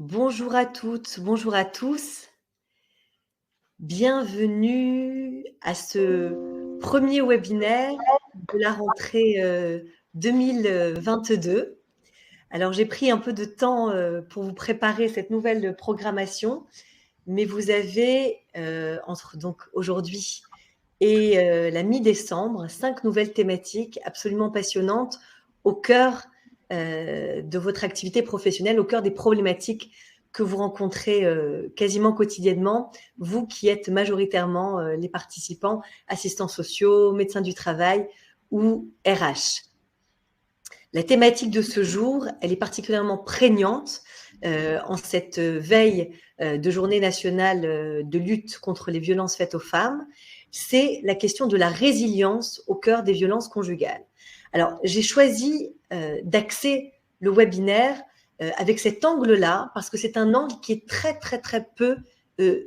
Bonjour à toutes, bonjour à tous. Bienvenue à ce premier webinaire de la rentrée 2022. Alors, j'ai pris un peu de temps pour vous préparer cette nouvelle programmation, mais vous avez entre donc aujourd'hui et la mi-décembre 5 nouvelles thématiques absolument passionnantes au cœur de votre activité professionnelle, au cœur des problématiques que vous rencontrez quasiment quotidiennement, vous qui êtes majoritairement les participants, assistants sociaux, médecins du travail ou RH. La thématique de ce jour, elle est particulièrement prégnante en cette veille de journée nationale de lutte contre les violences faites aux femmes. C'est la question de la résilience au cœur des violences conjugales. Alors, j'ai choisi d'axer le webinaire avec cet angle-là parce que c'est un angle qui est très, très, très peu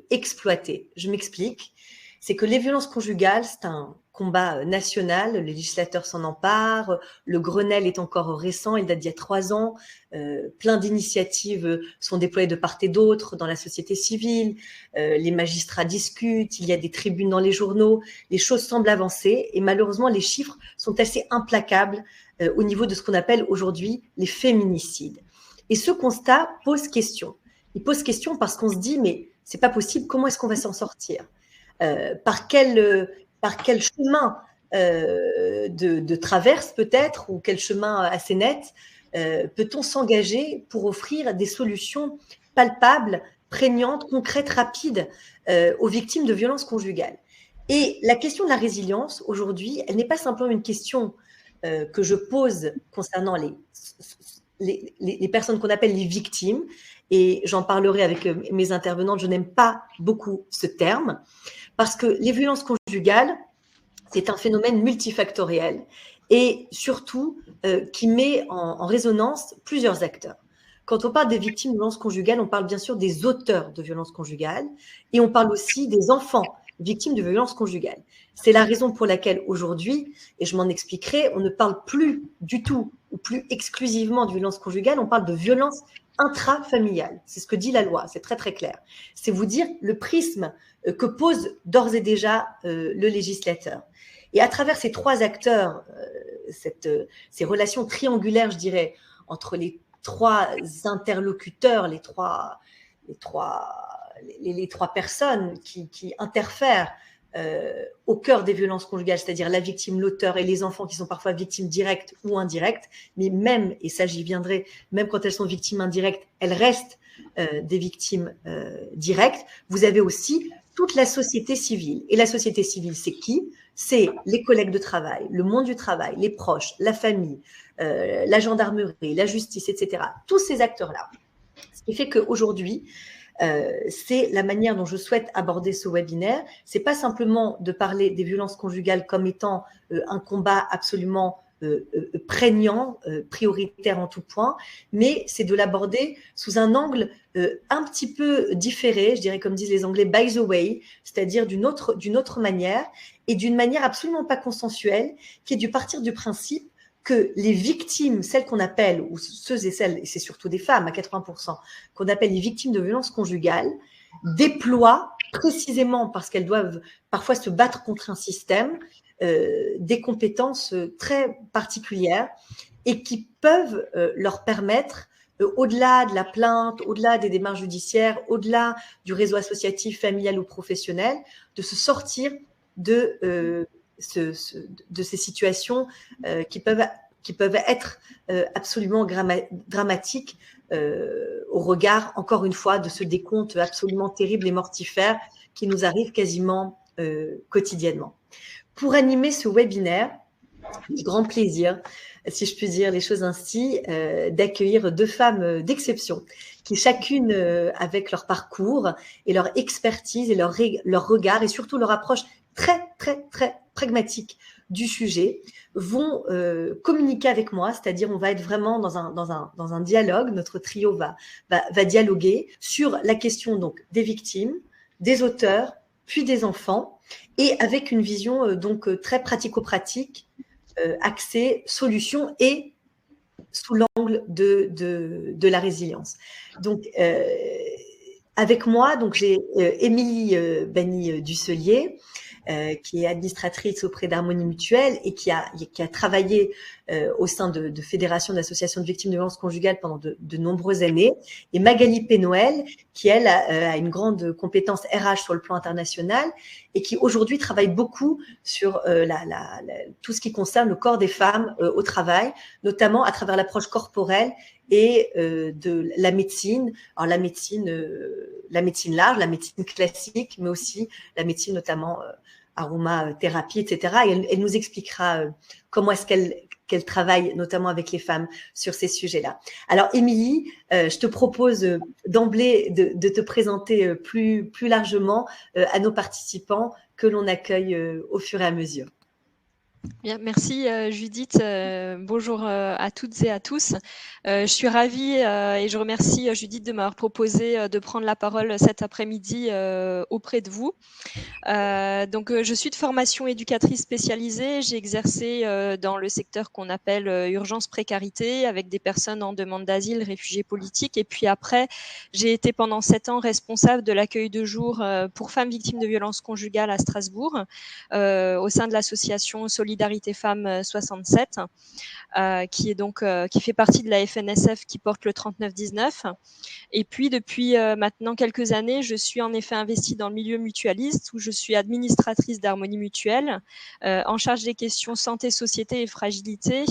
exploité. Je m'explique. C'est que les violences conjugales, c'est un combat national, les législateurs s'en emparent, le Grenelle est encore récent, il date d'il y a 3 ans, plein d'initiatives sont déployées de part et d'autre dans la société civile, les magistrats discutent, il y a des tribunes dans les journaux, les choses semblent avancer et malheureusement les chiffres sont assez implacables au niveau de ce qu'on appelle aujourd'hui les féminicides. Et ce constat pose question. Il pose question parce qu'on se dit mais c'est pas possible, comment est-ce qu'on va s'en sortir ? Par quel chemin de traverse peut-être, ou quel chemin assez net peut-on s'engager pour offrir des solutions palpables, prégnantes, concrètes, rapides aux victimes de violences conjugales. Et la question de la résilience, aujourd'hui, elle n'est pas simplement une question que je pose concernant les personnes qu'on appelle les victimes, et j'en parlerai avec mes intervenantes, je n'aime pas beaucoup ce terme, parce que les violences conjugales, c'est un phénomène multifactoriel et surtout qui met en résonance plusieurs acteurs. Quand on parle des victimes de violences conjugales, on parle bien sûr des auteurs de violences conjugales et on parle aussi des enfants victimes de violences conjugales. C'est la raison pour laquelle aujourd'hui, et je m'en expliquerai, on ne parle plus du tout ou plus exclusivement de violences conjugales, on parle de violences intrafamiliales. C'est ce que dit la loi, c'est très très clair. C'est vous dire le prisme que pose d'ores et déjà le législateur. Et à travers ces 3 acteurs, ces relations triangulaires, je dirais, entre les 3 interlocuteurs, les trois personnes qui interfèrent au cœur des violences conjugales, c'est-à-dire la victime, l'auteur et les enfants qui sont parfois victimes directes ou indirectes, mais même, et ça j'y viendrai, même quand elles sont victimes indirectes, elles restent des victimes directes. Vous avez aussi toute la société civile. Et la société civile, c'est qui ? C'est les collègues de travail, le monde du travail, les proches, la famille, la gendarmerie, la justice, etc. Tous ces acteurs-là. Ce qui fait qu'aujourd'hui, c'est la manière dont je souhaite aborder ce webinaire. C'est pas simplement de parler des violences conjugales comme étant un combat absolument prégnant, prioritaire en tout point, mais c'est de l'aborder sous un angle un petit peu différé, je dirais comme disent les Anglais, by the way, c'est-à-dire d'une autre manière, et d'une manière absolument pas consensuelle, qui est de partir du principe que les victimes, celles qu'on appelle, ou ceux et celles, et c'est surtout des femmes à 80%, qu'on appelle les victimes de violences conjugales, déploient précisément parce qu'elles doivent parfois se battre contre un système, des compétences très particulières et qui peuvent leur permettre, au-delà de la plainte, au-delà des démarches judiciaires, au-delà du réseau associatif, familial ou professionnel, de se sortir de ces situations qui peuvent être absolument dramatiques au regard, encore une fois, de ce décompte absolument terrible et mortifère qui nous arrive quasiment quotidiennement. Pour animer ce webinaire, j'ai grand plaisir, si je puis dire les choses ainsi, d'accueillir 2 femmes d'exception qui chacune, avec leur parcours et leur expertise et leur regard et surtout leur approche très, très, très pragmatique du sujet, vont communiquer avec moi, c'est-à-dire on va être vraiment dans un dialogue, notre trio va dialoguer sur la question donc des victimes, des auteurs, puis des enfants, et avec une vision donc très pratico-pratique, axée solution et sous l'angle de la résilience. Donc, avec moi, donc j'ai Émilie Bani-Dusselier, qui est administratrice auprès d'Harmonie Mutuelle et qui a travaillé au sein de fédérations d'associations de victimes de violences conjugales pendant de nombreuses années, et Magali Pénoël, qui elle a une grande compétence RH sur le plan international et qui aujourd'hui travaille beaucoup sur tout ce qui concerne le corps des femmes au travail, notamment à travers l'approche corporelle et de la médecine. Alors la médecine large, la médecine classique, mais aussi la médecine notamment aromathérapie, etc. Et elle nous expliquera comment est-ce qu'elle travaille notamment avec les femmes sur ces sujets-là. Alors Émilie, je te propose d'emblée de te présenter plus largement à nos participants que l'on accueille au fur et à mesure. Bien, merci Judith. Bonjour à toutes et à tous. Je suis ravie et je remercie Judith de m'avoir proposé de prendre la parole cet après-midi auprès de vous. Donc, je suis de formation éducatrice spécialisée. J'ai exercé dans le secteur qu'on appelle urgence précarité avec des personnes en demande d'asile, réfugiés politiques. Et puis après, j'ai été pendant 7 ans responsable de l'accueil de jour pour femmes victimes de violences conjugales à Strasbourg au sein de l'association Solidarité Femmes 67, qui est donc qui fait partie de la FNSF qui porte le 3919. Et puis depuis maintenant quelques années, je suis en effet investie dans le milieu mutualiste où je suis administratrice d'Harmonie Mutuelle, en charge des questions santé, société et fragilité,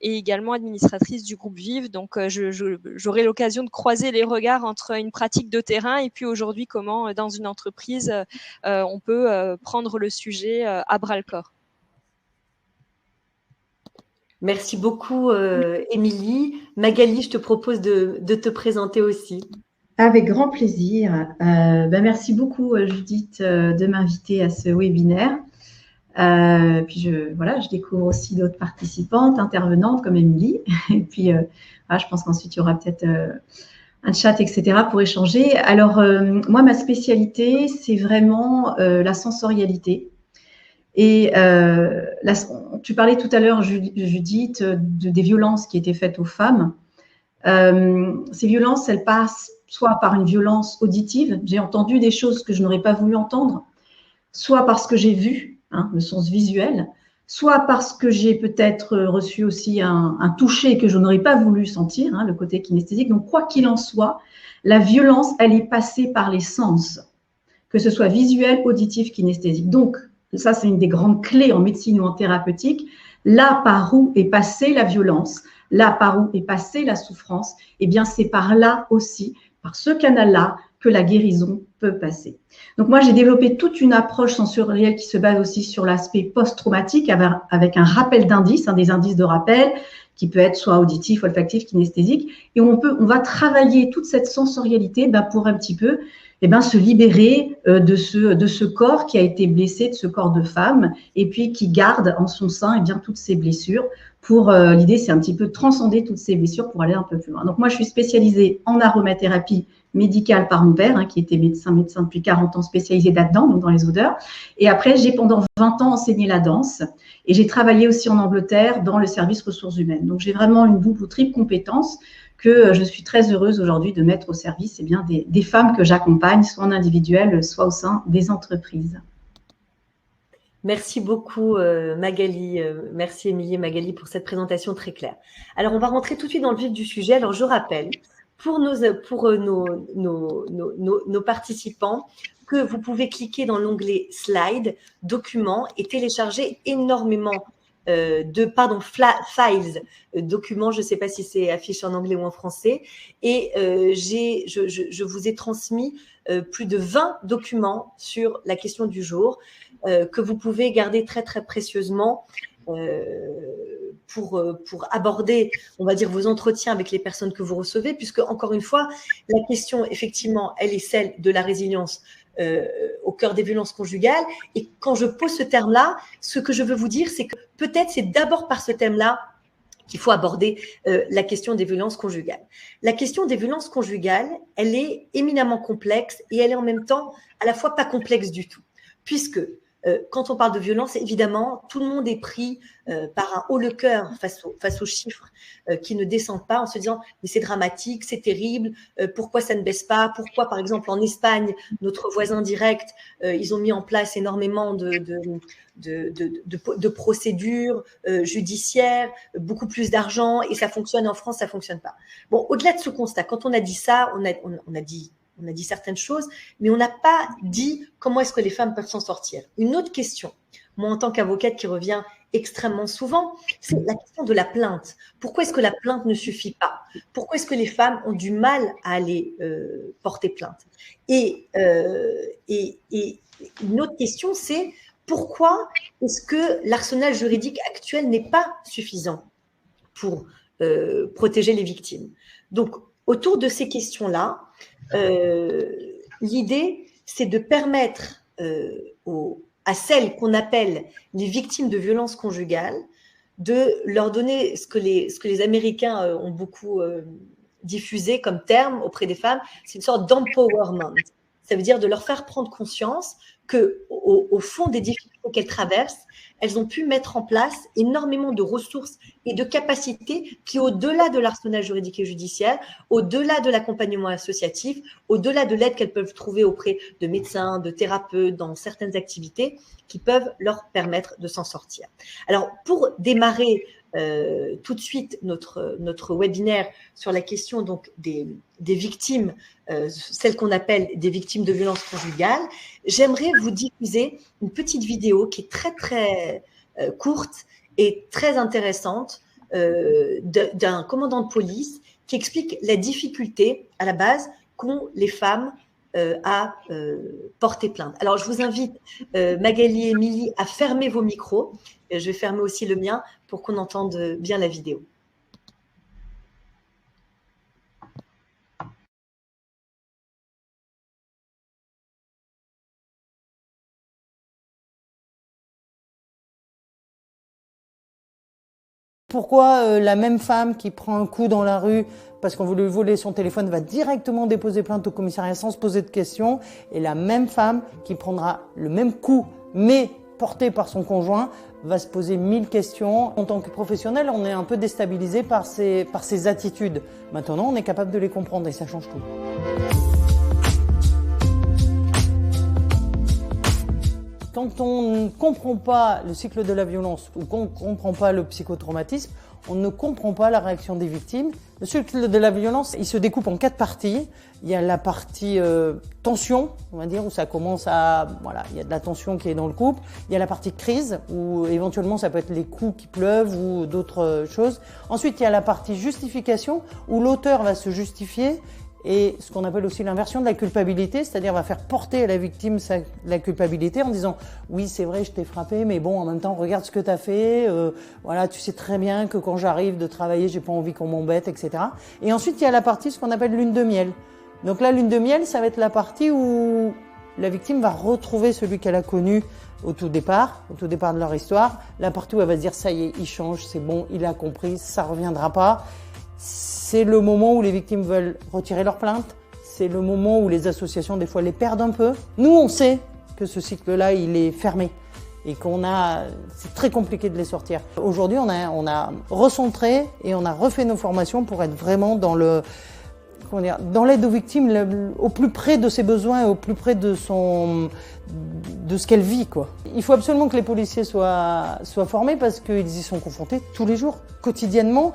et également administratrice du groupe Vive. Donc j'aurai l'occasion de croiser les regards entre une pratique de terrain et puis aujourd'hui comment dans une entreprise on peut prendre le sujet à bras-le-corps. Merci beaucoup, Émilie. Magali, je te propose de te présenter aussi. Avec grand plaisir. Merci beaucoup, Judith, de m'inviter à ce webinaire. Puis je découvre aussi d'autres participantes, intervenantes comme Émilie. Et puis, je pense qu'ensuite, il y aura peut-être un chat, etc. pour échanger. Alors, moi, ma spécialité, c'est vraiment la sensorialité. Et tu parlais tout à l'heure, Judith, des violences qui étaient faites aux femmes. Ces violences, elles passent soit par une violence auditive, j'ai entendu des choses que je n'aurais pas voulu entendre, soit parce que j'ai vu, le sens visuel, soit parce que j'ai peut-être reçu aussi un toucher que je n'aurais pas voulu sentir, le côté kinesthésique. Donc, quoi qu'il en soit, la violence, elle est passée par les sens, que ce soit visuel, auditif, kinesthésique. Donc, ça, c'est une des grandes clés en médecine ou en thérapeutique. Là par où est passée la violence, là par où est passée la souffrance, eh bien, c'est par là aussi, par ce canal-là, que la guérison peut passer. Donc, moi, j'ai développé toute une approche sensorielle qui se base aussi sur l'aspect post-traumatique avec un rappel d'indices, des indices de rappel, qui peut être soit auditif, olfactif, kinesthésique. Et on va travailler toute cette sensorialité pour un petit peu se libérer de ce corps qui a été blessé, de ce corps de femme, et puis qui garde en son sein toutes ces blessures. L'idée, c'est un petit peu transcender toutes ces blessures pour aller un peu plus loin. Donc, moi, je suis spécialisée en aromathérapie médicale par mon père, qui était médecin depuis 40 ans, spécialisé là-dedans, donc dans les odeurs. Et après, j'ai pendant 20 ans enseigné la danse et j'ai travaillé aussi en Angleterre dans le service ressources humaines. Donc, j'ai vraiment une double ou triple compétence que je suis très heureuse aujourd'hui de mettre au service des femmes que j'accompagne, soit en individuel, soit au sein des entreprises. Merci beaucoup Magali, merci Émilie et Magali pour cette présentation très claire. Alors on va rentrer tout de suite dans le vif du sujet. Alors je rappelle pour nos participants que vous pouvez cliquer dans l'onglet Slide, Documents et télécharger énormément files, documents, je ne sais pas si c'est affiché en anglais ou en français, et je vous ai transmis plus de 20 documents sur la question du jour que vous pouvez garder très très précieusement pour aborder, on va dire, vos entretiens avec les personnes que vous recevez, puisque encore une fois, la question effectivement, elle est celle de la résilience au cœur des violences conjugales. Et quand je pose ce terme-là, ce que je veux vous dire, c'est que peut-être c'est d'abord par ce thème-là qu'il faut aborder la question des violences conjugales. La question des violences conjugales, elle est éminemment complexe et elle est en même temps à la fois pas complexe du tout, puisque quand on parle de violence, évidemment, tout le monde est pris par un haut le cœur face aux chiffres qui ne descendent pas, en se disant mais c'est dramatique, c'est terrible, pourquoi ça ne baisse pas? Pourquoi, par exemple, en Espagne, notre voisin direct, ils ont mis en place énormément de procédures judiciaires, beaucoup plus d'argent, et ça fonctionne. En France, ça ne fonctionne pas. Bon, au-delà de ce constat, quand on a dit ça, on a dit certaines choses, mais on n'a pas dit comment est-ce que les femmes peuvent s'en sortir. Une autre question, moi en tant qu'avocate qui revient extrêmement souvent, c'est la question de la plainte. Pourquoi est-ce que la plainte ne suffit pas? Pourquoi est-ce que les femmes ont du mal à aller porter plainte? Et une autre question, c'est pourquoi est-ce que l'arsenal juridique actuel n'est pas suffisant pour protéger les victimes? Donc, autour de ces questions-là, l'idée, c'est de permettre à celles qu'on appelle les victimes de violences conjugales de leur donner ce que les Américains ont beaucoup diffusé comme terme auprès des femmes, c'est une sorte d'empowerment. Ça veut dire de leur faire prendre conscience qu'au fond des difficultés qu'elles traversent, elles ont pu mettre en place énormément de ressources et de capacités qui, au-delà de l'arsenal juridique et judiciaire, au-delà de l'accompagnement associatif, au-delà de l'aide qu'elles peuvent trouver auprès de médecins, de thérapeutes, dans certaines activités, qui peuvent leur permettre de s'en sortir. Alors, pour démarrer tout de suite notre webinaire sur la question donc des victimes, celles qu'on appelle des victimes de violences conjugales, j'aimerais vous diffuser une petite vidéo qui est très très courte et très intéressante d'un commandant de police qui explique la difficulté à la base qu'ont les femmes à porter plainte. Alors je vous invite, Magali et Émilie, à fermer vos micros. Je vais fermer aussi le mien pour qu'on entende bien la vidéo. Pourquoi la même femme qui prend un coup dans la rue parce qu'on voulait voler son téléphone va directement déposer plainte au commissariat sans se poser de questions, et la même femme qui prendra le même coup mais porté par son conjoint va se poser 1000 questions. En tant que professionnel, on est un peu déstabilisé par ces attitudes. Maintenant, on est capable de les comprendre et ça change tout. Quand on ne comprend pas le cycle de la violence ou qu'on ne comprend pas le psychotraumatisme, on ne comprend pas la réaction des victimes. Le cycle de la violence, il se découpe en 4 parties. Il y a la partie tension, on va dire, où ça commence à... Voilà, il y a de la tension qui est dans le couple. Il y a la partie crise, où éventuellement ça peut être les coups qui pleuvent ou d'autres choses. Ensuite, il y a la partie justification, où l'auteur va se justifier. Et ce qu'on appelle aussi l'inversion de la culpabilité, c'est-à-dire va faire porter à la victime la culpabilité en disant « Oui, c'est vrai, je t'ai frappé, mais bon, en même temps, regarde ce que t'as fait, voilà, tu sais très bien que quand j'arrive de travailler, j'ai pas envie qu'on m'embête, etc. » Et ensuite, il y a la partie, ce qu'on appelle lune de miel. Donc la lune de miel, ça va être la partie où la victime va retrouver celui qu'elle a connu au tout départ de leur histoire. La partie où elle va se dire « Ça y est, il change, c'est bon, il a compris, ça reviendra pas. » C'est le moment où les victimes veulent retirer leur plainte. C'est le moment où les associations, des fois, les perdent un peu. Nous, on sait que ce cycle-là, il est fermé et c'est très compliqué de les sortir. Aujourd'hui, on a recentré et on a refait nos formations pour être vraiment dans l'aide aux victimes, au plus près de ses besoins et au plus près de ce qu'elle vit, quoi. Il faut absolument que les policiers soient formés parce qu'ils y sont confrontés tous les jours, quotidiennement.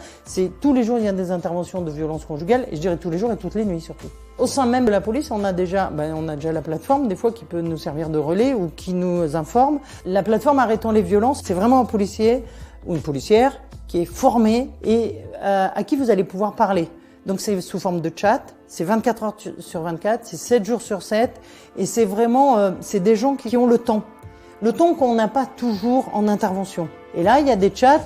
Tous les jours, il y a des interventions de violence conjugale, et je dirais tous les jours et toutes les nuits surtout. Au sein même de la police, on a déjà la plateforme, des fois, qui peut nous servir de relais ou qui nous informe. La plateforme Arrêtons les violences, c'est vraiment un policier ou une policière qui est formé et à qui vous allez pouvoir parler. Donc c'est sous forme de chat, c'est 24 heures sur 24, c'est 7 jours sur 7, et c'est vraiment, c'est des gens qui ont le temps qu'on n'a pas toujours en intervention. Et là, il y a des chats,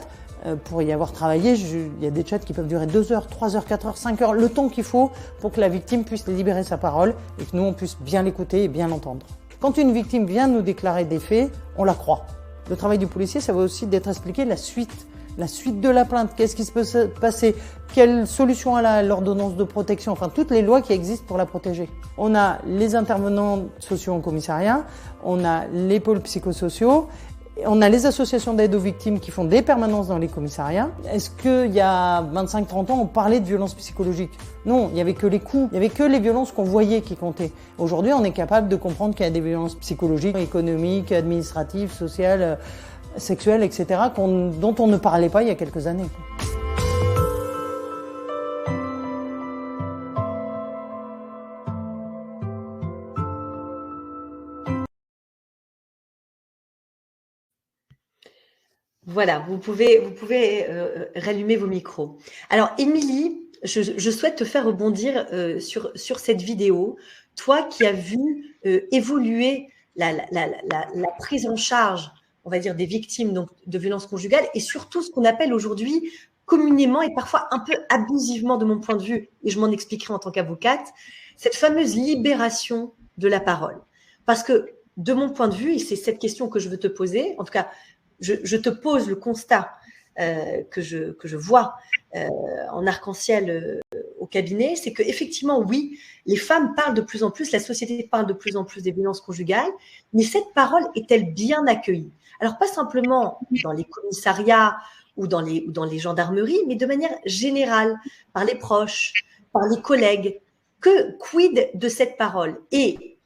pour y avoir travaillé, il y a des chats qui peuvent durer 2 heures, 3 heures, 4 heures, 5 heures, le temps qu'il faut pour que la victime puisse libérer sa parole et que nous, on puisse bien l'écouter et bien l'entendre. Quand une victime vient nous déclarer des faits, on la croit. Le travail du policier, ça va aussi d'être expliqué la suite la suite de la plainte, qu'est-ce qui se peut se passer, quelle solution à l'ordonnance de protection, enfin toutes les lois qui existent pour la protéger. On a les intervenants sociaux en commissariat, on a les pôles psychosociaux, on a les associations d'aide aux victimes qui font des permanences dans les commissariats. Est-ce qu'il y a 25-30 ans, on parlait de violences psychologiques? Non, il n'y avait que les coups, il n'y avait que les violences qu'on voyait qui comptaient. Aujourd'hui, on est capable de comprendre qu'il y a des violences psychologiques, économiques, administratives, sociales, sexuelles, etc., dont on ne parlait pas il y a quelques années. Voilà, vous pouvez rallumer vos micros. Alors, Émilie, je souhaite te faire rebondir sur cette vidéo. Toi qui as vu évoluer la prise en charge, on va dire, des victimes donc, de violences conjugales et surtout ce qu'on appelle aujourd'hui communément et parfois un peu abusivement de mon point de vue, et je m'en expliquerai en tant qu'avocate, cette fameuse libération de la parole. Parce que de mon point de vue, et c'est cette question que je veux te poser, en tout cas, je te pose le constat que je vois en arc-en-ciel au cabinet, c'est qu'effectivement, oui, les femmes parlent de plus en plus, la société parle de plus en plus des violences conjugales, mais cette parole est-elle bien accueillie? Alors, pas simplement dans les commissariats ou dans les gendarmeries, mais de manière générale, par les proches, par les collègues. Quid de cette parole? Et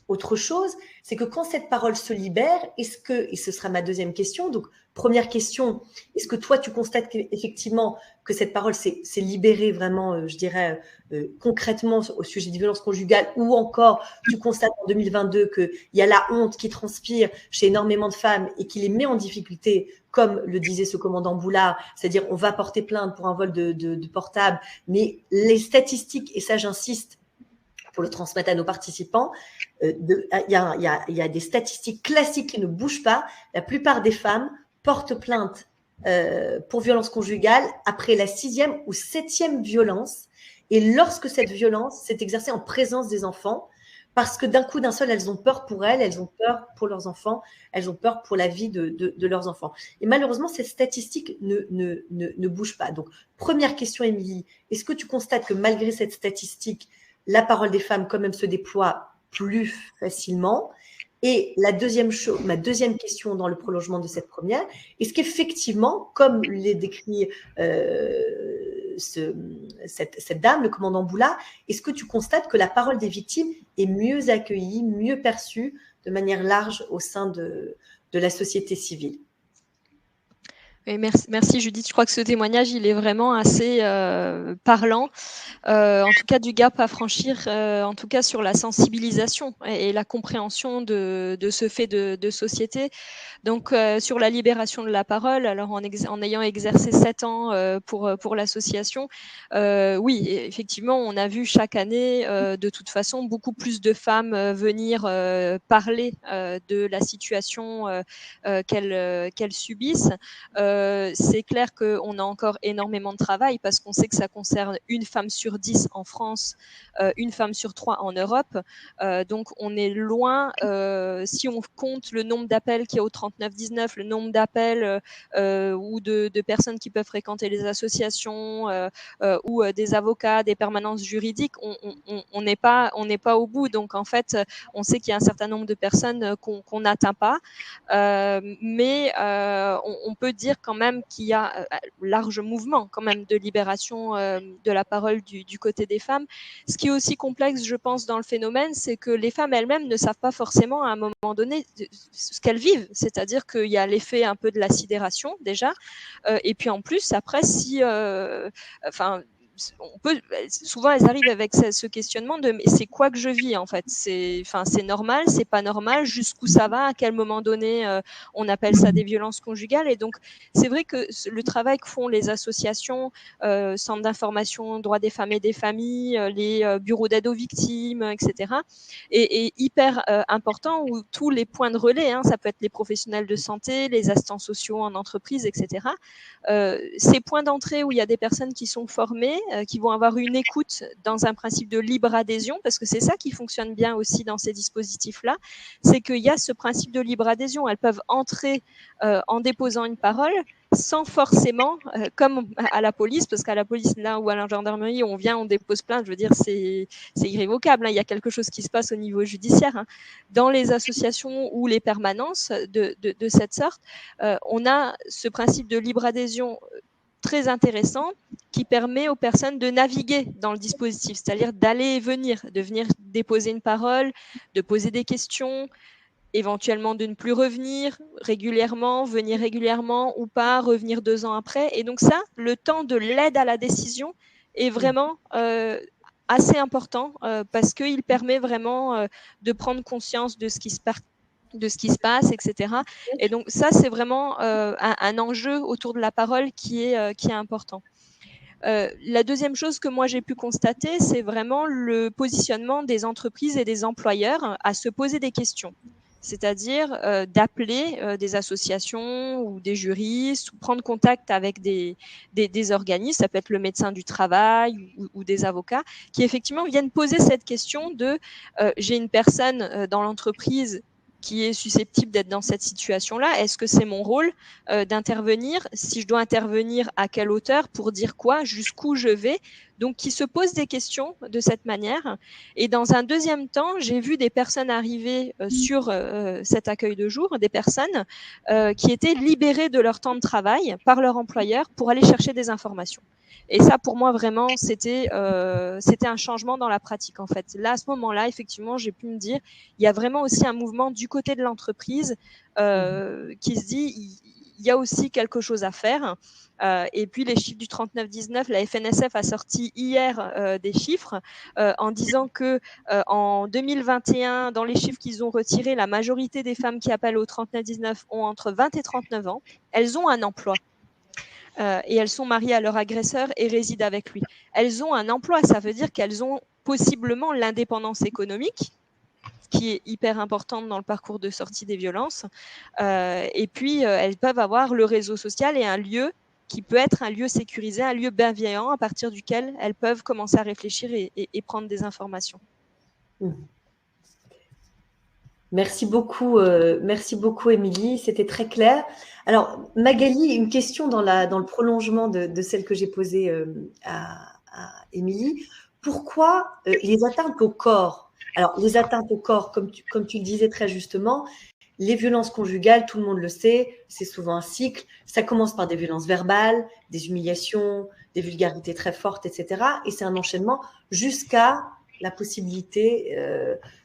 autre chose, c'est que quand cette parole se libère, et ce sera ma deuxième question, donc première question, est-ce que toi tu constates effectivement que cette parole s'est libérée vraiment, je dirais, concrètement au sujet des violences conjugales, ou encore tu constates en 2022 qu'il y a la honte qui transpire chez énormément de femmes et qui les met en difficulté, comme le disait ce commandant Boulard, c'est-à-dire on va porter plainte pour un vol de portable, mais les statistiques, et ça j'insiste, pour le transmettre à nos participants, il y a des statistiques classiques qui ne bougent pas. La plupart des femmes portent plainte pour violence conjugale après la 6e ou 7e violence. Et lorsque cette violence s'est exercée en présence des enfants, parce que d'un coup d'un seul, elles ont peur pour elles ont peur pour leurs enfants, elles ont peur pour la vie de leurs enfants. Et malheureusement, ces statistiques ne bougent pas. Donc, première question, Émilie, est-ce que tu constates que malgré cette statistique, la parole des femmes quand même se déploie plus facilement? Et ma deuxième question dans le prolongement de cette première, est-ce qu'effectivement, comme l'est décrit cette dame, le commandant Boulard, est-ce que tu constates que la parole des victimes est mieux accueillie, mieux perçue de manière large au sein de la société civile? Et merci Judith. Je crois que ce témoignage, il est vraiment assez parlant. En tout cas, du gap à franchir, en tout cas sur la sensibilisation et la compréhension de ce fait de société. Donc, sur la libération de la parole, alors en ayant exercé 7 ans pour l'association, oui, effectivement, on a vu chaque année, de toute façon, beaucoup plus de femmes venir parler de la situation qu'elles subissent. C'est clair qu'on a encore énormément de travail parce qu'on sait que ça concerne une femme sur 10 en France, une femme sur 3 en Europe. Donc, on est loin. Si on compte le nombre d'appels qu'il y a au 3919, le nombre d'appels ou de personnes qui peuvent fréquenter les associations ou des avocats, des permanences juridiques, on n'est pas au bout. Donc, en fait, on sait qu'il y a un certain nombre de personnes qu'on n'atteint pas. Mais on peut dire quand même qu'il y a large mouvement quand même de libération de la parole du côté des femmes. Ce qui est aussi complexe, je pense, dans le phénomène, c'est que les femmes elles-mêmes ne savent pas forcément à un moment donné ce qu'elles vivent. C'est-à-dire qu'il y a l'effet un peu de la sidération déjà. Et puis en plus, après, souvent elles arrivent avec ce questionnement de mais c'est quoi que je vis en fait, c'est normal, c'est pas normal, jusqu'où ça va, à quel moment donné on appelle ça des violences conjugales. Et donc c'est vrai que le travail que font les associations, centres d'information droits des femmes et des familles, les bureaux d'aide aux victimes, etc., est hyper important, où tous les points de relais, ça peut être les professionnels de santé, les assistants sociaux en entreprise, etc., ces points d'entrée où il y a des personnes qui sont formées, qui vont avoir une écoute dans un principe de libre adhésion, parce que c'est ça qui fonctionne bien aussi dans ces dispositifs-là, c'est qu'il y a ce principe de libre adhésion. Elles peuvent entrer en déposant une parole, sans forcément, comme à la police, parce qu'à la police là ou à la gendarmerie, on vient, on dépose plainte, je veux dire, c'est irrévocable, hein, il y a quelque chose qui se passe au niveau judiciaire. Hein. Dans les associations ou les permanences de cette sorte, on a ce principe de libre adhésion très intéressant qui permet aux personnes de naviguer dans le dispositif, c'est-à-dire d'aller et venir, de venir déposer une parole, de poser des questions, éventuellement de ne plus revenir régulièrement, venir régulièrement ou pas, revenir 2 ans après. Et donc ça, le temps de l'aide à la décision est vraiment assez important parce qu'il permet vraiment de prendre conscience de ce qui se passe, etc. Et donc ça, c'est vraiment un enjeu autour de la parole qui est important. La deuxième chose que moi j'ai pu constater, c'est vraiment le positionnement des entreprises et des employeurs à se poser des questions. C'est-à-dire d'appeler des associations ou des juristes ou prendre contact avec des organismes, ça peut être le médecin du travail ou des avocats, qui effectivement viennent poser cette question de j'ai une personne dans l'entreprise qui est susceptible d'être dans cette situation-là, est-ce que c'est mon rôle d'intervenir? Si je dois intervenir, à quelle hauteur? Pour dire quoi? Jusqu'où je vais? Donc, qui se posent des questions de cette manière. Et dans un deuxième temps, j'ai vu des personnes arriver sur cet accueil de jour, des personnes qui étaient libérées de leur temps de travail par leur employeur pour aller chercher des informations. Et ça, pour moi, vraiment, c'était un changement dans la pratique, en fait. Là, à ce moment-là, effectivement, j'ai pu me dire, il y a vraiment aussi un mouvement du côté de l'entreprise qui se dit, il y a aussi quelque chose à faire. Et puis, les chiffres du 39-19, la FNSF a sorti hier des chiffres en disant que en 2021, dans les chiffres qu'ils ont retirés, la majorité des femmes qui appellent au 39-19 ont entre 20 et 39 ans. Elles ont un emploi. Et elles sont mariées à leur agresseur et résident avec lui. Elles ont un emploi, ça veut dire qu'elles ont possiblement l'indépendance économique, qui est hyper importante dans le parcours de sortie des violences. Et puis, elles peuvent avoir le réseau social et un lieu qui peut être un lieu sécurisé, un lieu bienveillant à partir duquel elles peuvent commencer à réfléchir et prendre des informations. Merci beaucoup, Émilie, c'était très clair. Alors, Magali, une question dans le prolongement de celle que j'ai posée à Émilie. Pourquoi les atteintes au corps? Alors, les atteintes au corps, comme tu le disais très justement, les violences conjugales, tout le monde le sait, c'est souvent un cycle. Ça commence par des violences verbales, des humiliations, des vulgarités très fortes, etc. Et c'est un enchaînement jusqu'à la possibilité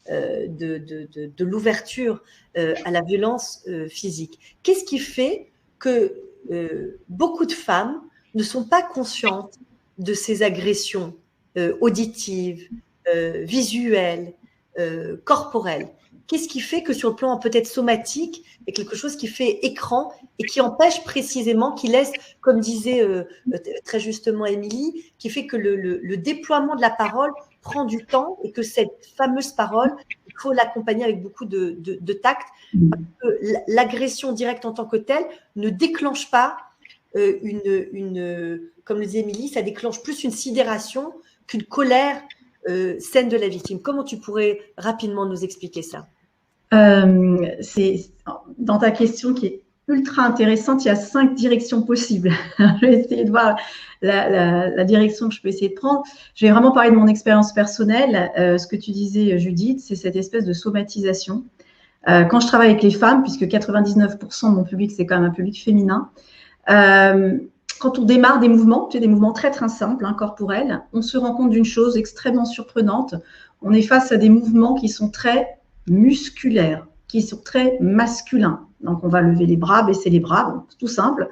de l'ouverture à la violence physique. Qu'est-ce qui fait que beaucoup de femmes ne sont pas conscientes de ces agressions auditives, visuelles, corporelles? Qu'est-ce qui fait que sur le plan peut-être somatique, il y a quelque chose qui fait écran et qui empêche précisément, qui laisse, comme disait très justement Émilie, qui fait que le déploiement de la parole prend du temps et que cette fameuse parole, il faut l'accompagner avec beaucoup de tact. Parce que l'agression directe en tant que telle ne déclenche pas comme le disait Émilie, ça déclenche plus une sidération qu'une colère saine de la victime. Comment tu pourrais rapidement nous expliquer ça? C'est dans ta question qui est ultra intéressante, il y a 5 directions possibles. Je vais essayer de voir la direction que je peux essayer de prendre. Je vais vraiment parler de mon expérience personnelle. Ce que tu disais, Judith, c'est cette espèce de somatisation. Quand je travaille avec les femmes, puisque 99% de mon public, c'est quand même un public féminin, quand on démarre des mouvements, des mouvements très très simples, corporels, on se rend compte d'une chose extrêmement surprenante. On est face à des mouvements qui sont très musculaires, qui sont très masculins. Donc, on va lever les bras, baisser les bras, donc, tout simple.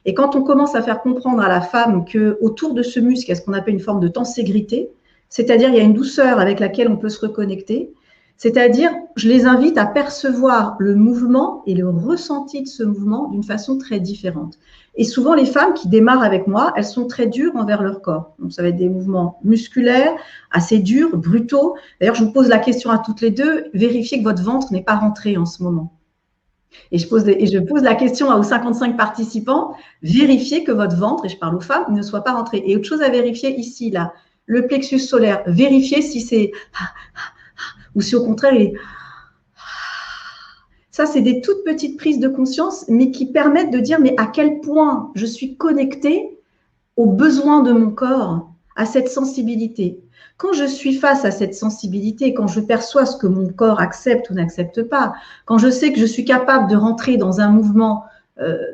Et quand on commence à faire comprendre à la femme qu'autour de ce muscle, il y a ce qu'on appelle une forme de tenségrité, c'est-à-dire il y a une douceur avec laquelle on peut se reconnecter, c'est-à-dire je les invite à percevoir le mouvement et le ressenti de ce mouvement d'une façon très différente. Et souvent, les femmes qui démarrent avec moi, elles sont très dures envers leur corps. Donc, ça va être des mouvements musculaires, assez durs, brutaux. D'ailleurs, je vous pose la question à toutes les deux, vérifiez que votre ventre n'est pas rentré en ce moment. Et je pose la question aux 55 participants, vérifiez que votre ventre, et je parle aux femmes, ne soit pas rentré. Et autre chose à vérifier ici, là, le plexus solaire, vérifiez si c'est… ou si au contraire, il est… Ça, c'est des toutes petites prises de conscience, mais qui permettent de dire, mais à quel point je suis connectée aux besoins de mon corps, à cette sensibilité. Quand je suis face à cette sensibilité, quand je perçois ce que mon corps accepte ou n'accepte pas, quand je sais que je suis capable de rentrer dans un mouvement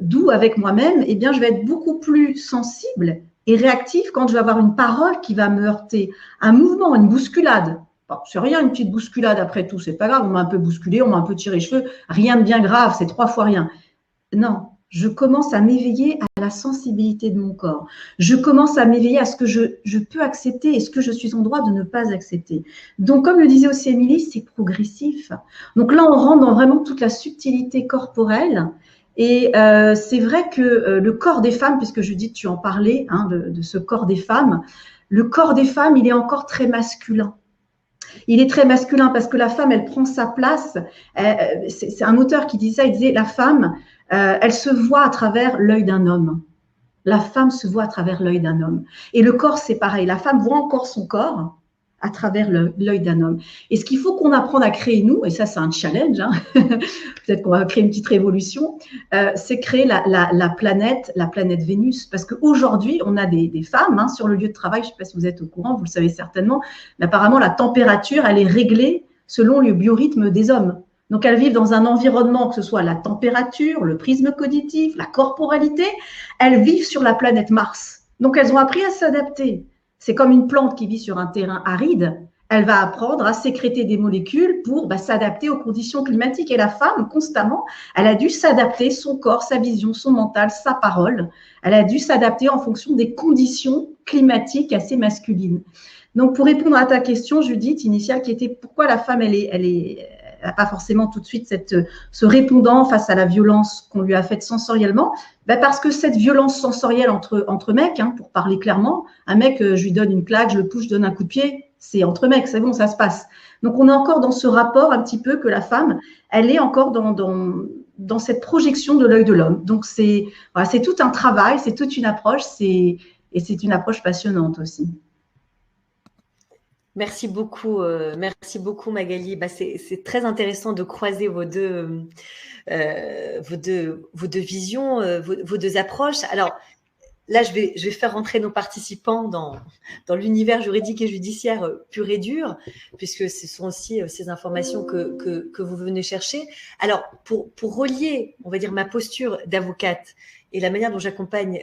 doux avec moi-même, eh bien, je vais être beaucoup plus sensible et réactif quand je vais avoir une parole qui va me heurter, un mouvement, une bousculade. Bon, c'est rien, une petite bousculade après tout, c'est pas grave, on m'a un peu bousculé, on m'a un peu tiré les cheveux, rien de bien grave, c'est 3 fois rien. Non, je commence à m'éveiller à la sensibilité de mon corps. Je commence à m'éveiller à ce que je peux accepter et ce que je suis en droit de ne pas accepter. Donc, comme le disait aussi Émilie, c'est progressif. Donc là, on rentre dans vraiment toute la subtilité corporelle. Et c'est vrai que le corps des femmes, puisque Judith, tu en parlais, hein, de ce corps des femmes, le corps des femmes, il est encore très masculin. Il est très masculin parce que la femme, elle prend sa place. C'est un auteur qui dit ça, il disait, la femme, elle se voit à travers l'œil d'un homme. La femme se voit à travers l'œil d'un homme. Et le corps, c'est pareil. La femme voit encore son corps à travers l'œil d'un homme. Et ce qu'il faut qu'on apprenne à créer, nous, et ça, c'est un challenge, hein, peut-être qu'on va créer une petite révolution, c'est créer la planète Vénus. Parce qu'aujourd'hui, on a des femmes hein, sur le lieu de travail, je ne sais pas si vous êtes au courant, vous le savez certainement, mais apparemment, la température, elle est réglée selon le biorhythme des hommes. Donc, elles vivent dans un environnement, que ce soit la température, le prisme cognitif, la corporalité, elles vivent sur la planète Mars. Donc, elles ont appris à s'adapter. C'est comme une plante qui vit sur un terrain aride. Elle va apprendre à sécréter des molécules pour s'adapter aux conditions climatiques. Et la femme, constamment, elle a dû s'adapter, son corps, sa vision, son mental, sa parole. Elle a dû s'adapter en fonction des conditions climatiques assez masculines. Donc, pour répondre à ta question, Judith, initiale, qui était pourquoi la femme, elle n'a pas forcément tout de suite ce répondant face à la violence qu'on lui a faite sensoriellement, parce que cette violence sensorielle entre mecs, hein, pour parler clairement, un mec, je lui donne une claque, je le pousse, je donne un coup de pied, c'est entre mecs, c'est bon, ça se passe. Donc, on est encore dans ce rapport un petit peu que la femme, elle est encore dans cette projection de l'œil de l'homme. Donc, c'est tout un travail, c'est toute une approche, et c'est une approche passionnante aussi. Merci beaucoup Magali. C'est très intéressant de croiser vos deux visions, vos deux approches. Alors là, je vais faire rentrer nos participants dans l'univers juridique et judiciaire pur et dur, puisque ce sont aussi ces informations que vous venez chercher. Alors, pour relier, on va dire, ma posture d'avocate et la manière dont j'accompagne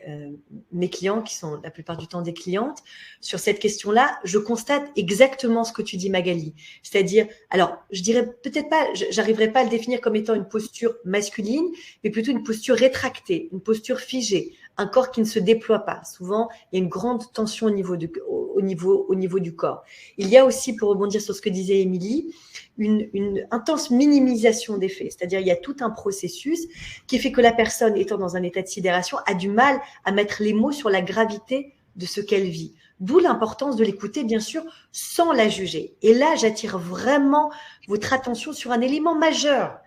mes clients, qui sont la plupart du temps des clientes, sur cette question-là, je constate exactement ce que tu dis, Magali. C'est-à-dire, alors, je dirais peut-être pas, j'arriverai pas à le définir comme étant une posture masculine, mais plutôt une posture rétractée, une posture figée, un corps qui ne se déploie pas. Souvent, il y a une grande tension au niveau du corps. Il y a aussi, pour rebondir sur ce que disait Émilie, une intense minimisation des faits. C'est-à-dire, il y a tout un processus qui fait que la personne, étant dans un état de sidération, a du mal à mettre les mots sur la gravité de ce qu'elle vit. D'où l'importance de l'écouter, bien sûr, sans la juger. Et là, j'attire vraiment votre attention sur un élément majeur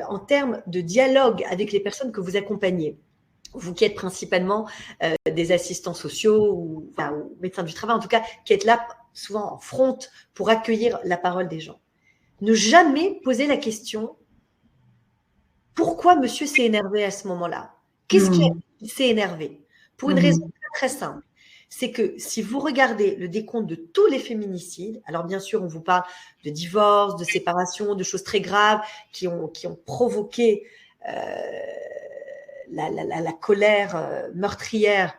en termes de dialogue avec les personnes que vous accompagnez. Vous qui êtes principalement des assistants sociaux ou médecins du travail, en tout cas, qui êtes là souvent en front pour accueillir la parole des gens. Ne jamais poser la question « Pourquoi monsieur s'est énervé à ce moment-là ?» Qu'est-ce qui s'est énervé? Pour une raison très simple. C'est que si vous regardez le décompte de tous les féminicides, alors bien sûr, on vous parle de divorce, de séparation, de choses très graves qui ont provoqué la colère meurtrière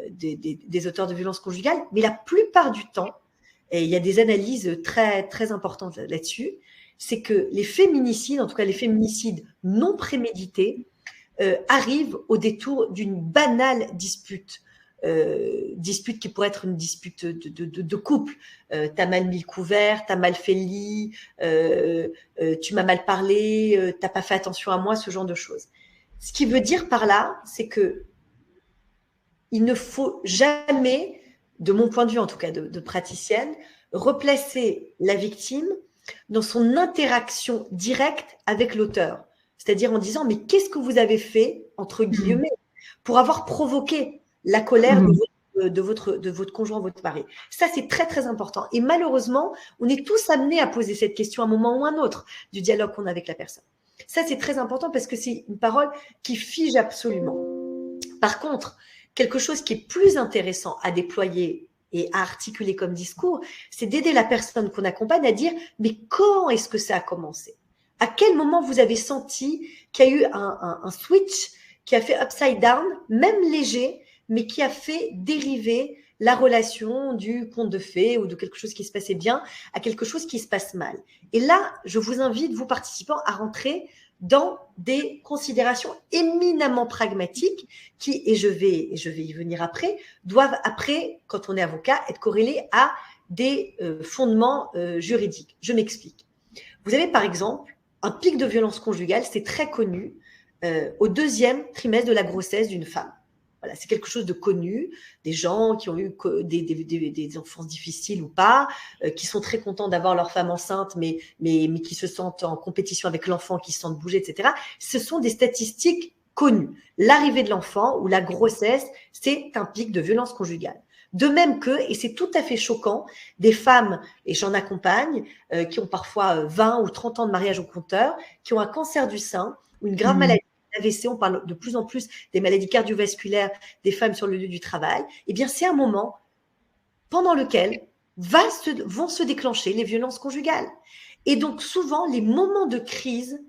des auteurs de violences conjugales, mais la plupart du temps, et il y a des analyses très, très importantes là-dessus, c'est que les féminicides, en tout cas les féminicides non prémédités, arrivent au détour d'une banale dispute. Dispute qui pourrait être une dispute de couple. T'as mal mis le couvert, t'as mal fait le lit, tu m'as mal parlé, t'as pas fait attention à moi, ce genre de choses. Ce qui veut dire par là, c'est que il ne faut jamais, de mon point de vue en tout cas de praticienne, replacer la victime dans son interaction directe avec l'auteur. C'est-à-dire en disant, mais qu'est-ce que vous avez fait, entre guillemets, pour avoir provoqué la colère de votre conjoint, votre mari? Ça, c'est très, très important. Et malheureusement, on est tous amenés à poser cette question à un moment ou à un autre du dialogue qu'on a avec la personne. Ça, c'est très important parce que c'est une parole qui fige absolument. Par contre, quelque chose qui est plus intéressant à déployer et à articuler comme discours, c'est d'aider la personne qu'on accompagne à dire « mais quand est-ce que ça a commencé ?» À quel moment vous avez senti qu'il y a eu un switch qui a fait upside down, même léger, mais qui a fait dériver la relation du conte de fées ou de quelque chose qui se passait bien à quelque chose qui se passe mal. Et là, je vous invite, vous participants, à rentrer dans des considérations éminemment pragmatiques qui, et je vais y venir après, doivent après, quand on est avocat, être corrélées à des fondements juridiques. Je m'explique. Vous avez par exemple un pic de violence conjugale, c'est très connu, au 2e trimestre de la grossesse d'une femme. Voilà, c'est quelque chose de connu, des gens qui ont eu des enfances difficiles ou pas, qui sont très contents d'avoir leur femme enceinte, mais qui se sentent en compétition avec l'enfant, qui se sentent bouger, etc. Ce sont des statistiques connues. L'arrivée de l'enfant ou la grossesse, c'est un pic de violence conjugale. De même que, et c'est tout à fait choquant, des femmes, et j'en accompagne, qui ont parfois 20 ou 30 ans de mariage au compteur, qui ont un cancer du sein ou une grave maladie, AVC, on parle de plus en plus des maladies cardiovasculaires des femmes sur le lieu du travail, eh bien c'est un moment pendant lequel vont se déclencher les violences conjugales. Et donc souvent, les moments de crise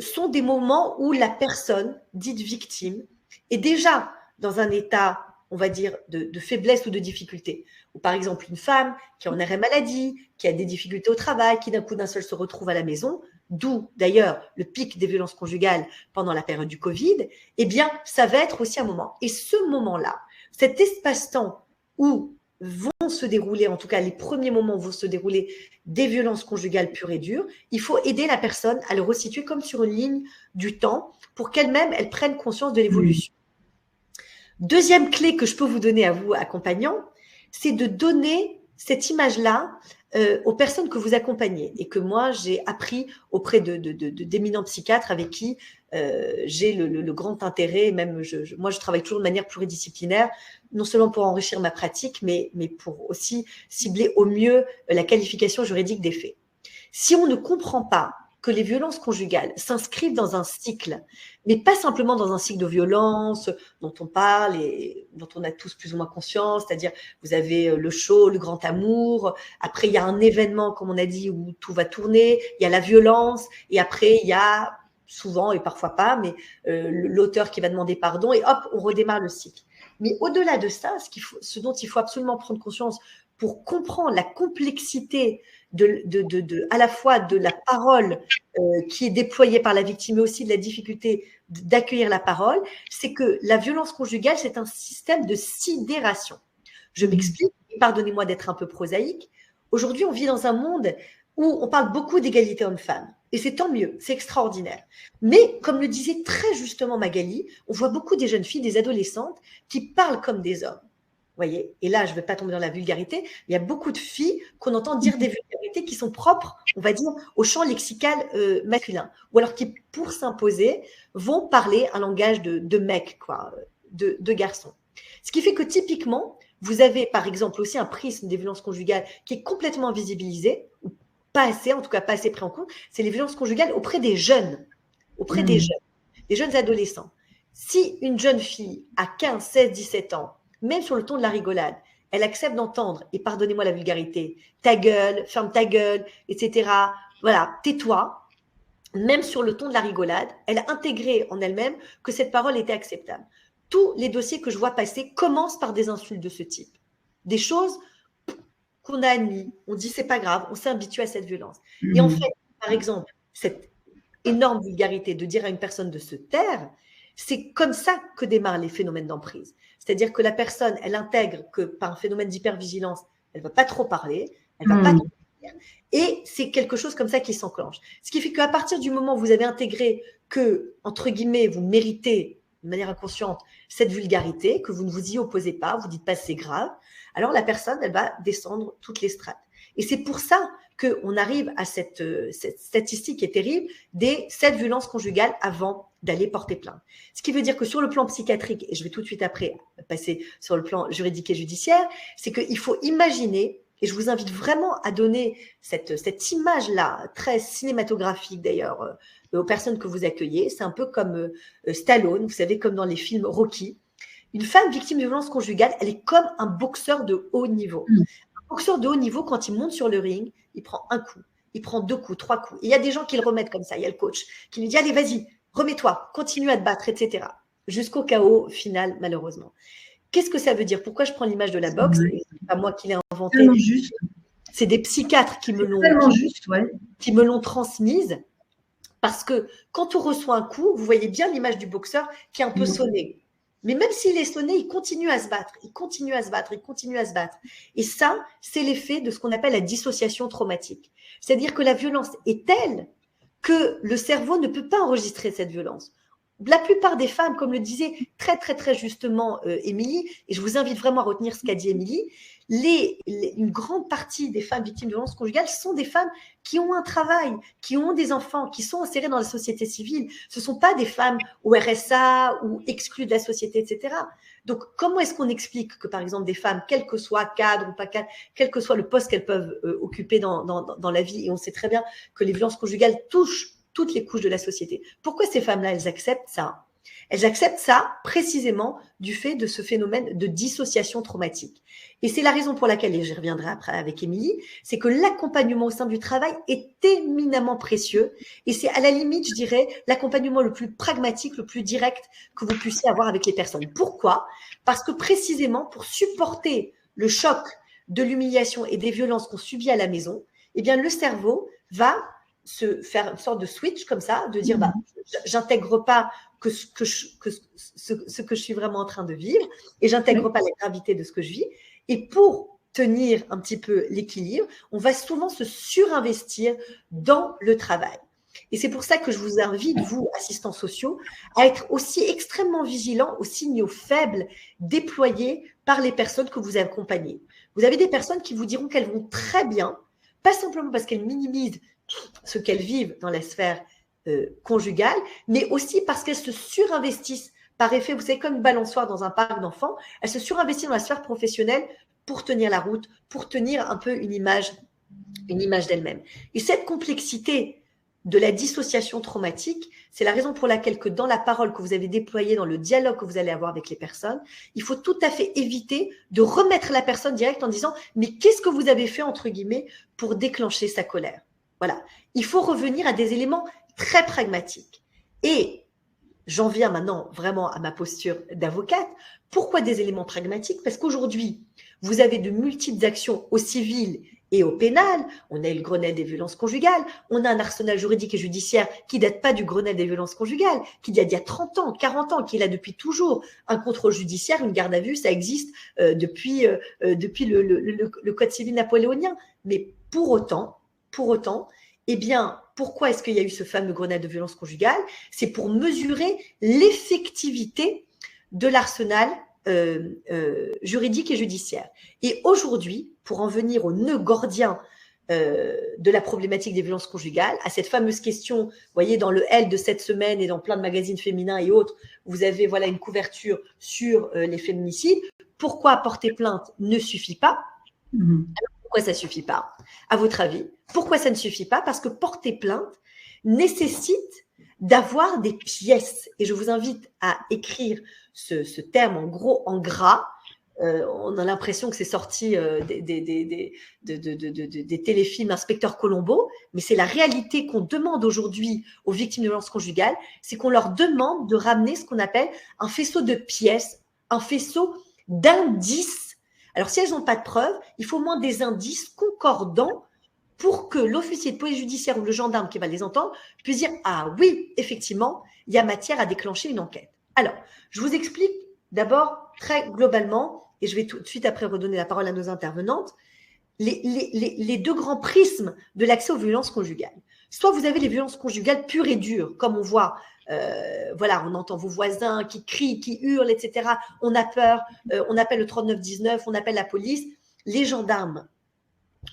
sont des moments où la personne dite victime est déjà dans un état, on va dire, de faiblesse ou de difficulté. Ou par exemple, une femme qui est en arrêt maladie, qui a des difficultés au travail, qui d'un seul se retrouve à la maison, d'où d'ailleurs le pic des violences conjugales pendant la période du Covid, eh bien, ça va être aussi un moment. Et ce moment-là, cet espace-temps où vont se dérouler, en tout cas les premiers moments vont se dérouler des violences conjugales pures et dures, il faut aider la personne à le resituer comme sur une ligne du temps pour qu'elle-même, elle prenne conscience de l'évolution. Deuxième clé que je peux vous donner à vous, accompagnants, c'est de donner cette image-là aux personnes que vous accompagnez et que moi, j'ai appris auprès d'éminents psychiatres avec qui j'ai le grand intérêt, même moi, je travaille toujours de manière pluridisciplinaire, non seulement pour enrichir ma pratique, mais pour aussi cibler au mieux la qualification juridique des faits. Si on ne comprend pas que les violences conjugales s'inscrivent dans un cycle, mais pas simplement dans un cycle de violence dont on parle et dont on a tous plus ou moins conscience, c'est-à-dire vous avez le show, le grand amour, après il y a un événement, comme on a dit, où tout va tourner, il y a la violence, et après il y a souvent, et parfois pas, mais l'auteur qui va demander pardon, et hop, on redémarre le cycle. Mais au-delà de ça, ce dont il faut absolument prendre conscience pour comprendre la complexité à la fois de la parole qui est déployée par la victime, mais aussi de la difficulté d'accueillir la parole, c'est que la violence conjugale, c'est un système de sidération. Je m'explique, pardonnez-moi d'être un peu prosaïque. Aujourd'hui, on vit dans un monde où on parle beaucoup d'égalité homme-femme. Et c'est tant mieux, c'est extraordinaire. Mais, comme le disait très justement Magali, on voit beaucoup des jeunes filles, des adolescentes qui parlent comme des hommes. Voyez, et là, je ne vais pas tomber dans la vulgarité, il y a beaucoup de filles qu'on entend dire des vulgarités qui sont propres, on va dire, au champ lexical masculin. Ou alors qui, pour s'imposer, vont parler un langage de mec, quoi, de garçon. Ce qui fait que typiquement, vous avez par exemple aussi un prisme des violences conjugales qui est complètement invisibilisé, ou pas assez, en tout cas pas assez pris en compte, c'est les violences conjugales auprès des jeunes, des jeunes adolescents. Si une jeune fille à 15, 16, 17 ans, même sur le ton de la rigolade, elle accepte d'entendre, et pardonnez-moi la vulgarité, ta gueule, ferme ta gueule, etc. Voilà, tais-toi. Même sur le ton de la rigolade, elle a intégré en elle-même que cette parole était acceptable. Tous les dossiers que je vois passer commencent par des insultes de ce type. Des choses qu'on a admis, on dit c'est pas grave, on s'est habitué à cette violence. Et en fait, par exemple, cette énorme vulgarité de dire à une personne de se taire, c'est comme ça que démarrent les phénomènes d'emprise. C'est-à-dire que la personne, elle intègre que par un phénomène d'hypervigilance, elle ne va pas trop parler, elle ne va pas trop dire, et c'est quelque chose comme ça qui s'enclenche. Ce qui fait qu'à partir du moment où vous avez intégré que, entre guillemets, vous méritez de manière inconsciente cette vulgarité, que vous ne vous y opposez pas, vous ne dites pas c'est grave, alors la personne, elle va descendre toutes les strates. Et c'est pour ça qu'on arrive à cette statistique qui est terrible des 7 violences conjugales avant d'aller porter plainte. Ce qui veut dire que sur le plan psychiatrique, et je vais tout de suite après passer sur le plan juridique et judiciaire, c'est qu'il faut imaginer et je vous invite vraiment à donner cette image-là, très cinématographique d'ailleurs, aux personnes que vous accueillez. C'est un peu comme Stallone, vous savez, comme dans les films Rocky. Une femme victime de violence conjugale, elle est comme un boxeur de haut niveau. Un boxeur de haut niveau, quand il monte sur le ring, il prend un coup, il prend 2 coups, 3 coups. Et il y a des gens qui le remettent comme ça. Il y a le coach qui lui dit « Allez, vas-y, remets-toi, continue à te battre, etc. » Jusqu'au chaos final, malheureusement. Qu'est-ce que ça veut dire? Pourquoi je prends l'image de la boxe? Ce n'est pas moi qui l'ai inventé. C'est des psychiatres qui me l'ont transmise. Parce que quand on reçoit un coup, vous voyez bien l'image du boxeur qui est un peu sonné. Mais même s'il est sonné, il continue à se battre, il continue à se battre, il continue à se battre. Et ça, c'est l'effet de ce qu'on appelle la dissociation traumatique. C'est-à-dire que la violence est telle que le cerveau ne peut pas enregistrer cette violence. La plupart des femmes, comme le disait très, très, très justement Émilie, et je vous invite vraiment à retenir ce qu'a dit Émilie, une grande partie des femmes victimes de violences conjugales sont des femmes qui ont un travail, qui ont des enfants, qui sont insérées dans la société civile. Ce ne sont pas des femmes au RSA ou exclues de la société, etc. Donc, comment est-ce qu'on explique que, par exemple, des femmes, quel que soit cadre ou pas cadre, quel que soit le poste qu'elles peuvent occuper dans la vie, et on sait très bien que les violences conjugales touchent toutes les couches de la société. Pourquoi ces femmes-là, elles acceptent ça? Elles acceptent ça précisément du fait de ce phénomène de dissociation traumatique. Et c'est la raison pour laquelle, et j'y reviendrai après avec Émilie, c'est que l'accompagnement au sein du travail est éminemment précieux. Et c'est à la limite, je dirais, l'accompagnement le plus pragmatique, le plus direct que vous puissiez avoir avec les personnes. Pourquoi? Parce que précisément pour supporter le choc de l'humiliation et des violences qu'on subit à la maison, eh bien, le cerveau va se faire une sorte de switch comme ça, de dire j'intègre pas ce que je suis vraiment en train de vivre et j'intègre pas la gravité de ce que je vis. Et pour tenir un petit peu l'équilibre, on va souvent se surinvestir dans le travail. Et c'est pour ça que je vous invite, vous, assistants sociaux, à être aussi extrêmement vigilants aux signaux faibles déployés par les personnes que vous accompagnez. Vous avez des personnes qui vous diront qu'elles vont très bien, pas simplement parce qu'elles minimisent ce qu'elles vivent dans la sphère conjugale, mais aussi parce qu'elles se surinvestissent par effet, vous savez, comme une balançoire dans un parc d'enfants, elles se surinvestissent dans la sphère professionnelle pour tenir la route, pour tenir un peu une image d'elles-mêmes. Et cette complexité de la dissociation traumatique, c'est la raison pour laquelle que dans la parole que vous avez déployée, dans le dialogue que vous allez avoir avec les personnes, il faut tout à fait éviter de remettre la personne direct en disant « mais qu'est-ce que vous avez fait, entre guillemets, pour déclencher sa colère ?» Voilà, il faut revenir à des éléments très pragmatiques. Et j'en viens maintenant vraiment à ma posture d'avocate. Pourquoi des éléments pragmatiques? Parce qu'aujourd'hui, vous avez de multiples actions au civil et au pénal. On a eu le Grenelle des violences conjugales. On a un arsenal juridique et judiciaire qui ne date pas du Grenelle des violences conjugales, qui date d'il y a 30 ans, 40 ans, qui est là depuis toujours. Un contrôle judiciaire, une garde à vue, ça existe depuis le Code civil napoléonien. Mais pour autant, eh bien, pourquoi est-ce qu'il y a eu ce fameux Grenelle de violences conjugales? C'est pour mesurer l'effectivité de l'arsenal juridique et judiciaire. Et aujourd'hui, pour en venir au nœud gordien de la problématique des violences conjugales, à cette fameuse question, vous voyez, dans le L de cette semaine et dans plein de magazines féminins et autres, vous avez voilà une couverture sur les féminicides. Pourquoi porter plainte ne suffit pas? Alors, pourquoi ça ne suffit pas, à votre avis? Pourquoi ça ne suffit pas? Parce que porter plainte nécessite d'avoir des pièces. Et je vous invite à écrire ce terme en gros, en gras. On a l'impression que c'est sorti des téléfilms Inspecteur Colombo, mais c'est la réalité qu'on demande aujourd'hui aux victimes de violences conjugales, c'est qu'on leur demande de ramener ce qu'on appelle un faisceau de pièces, un faisceau d'indices. Alors, si elles n'ont pas de preuves, il faut au moins des indices concordants pour que l'officier de police judiciaire ou le gendarme qui va les entendre puisse dire « Ah oui, effectivement, il y a matière à déclencher une enquête ». Alors, je vous explique d'abord très globalement, et je vais tout de suite après redonner la parole à nos intervenantes, les deux grands prismes de l'accès aux violences conjugales. Soit vous avez les violences conjugales pures et dures, comme on voit, voilà, on entend vos voisins qui crient, qui hurlent, etc. On a peur, on appelle le 3919, on appelle la police, les gendarmes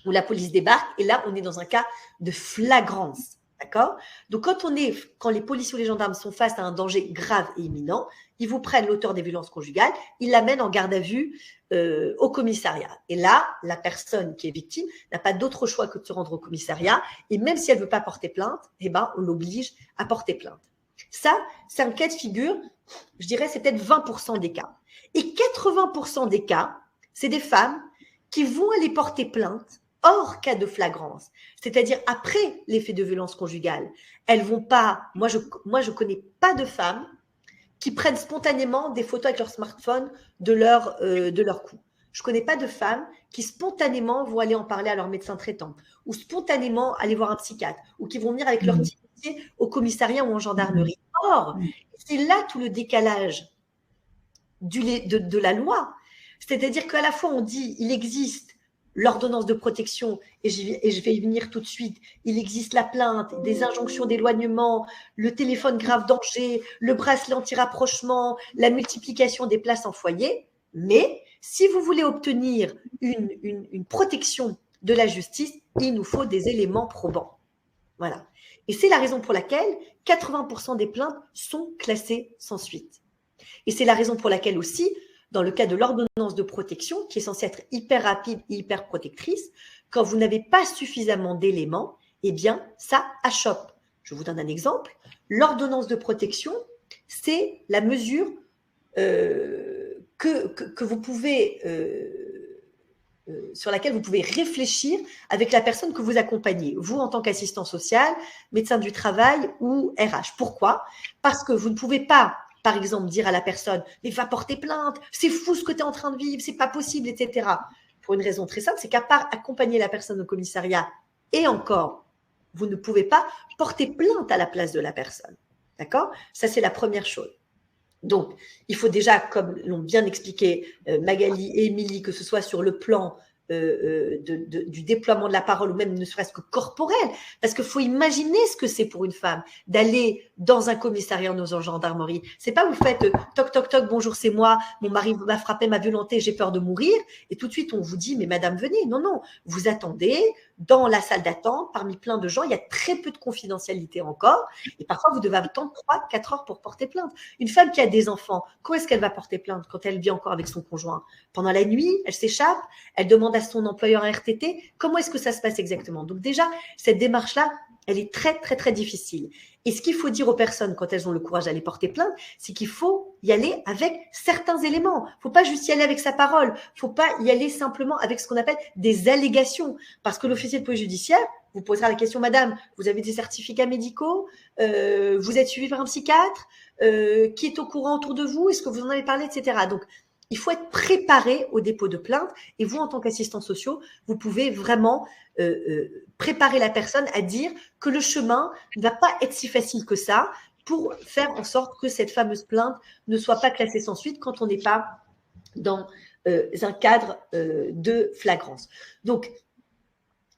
ou la police débarque, et là, on est dans un cas de flagrance, D'accord? Donc, quand les policiers ou les gendarmes sont face à un danger grave et imminent, ils vous prennent l'auteur des violences conjugales, ils l'amènent en garde à vue au commissariat. Et là, la personne qui est victime n'a pas d'autre choix que de se rendre au commissariat. Et même si elle ne veut pas porter plainte, eh ben, on l'oblige à porter plainte. Ça, c'est un cas de figure, je dirais, c'est peut-être 20% des cas. Et 80% des cas, c'est des femmes qui vont aller porter plainte hors cas de flagrance, c'est-à-dire après les faits de violence conjugale. Elles vont pas, moi je connais pas de femmes qui prennent spontanément des photos avec leur smartphone de leur cou. Je connais pas de femmes qui spontanément vont aller en parler à leur médecin traitant, ou spontanément aller voir un psychiatre, ou qui vont venir avec leur petit dossier au commissariat ou en gendarmerie. Or, c'est là tout le décalage de la loi. C'est-à-dire qu'à la fois on dit il existe l'ordonnance de protection, et je vais y venir tout de suite, il existe la plainte, des injonctions d'éloignement, le téléphone grave danger, le bracelet anti-rapprochement, la multiplication des places en foyer, mais si vous voulez obtenir une protection de la justice, il nous faut des éléments probants. Voilà. Et c'est la raison pour laquelle 80% des plaintes sont classées sans suite. Et c'est la raison pour laquelle aussi, dans le cas de l'ordonnance de protection, qui est censée être hyper rapide et hyper protectrice, quand vous n'avez pas suffisamment d'éléments, eh bien, ça achoppe. Je vous donne un exemple. L'ordonnance de protection, c'est la mesure que vous pouvez, sur laquelle vous pouvez réfléchir avec la personne que vous accompagnez, vous en tant qu'assistant social, médecin du travail ou RH. Pourquoi? Parce que vous ne pouvez pas, par exemple, dire à la personne « mais va porter plainte, c'est fou ce que tu es en train de vivre, c'est pas possible, etc. » Pour une raison très simple, c'est qu'à part accompagner la personne au commissariat, et encore, vous ne pouvez pas porter plainte à la place de la personne. D'accord? Ça, c'est la première chose. Donc, il faut déjà, comme l'ont bien expliqué Magali et Émilie, que ce soit sur le plan du déploiement de la parole ou même ne serait-ce que corporel, parce qu'il faut imaginer ce que c'est pour une femme d'aller dans un commissariat ou en gendarmerie. C'est pas vous faites toc toc toc, bonjour c'est moi, mon mari m'a frappé, m'a violenté, j'ai peur de mourir, et tout de suite on vous dit mais madame venez. Non non, vous attendez dans la salle d'attente parmi plein de gens, il y a très peu de confidentialité encore, et parfois vous devez attendre 3-4 heures pour porter plainte. Une femme qui a des enfants, quand est-ce qu'elle va porter plainte? Quand elle vit encore avec son conjoint? Pendant la nuit, elle s'échappe, elle demande à son employeur un RTT. Comment est-ce que ça se passe exactement? Donc déjà, cette démarche-là, elle est très, très, très difficile. Et ce qu'il faut dire aux personnes quand elles ont le courage d'aller porter plainte, c'est qu'il faut y aller avec certains éléments. Il ne faut pas juste y aller avec sa parole. Il ne faut pas y aller simplement avec ce qu'on appelle des allégations. Parce que l'officier de police judiciaire vous posera la question, madame, vous avez des certificats médicaux? Vous êtes suivi par un psychiatre? Qui est au courant autour de vous? Est-ce que vous en avez parlé, etc. Donc, il faut être préparé au dépôt de plainte. Et vous, en tant qu'assistants sociaux, vous pouvez vraiment préparer la personne à dire que le chemin ne va pas être si facile que ça pour faire en sorte que cette fameuse plainte ne soit pas classée sans suite quand on n'est pas dans un cadre de flagrance. Donc,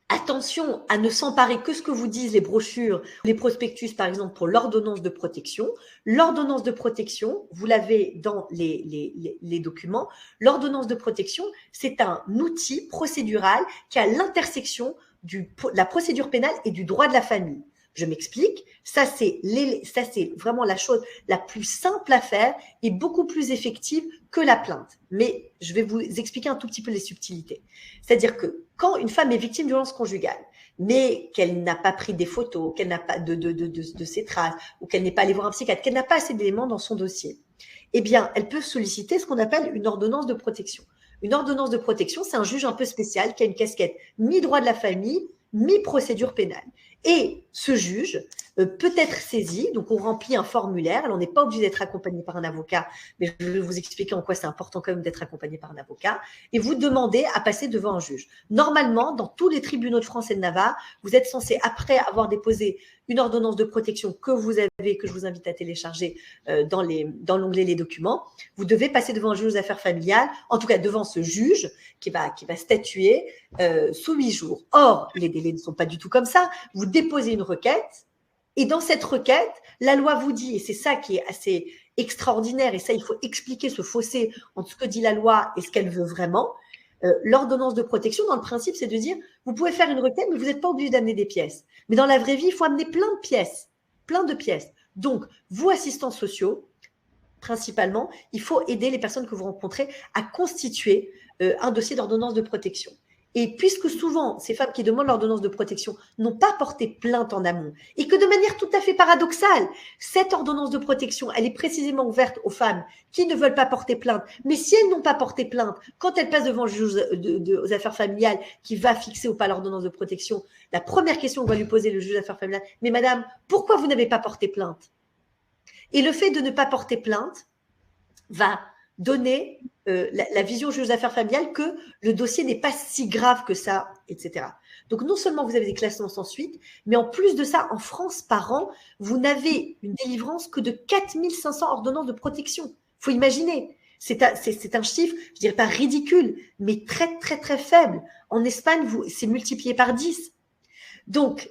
attention à ne s'emparer que ce que vous disent les brochures, les prospectus, par exemple, pour l'ordonnance de protection. L'ordonnance de protection, vous l'avez dans les documents. L'ordonnance de protection, c'est un outil procédural qui a l'intersection de la procédure pénale et du droit de la famille. Je m'explique. Ça, c'est vraiment la chose la plus simple à faire et beaucoup plus effective que la plainte. Mais je vais vous expliquer un tout petit peu les subtilités. C'est-à-dire que quand une femme est victime de violence conjugale, mais qu'elle n'a pas pris des photos, qu'elle n'a pas de ses traces, ou qu'elle n'est pas allée voir un psychiatre, qu'elle n'a pas assez d'éléments dans son dossier, eh bien, elle peut solliciter ce qu'on appelle une ordonnance de protection. Une ordonnance de protection, c'est un juge un peu spécial qui a une casquette mi-droit de la famille, mi-procédure pénale. Et ce juge peut être saisi, donc on remplit un formulaire, on n'est pas obligé d'être accompagné par un avocat, mais je vais vous expliquer en quoi c'est important quand même d'être accompagné par un avocat, et vous demandez à passer devant un juge. Normalement, dans tous les tribunaux de France et de Navarre, vous êtes censé, après avoir déposé une ordonnance de protection que vous avez, que je vous invite à télécharger dans l'onglet Les documents, vous devez passer devant un juge aux affaires familiales, en tout cas devant ce juge qui va statuer sous 8 jours. Or, les délais ne sont pas du tout comme ça. Vous déposez une requête, et dans cette requête, la loi vous dit, et c'est ça qui est assez extraordinaire, et ça, il faut expliquer ce fossé entre ce que dit la loi et ce qu'elle veut vraiment. L'ordonnance de protection, dans le principe, c'est de dire, vous pouvez faire une requête, mais vous n'êtes pas obligé d'amener des pièces. Mais dans la vraie vie, il faut amener plein de pièces. Donc, vous, assistants sociaux, principalement, il faut aider les personnes que vous rencontrez à constituer un dossier d'ordonnance de protection. Et puisque souvent, ces femmes qui demandent l'ordonnance de protection n'ont pas porté plainte en amont, et que de manière tout à fait paradoxale, cette ordonnance de protection, elle est précisément ouverte aux femmes qui ne veulent pas porter plainte. Mais si elles n'ont pas porté plainte, quand elles passent devant le juge aux affaires familiales qui va fixer ou pas l'ordonnance de protection, la première question que va lui poser le juge aux affaires familiales, mais madame, pourquoi vous n'avez pas porté plainte? Et le fait de ne pas porter plainte va donner la vision au juge d'affaires familiales que le dossier n'est pas si grave que ça, etc. Donc, non seulement vous avez des classements sans suite, mais en plus de ça, en France, par an, vous n'avez une délivrance que de 4500 ordonnances de protection. Il faut imaginer. C'est un chiffre, je dirais pas ridicule, mais très, très, très faible. En Espagne, c'est multiplié par 10. Donc,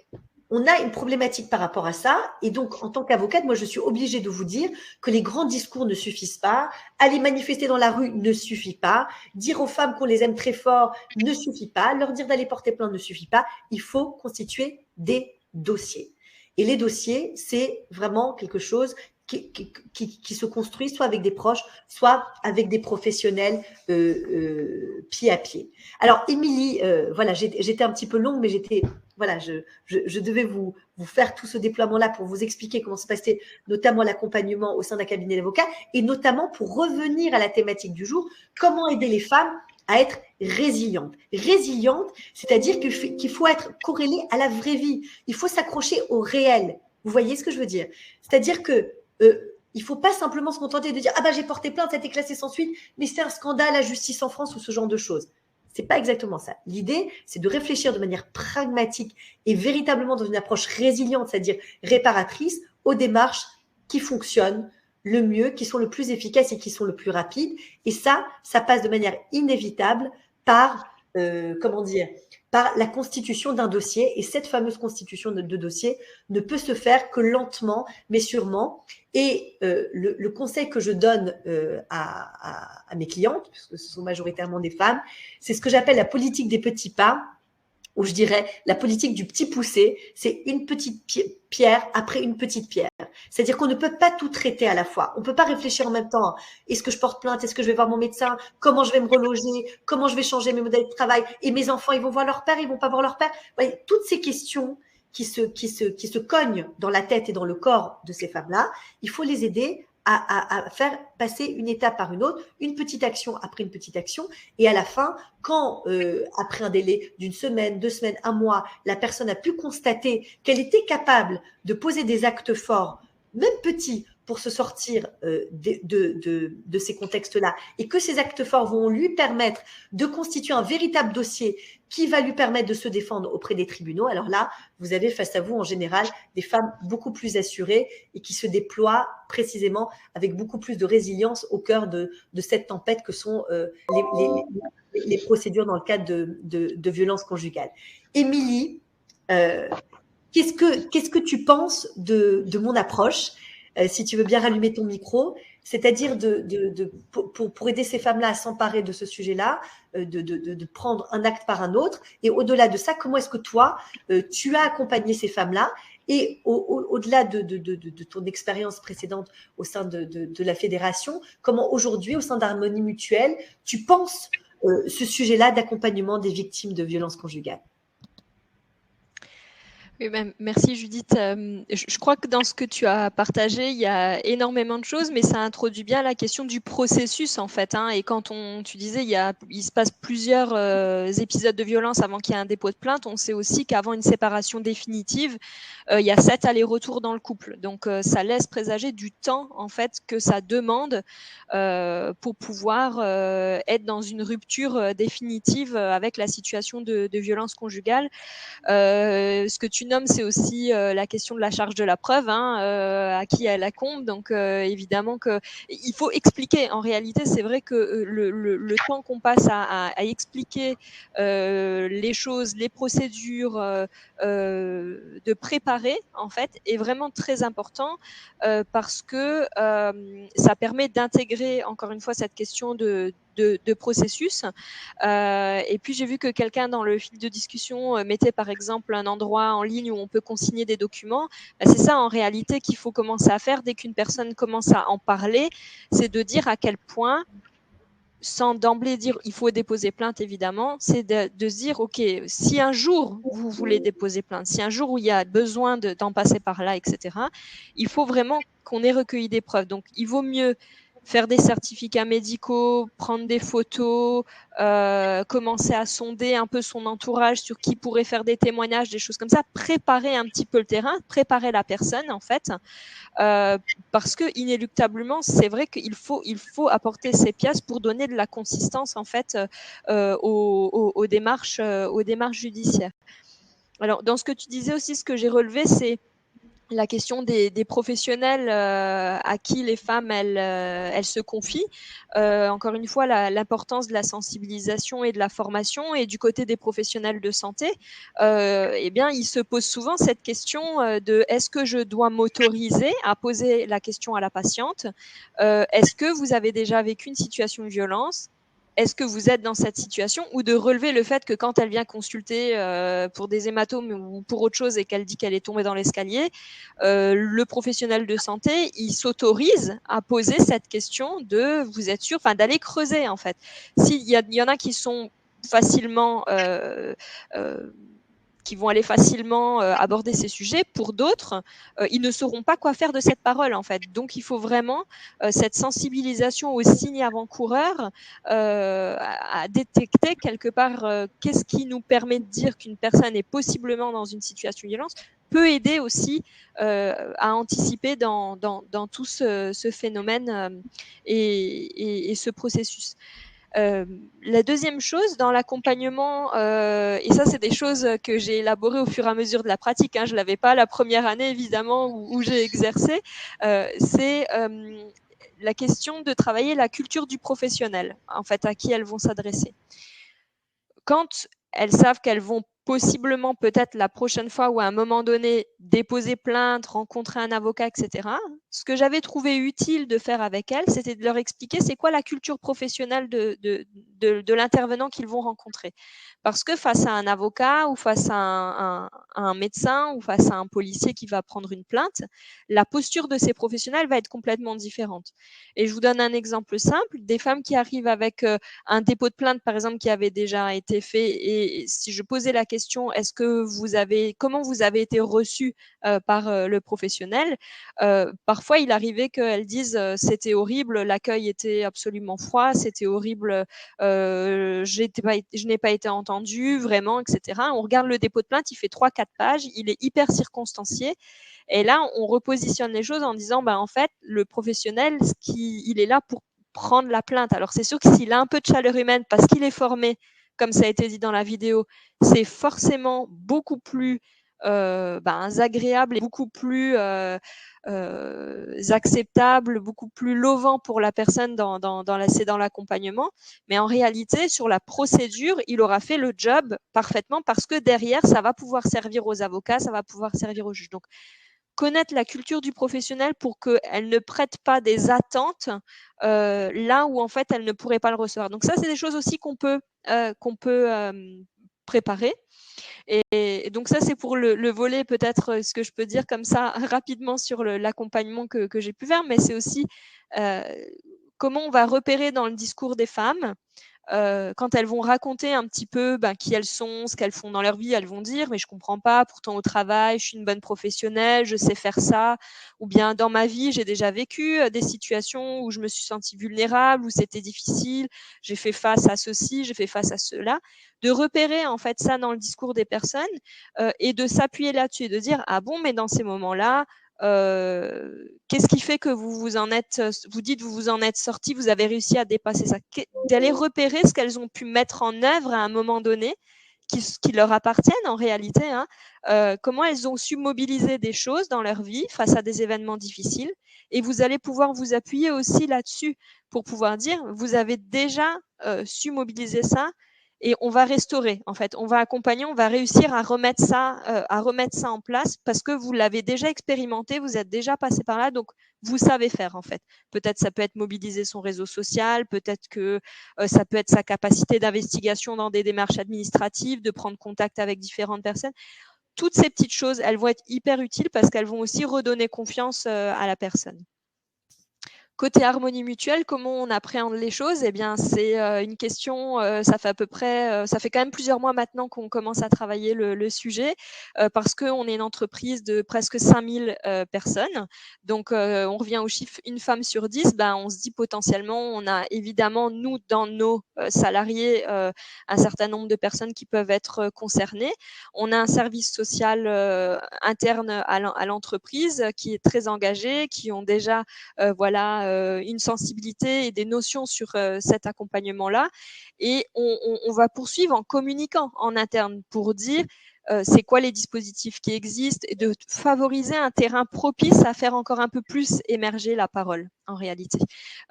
on a une problématique par rapport à ça. Et donc, en tant qu'avocate, moi, je suis obligée de vous dire que les grands discours ne suffisent pas. Aller manifester dans la rue ne suffit pas. Dire aux femmes qu'on les aime très fort ne suffit pas. Leur dire d'aller porter plainte ne suffit pas. Il faut constituer des dossiers. Et les dossiers, c'est vraiment quelque chose qui se construit soit avec des proches, soit avec des professionnels pied à pied. Alors, Émilie, voilà, j'étais un petit peu longue, mais voilà, je devais vous faire tout ce déploiement-là pour vous expliquer comment se passait notamment l'accompagnement au sein d'un cabinet d'avocats et notamment pour revenir à la thématique du jour, comment aider les femmes à être résilientes. Résilientes, c'est-à-dire qu'il faut être corrélé à la vraie vie. Il faut s'accrocher au réel. Vous voyez ce que je veux dire? C'est-à-dire que il ne faut pas simplement se contenter de dire « Ah ben j'ai porté plainte, ça a été classé sans suite, mais c'est un scandale, la justice en France » ou ce genre de choses. Ce n'est pas exactement ça. L'idée, c'est de réfléchir de manière pragmatique et véritablement dans une approche résiliente, c'est-à-dire réparatrice, aux démarches qui fonctionnent le mieux, qui sont le plus efficaces et qui sont le plus rapides. Et ça passe de manière inévitable par, par la constitution d'un dossier. Et cette fameuse constitution de dossier ne peut se faire que lentement, mais sûrement. Et le conseil que je donne à mes clientes, puisque ce sont majoritairement des femmes, c'est ce que j'appelle la politique des petits pas, ou je dirais la politique du petit poussé. C'est une petite pierre après une petite pierre. C'est-à-dire qu'on ne peut pas tout traiter à la fois. On ne peut pas réfléchir en même temps. Est-ce que je porte plainte? Est-ce que je vais voir mon médecin? Comment je vais me reloger? Comment je vais changer mes modèles de travail? Et mes enfants, ils vont voir leur père? Ils vont pas voir leur père? Vous voyez, toutes ces questions qui se cognent dans la tête et dans le corps de ces femmes-là, il faut les aider à faire passer une étape par une autre, une petite action après une petite action, et à la fin, quand après un délai d'une semaine, 2 semaines, 1 mois, la personne a pu constater qu'elle était capable de poser des actes forts, même petits, pour se sortir de ces contextes-là, et que ces actes forts vont lui permettre de constituer un véritable dossier qui va lui permettre de se défendre auprès des tribunaux, alors là, vous avez face à vous, en général, des femmes beaucoup plus assurées et qui se déploient précisément avec beaucoup plus de résilience au cœur de cette tempête que sont les procédures dans le cadre de violences conjugales. Émilie, qu'est-ce que tu penses de mon approche? Si tu veux bien rallumer ton micro, c'est-à-dire pour aider ces femmes-là à s'emparer de ce sujet-là, de prendre un acte par un autre. Et au-delà de ça, comment est-ce que toi, tu as accompagné ces femmes-là? Et au-delà de ton expérience précédente au sein de la fédération, comment aujourd'hui, au sein d'Harmonie Mutuelle, tu penses ce sujet-là d'accompagnement des victimes de violences conjugales? Oui, merci Judith. Je crois que dans ce que tu as partagé, il y a énormément de choses, mais ça introduit bien la question du processus en fait. Et quand tu disais il se passe plusieurs épisodes de violence avant qu'il y ait un dépôt de plainte, on sait aussi qu'avant une séparation définitive, il y a 7 allers-retours dans le couple. Donc ça laisse présager du temps en fait que ça demande pour pouvoir être dans une rupture définitive avec la situation de violence conjugale. Ce que tu nommes, c'est aussi la question de la charge de la preuve, à qui elle incombe. Donc évidemment que il faut expliquer. En réalité, c'est vrai que le temps qu'on passe à expliquer les choses, les procédures, de préparer en fait est vraiment très important parce que ça permet d'intégrer encore une fois cette question de processus. Et puis j'ai vu que quelqu'un dans le fil de discussion mettait par exemple un endroit en ligne où on peut consigner des documents. C'est ça en réalité qu'il faut commencer à faire dès qu'une personne commence à en parler, c'est de dire à quel point, sans d'emblée dire il faut déposer plainte évidemment, c'est de se dire ok, si un jour vous voulez déposer plainte, si un jour où il y a besoin d'en passer par là, etc., il faut vraiment qu'on ait recueilli des preuves. Donc il vaut mieux faire des certificats médicaux, prendre des photos, commencer à sonder un peu son entourage sur qui pourrait faire des témoignages, des choses comme ça, préparer un petit peu le terrain, préparer la personne en fait, parce que inéluctablement, c'est vrai qu'il faut apporter ces pièces pour donner de la consistance en fait aux démarches judiciaires. Alors dans ce que tu disais aussi, ce que j'ai relevé, c'est la question des professionnels à qui les femmes elles se confient. Encore une fois, l'importance de la sensibilisation et de la formation, et du côté des professionnels de santé, eh bien, ils se posent souvent cette question de est-ce que je dois m'autoriser à poser la question à la patiente, est-ce que vous avez déjà vécu une situation de violence? Est-ce que vous êtes dans cette situation, ou de relever le fait que quand elle vient consulter pour des hématomes ou pour autre chose et qu'elle dit qu'elle est tombée dans l'escalier, le professionnel de santé, il s'autorise à poser cette question de vous êtes sûr, enfin d'aller creuser en fait. S'il y en a qui sont facilement qui vont aller facilement aborder ces sujets. Pour d'autres, ils ne sauront pas quoi faire de cette parole, en fait. Donc, il faut vraiment cette sensibilisation aux signes avant-coureurs, à détecter quelque part qu'est-ce qui nous permet de dire qu'une personne est possiblement dans une situation de violence, peut aider aussi à anticiper dans tout ce phénomène et ce processus. La deuxième chose dans l'accompagnement, et ça c'est des choses que j'ai élaborées au fur et à mesure de la pratique, je ne l'avais pas la première année évidemment où j'ai exercé, c'est la question de travailler la culture du professionnel, en fait, à qui elles vont s'adresser. Quand elles savent qu'elles vont possiblement, peut-être la prochaine fois ou à un moment donné, déposer plainte, rencontrer un avocat, etc. Ce que j'avais trouvé utile de faire avec elles, c'était de leur expliquer c'est quoi la culture professionnelle de l'intervenant qu'ils vont rencontrer. Parce que face à un avocat ou face à un médecin ou face à un policier qui va prendre une plainte, la posture de ces professionnels va être complètement différente. Et je vous donne un exemple simple, des femmes qui arrivent avec un dépôt de plainte, par exemple, qui avait déjà été fait, et si je posais la question, comment vous avez été reçu par le professionnel, parfois il arrivait qu'elles disent c'était horrible, l'accueil était absolument froid, c'était horrible, je n'ai pas été entendue, vraiment, etc. On regarde le dépôt de plainte, il fait 3-4 pages, il est hyper circonstancié. Et là, on repositionne les choses en disant, en fait, le professionnel, il est là pour prendre la plainte. Alors, c'est sûr que s'il a un peu de chaleur humaine parce qu'il est formé, comme ça a été dit dans la vidéo, c'est forcément beaucoup plus agréable et beaucoup plus acceptable, beaucoup plus lovant pour la personne dans l'accompagnement. Mais en réalité, sur la procédure, il aura fait le job parfaitement parce que derrière, ça va pouvoir servir aux avocats, ça va pouvoir servir aux juges. Donc, connaître la culture du professionnel pour qu'elle ne prête pas des attentes là où en fait elle ne pourrait pas le recevoir. Donc ça, c'est des choses aussi qu'on peut préparer. Et donc ça, c'est pour le volet, peut-être ce que je peux dire comme ça rapidement sur l'accompagnement que j'ai pu faire, mais c'est aussi comment on va repérer dans le discours des femmes. Quand elles vont raconter un petit peu qui elles sont, ce qu'elles font dans leur vie, elles vont dire mais je comprends pas, pourtant au travail je suis une bonne professionnelle, je sais faire ça, ou bien dans ma vie j'ai déjà vécu des situations où je me suis sentie vulnérable, où c'était difficile, j'ai fait face à ceci, j'ai fait face à cela, de repérer en fait ça dans le discours des personnes et de s'appuyer là-dessus et de dire ah bon, mais dans ces moments-là qu'est-ce qui fait que vous dites vous vous en êtes sorti, vous avez réussi à dépasser ça, d'aller repérer ce qu'elles ont pu mettre en œuvre à un moment donné qui leur appartiennent en réalité, comment elles ont su mobiliser des choses dans leur vie face à des événements difficiles, et vous allez pouvoir vous appuyer aussi là-dessus pour pouvoir dire vous avez déjà su mobiliser ça et on va restaurer. En fait, on va accompagner, on va réussir à remettre ça en place parce que vous l'avez déjà expérimenté, vous êtes déjà passé par là, donc vous savez faire en fait. Peut-être ça peut être mobiliser son réseau social, peut-être que ça peut être sa capacité d'investigation dans des démarches administratives, de prendre contact avec différentes personnes. Toutes ces petites choses, elles vont être hyper utiles parce qu'elles vont aussi redonner confiance à la personne. Côté harmonie mutuelle, comment on appréhende les choses? Eh bien, c'est une question, ça fait quand même plusieurs mois maintenant qu'on commence à travailler le sujet, parce qu'on est une entreprise de presque 5000 personnes. Donc, on revient au chiffre une femme sur 10, ben, on se dit potentiellement, on a évidemment, nous, dans nos salariés, un certain nombre de personnes qui peuvent être concernées. On a un service social interne à l'entreprise qui est très engagé, qui ont déjà une sensibilité et des notions sur cet accompagnement-là. Et on va poursuivre en communiquant en interne pour dire c'est quoi les dispositifs qui existent et de favoriser un terrain propice à faire encore un peu plus émerger la parole en réalité.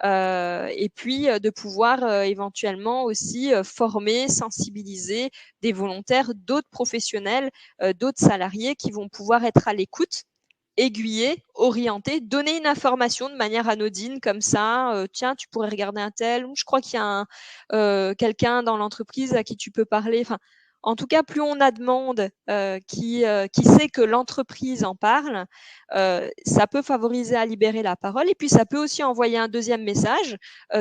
Et puis de pouvoir éventuellement aussi former, sensibiliser des volontaires, d'autres professionnels, d'autres salariés qui vont pouvoir être à l'écoute, aiguiller, orienter, donner une information de manière anodine comme ça. Tiens, tu pourrais regarder un tel. Je crois qu'il y a quelqu'un dans l'entreprise à qui tu peux parler. Enfin, en tout cas, plus on a de monde qui sait que l'entreprise en parle, ça peut favoriser à libérer la parole. Et puis, ça peut aussi envoyer un deuxième message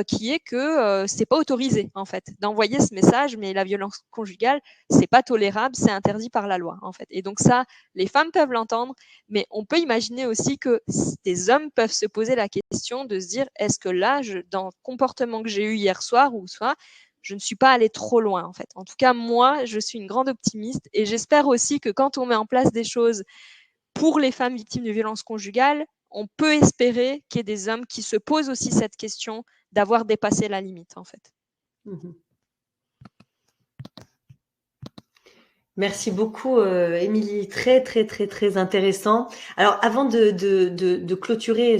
qui est que c'est pas autorisé en fait d'envoyer ce message, mais la violence conjugale, c'est pas tolérable, c'est interdit par la loi en fait. Et donc ça, les femmes peuvent l'entendre, mais on peut imaginer aussi que des hommes peuvent se poser la question de se dire est-ce que là, dans le comportement que j'ai eu hier soir ou soit, je ne suis pas allée trop loin en fait. En tout cas, moi, je suis une grande optimiste et j'espère aussi que quand on met en place des choses pour les femmes victimes de violences conjugales, on peut espérer qu'il y ait des hommes qui se posent aussi cette question d'avoir dépassé la limite en fait. Merci beaucoup, Émilie. Très, très, très, très intéressant. Alors, avant de clôturer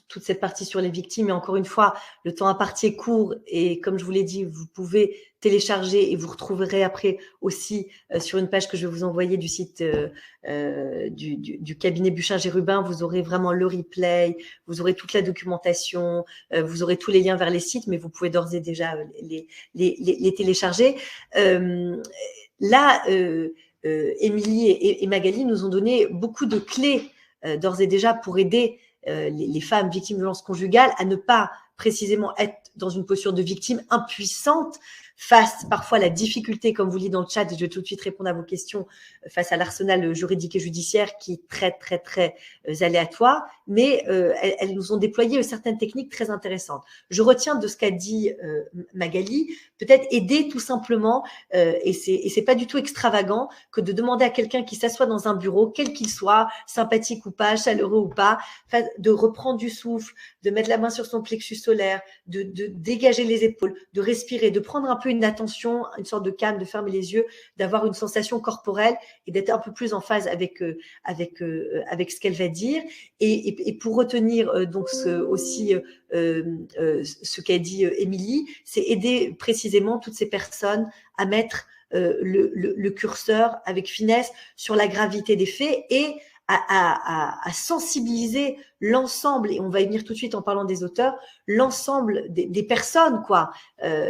toute cette partie sur les victimes, et encore une fois, le temps imparti est court et comme je vous l'ai dit, vous pouvez télécharger et vous retrouverez après aussi sur une page que je vais vous envoyer du site du cabinet Buchin-Gérubin. Vous aurez vraiment le replay, vous aurez toute la documentation, vous aurez tous les liens vers les sites, mais vous pouvez d'ores et déjà les télécharger. Là, Émilie et Magali nous ont donné beaucoup de clés d'ores et déjà pour aider les femmes victimes de violences conjugales à ne pas précisément être dans une posture de victime impuissante face parfois à la difficulté, comme vous le dites dans le chat, et je vais tout de suite répondre à vos questions, face à l'arsenal juridique et judiciaire qui est très, très, très aléatoire, mais elles nous ont déployé certaines techniques très intéressantes. Je retiens de ce qu'a dit Magali, peut-être aider tout simplement, et c'est pas du tout extravagant, que de demander à quelqu'un qui s'assoit dans un bureau, quel qu'il soit, sympathique ou pas, chaleureux ou pas, de reprendre du souffle, de mettre la main sur son plexus solaire, de dégager les épaules, de respirer, de prendre un peu une attention, une sorte de calme, de fermer les yeux, d'avoir une sensation corporelle et d'être un peu plus en phase avec ce qu'elle va dire. Et pour retenir donc ce qu'a dit Émilie, c'est aider précisément toutes ces personnes à mettre le curseur avec finesse sur la gravité des faits et à sensibiliser l'ensemble, et on va y venir tout de suite en parlant des auteurs, l'ensemble des personnes,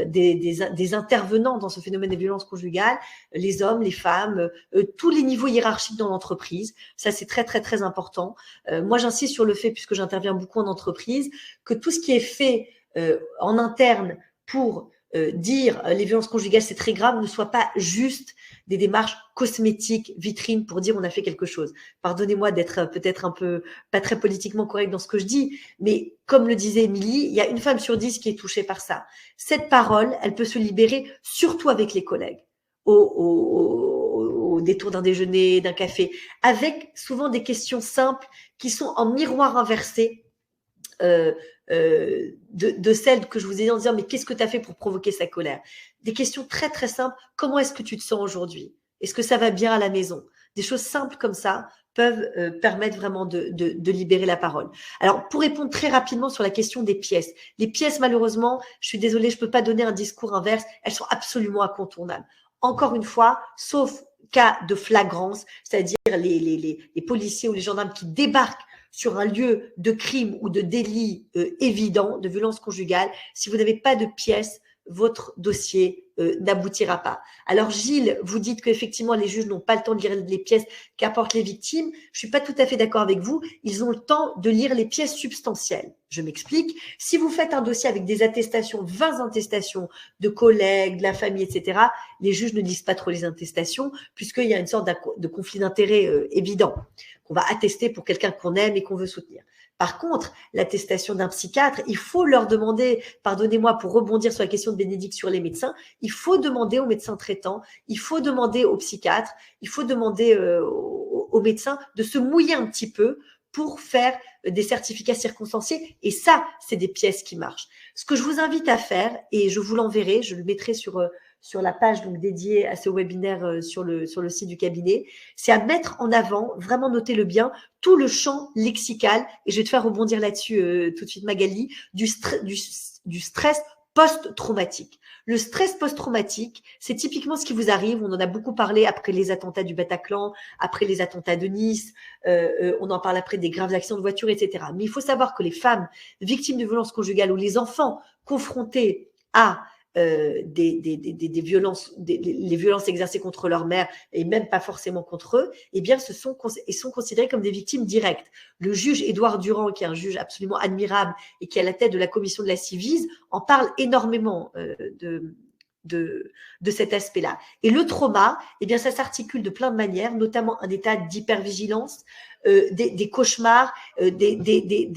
des intervenants dans ce phénomène des violences conjugales, les hommes, les femmes, tous les niveaux hiérarchiques dans l'entreprise. Ça, c'est très, très, très important. Moi, j'insiste sur le fait, puisque j'interviens beaucoup en entreprise, que tout ce qui est fait en interne pour dire les violences conjugales, c'est très grave, ne soit pas juste des démarches cosmétiques, vitrines, pour dire on a fait quelque chose. Pardonnez-moi d'être peut-être un peu pas très politiquement correct dans ce que je dis, mais comme le disait Émilie, il y a une femme sur 10 qui est touchée par ça. Cette parole, elle peut se libérer surtout avec les collègues, au détour d'un déjeuner, d'un café, avec souvent des questions simples qui sont en miroir inversé de celle que je vous ai dit en disant mais qu'est-ce que tu as fait pour provoquer sa colère? Des questions très très simples. Comment est-ce que tu te sens aujourd'hui? Est-ce que ça va bien à la maison? Des choses simples comme ça peuvent permettre vraiment de libérer la parole. Alors, pour répondre très rapidement sur la question des pièces. Les pièces, malheureusement, je suis désolée, je ne peux pas donner un discours inverse. Elles sont absolument incontournables. Encore une fois, sauf cas de flagrance, c'est-à-dire les policiers ou les gendarmes qui débarquent sur un lieu de crime ou de délit évident, de violence conjugale, si vous n'avez pas de pièces, votre dossier n'aboutira pas. Alors Gilles, vous dites qu'effectivement les juges n'ont pas le temps de lire les pièces qu'apportent les victimes. Je suis pas tout à fait d'accord avec vous. Ils ont le temps de lire les pièces substantielles. Je m'explique. Si vous faites un dossier avec des attestations, 20 attestations de collègues, de la famille, etc., les juges ne lisent pas trop les attestations puisqu'il y a une sorte de conflit d'intérêt évident qu'on va attester pour quelqu'un qu'on aime et qu'on veut soutenir. Par contre, l'attestation d'un psychiatre, il faut leur demander, pardonnez-moi pour rebondir sur la question de Bénédicte sur les médecins, il faut demander aux médecins traitants, il faut demander aux psychiatres, il faut demander aux médecins de se mouiller un petit peu pour faire des certificats circonstanciés. Et ça, c'est des pièces qui marchent. Ce que je vous invite à faire, et je vous l'enverrai, je le mettrai sur la page donc dédiée à ce webinaire sur le site du cabinet, c'est à mettre en avant, vraiment notez-le bien, tout le champ lexical, et je vais te faire rebondir là-dessus tout de suite Magali, du stress post-traumatique. Le stress post-traumatique, c'est typiquement ce qui vous arrive, on en a beaucoup parlé après les attentats du Bataclan, après les attentats de Nice, on en parle après des graves accidents de voiture, etc. Mais il faut savoir que les femmes victimes de violences conjugales ou les enfants confrontés à des violences, les violences exercées contre leur mère et même pas forcément contre eux, eh bien, sont considérés comme des victimes directes. Le juge Édouard Durand, qui est un juge absolument admirable et qui est à la tête de la commission de la Civise, en parle énormément de cet aspect-là. Et le trauma, eh bien, ça s'articule de plein de manières, notamment un état d'hypervigilance, des cauchemars, des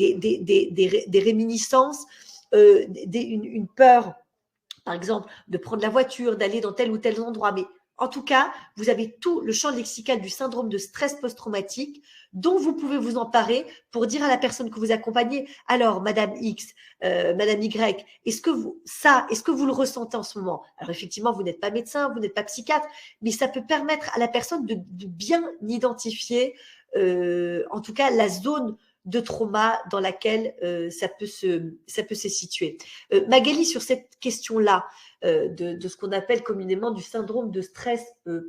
réminiscences, une peur, par exemple, de prendre la voiture, d'aller dans tel ou tel endroit. Mais en tout cas, vous avez tout le champ lexical du syndrome de stress post-traumatique dont vous pouvez vous emparer pour dire à la personne que vous accompagnez, alors, Madame X, Madame Y, est-ce que vous le ressentez en ce moment? Alors, effectivement, vous n'êtes pas médecin, vous n'êtes pas psychiatre, mais ça peut permettre à la personne de bien identifier, en tout cas, la zone de trauma dans laquelle ça peut se situer. Magali, sur cette question-là, de ce qu'on appelle communément du syndrome de stress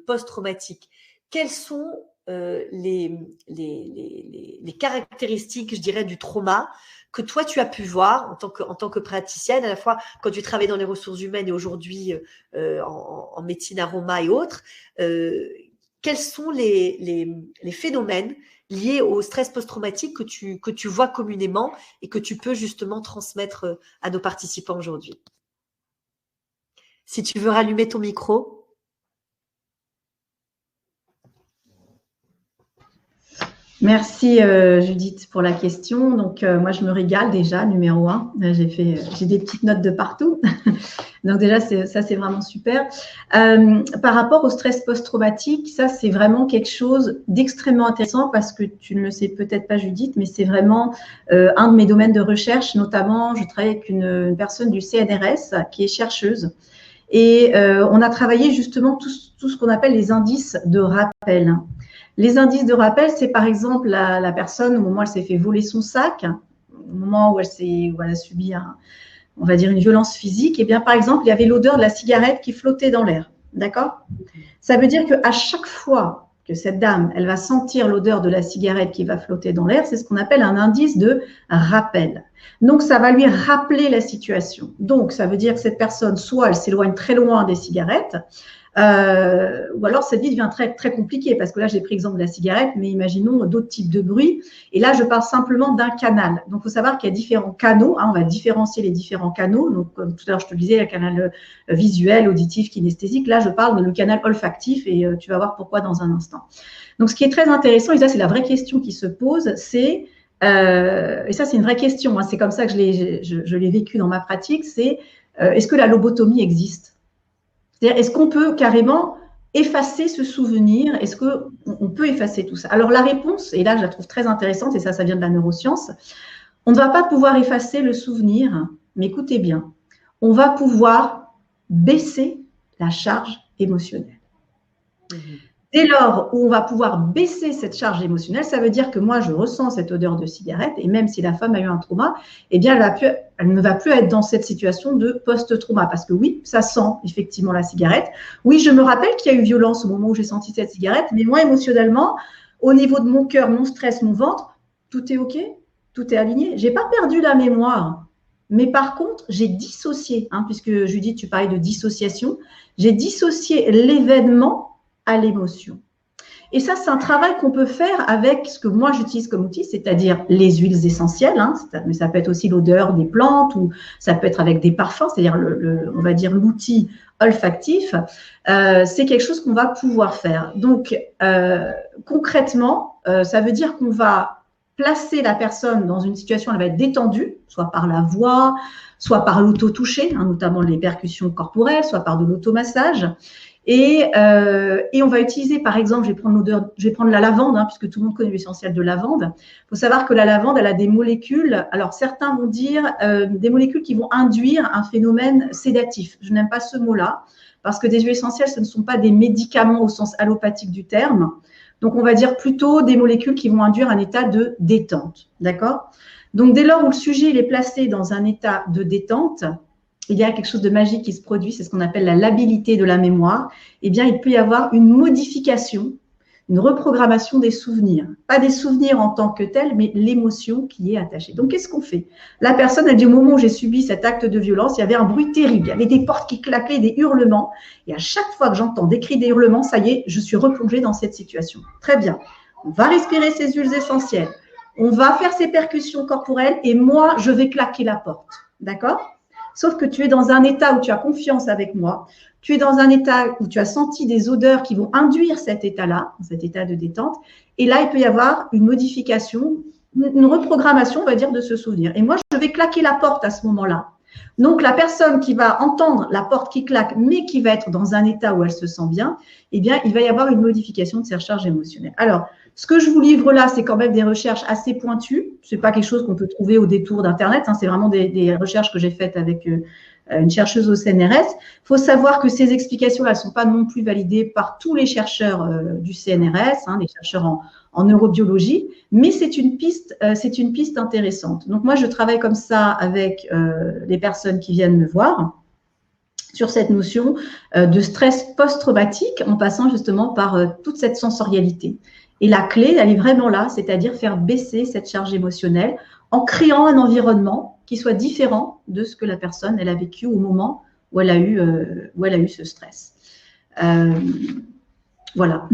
post-traumatique, quelles sont les caractéristiques, je dirais, du trauma que toi, tu as pu voir en tant que praticienne, à la fois quand tu travailles dans les ressources humaines et aujourd'hui en médecine aroma et autres, quels sont les phénomènes liés au stress post-traumatique que tu vois communément et que tu peux justement transmettre à nos participants aujourd'hui? Si tu veux rallumer ton micro. Merci Judith pour la question. Donc moi je me régale déjà, numéro 1. J'ai des petites notes de partout. Donc déjà ça c'est vraiment super. Par rapport au stress post-traumatique, ça c'est vraiment quelque chose d'extrêmement intéressant parce que tu ne le sais peut-être pas Judith, mais c'est vraiment un de mes domaines de recherche. Notamment, je travaille avec une personne du CNRS qui est chercheuse. Et on a travaillé justement tout ce qu'on appelle les indices de rappel. Les indices de rappel, c'est par exemple la personne, au moment où elle s'est fait voler son sac, au moment où elle a subi on va dire une violence physique, et bien par exemple, il y avait l'odeur de la cigarette qui flottait dans l'air. D'accord? Ça veut dire qu'à chaque fois que cette dame, elle va sentir l'odeur de la cigarette qui va flotter dans l'air, c'est ce qu'on appelle un indice de rappel. Donc, ça va lui rappeler la situation. Donc, ça veut dire que cette personne, soit elle s'éloigne très loin des cigarettes, ou alors cette vie devient très, très compliquée parce que là, j'ai pris l'exemple de la cigarette, mais imaginons d'autres types de bruits. Et là, je parle simplement d'un canal. Donc, il faut savoir qu'il y a différents canaux. On va différencier les différents canaux. Donc, comme tout à l'heure, je te le disais, le canal visuel, auditif, kinesthésique. Là, je parle de le canal olfactif et tu vas voir pourquoi dans un instant. Donc, ce qui est très intéressant, et ça, c'est la vraie question qui se pose, c'est, et ça, c'est une vraie question, hein, c'est comme ça que je l'ai vécu dans ma pratique, c'est est-ce que la lobotomie existe? C'est-à-dire, est-ce qu'on peut carrément effacer ce souvenir? Est-ce qu'on peut effacer tout ça? Alors, la réponse, et là, je la trouve très intéressante, et ça vient de la neuroscience, on ne va pas pouvoir effacer le souvenir, mais écoutez bien, on va pouvoir baisser la charge émotionnelle. Dès lors où on va pouvoir baisser cette charge émotionnelle, ça veut dire que moi, je ressens cette odeur de cigarette et même si la femme a eu un trauma, eh bien, elle ne va plus être dans cette situation de post-trauma parce que oui, ça sent effectivement la cigarette. Oui, je me rappelle qu'il y a eu violence au moment où j'ai senti cette cigarette, mais moi, émotionnellement, au niveau de mon cœur, mon stress, mon ventre, tout est OK, tout est aligné. Je n'ai pas perdu la mémoire, mais par contre, j'ai dissocié, puisque Judith, tu parlais de dissociation, j'ai dissocié l'événement à l'émotion. Et ça, c'est un travail qu'on peut faire avec ce que moi j'utilise comme outil, c'est-à-dire les huiles essentielles, mais ça peut être aussi l'odeur des plantes ou ça peut être avec des parfums, c'est-à-dire on va dire l'outil olfactif. C'est quelque chose qu'on va pouvoir faire. Donc, concrètement, ça veut dire qu'on va placer la personne dans une situation, elle va être détendue, soit par la voix, soit par l'auto-toucher, notamment les percussions corporelles, soit par de l'automassage. Et on va utiliser, par exemple, je vais prendre la lavande, puisque tout le monde connaît l'essentiel de lavande. Il faut savoir que la lavande, elle a des molécules. Alors, certains vont dire des molécules qui vont induire un phénomène sédatif. Je n'aime pas ce mot-là, parce que des huiles essentielles, ce ne sont pas des médicaments au sens allopathique du terme. Donc, on va dire plutôt des molécules qui vont induire un état de détente. D'accord ? Donc, dès lors où le sujet il est placé dans un état de détente, il y a quelque chose de magique qui se produit, c'est ce qu'on appelle la labilité de la mémoire. Eh bien, il peut y avoir une modification, une reprogrammation des souvenirs. Pas des souvenirs en tant que tels, mais l'émotion qui est attachée. Donc, qu'est-ce qu'on fait? La personne, elle dit, au moment où j'ai subi cet acte de violence, il y avait un bruit terrible. Il y avait des portes qui claquaient, des hurlements. Et à chaque fois que j'entends des cris, des hurlements, ça y est, je suis replongée dans cette situation. Très bien. On va respirer ces huiles essentielles. On va faire ces percussions corporelles et moi, je vais claquer la porte. D'accord? Sauf que tu es dans un état où tu as confiance avec moi, tu es dans un état où tu as senti des odeurs qui vont induire cet état-là, cet état de détente, et là, il peut y avoir une modification, une reprogrammation, on va dire, de ce souvenir. Et moi, je vais claquer la porte à ce moment-là. Donc, la personne qui va entendre la porte qui claque, mais qui va être dans un état où elle se sent bien, eh bien, il va y avoir une modification de ses recharges émotionnelles. Alors, ce que je vous livre là, c'est quand même des recherches assez pointues. Ce n'est pas quelque chose qu'on peut trouver au détour d'Internet. C'est vraiment des recherches que j'ai faites avec une chercheuse au CNRS. Il faut savoir que ces explications-là ne sont pas non plus validées par tous les chercheurs du CNRS, les chercheurs en neurobiologie, mais c'est une piste intéressante. Donc moi, je travaille comme ça avec les personnes qui viennent me voir sur cette notion de stress post-traumatique en passant justement par toute cette sensorialité. Et la clé, elle est vraiment là, c'est-à-dire faire baisser cette charge émotionnelle en créant un environnement qui soit différent de ce que la personne elle a vécu au moment où elle a eu ce stress. Voilà.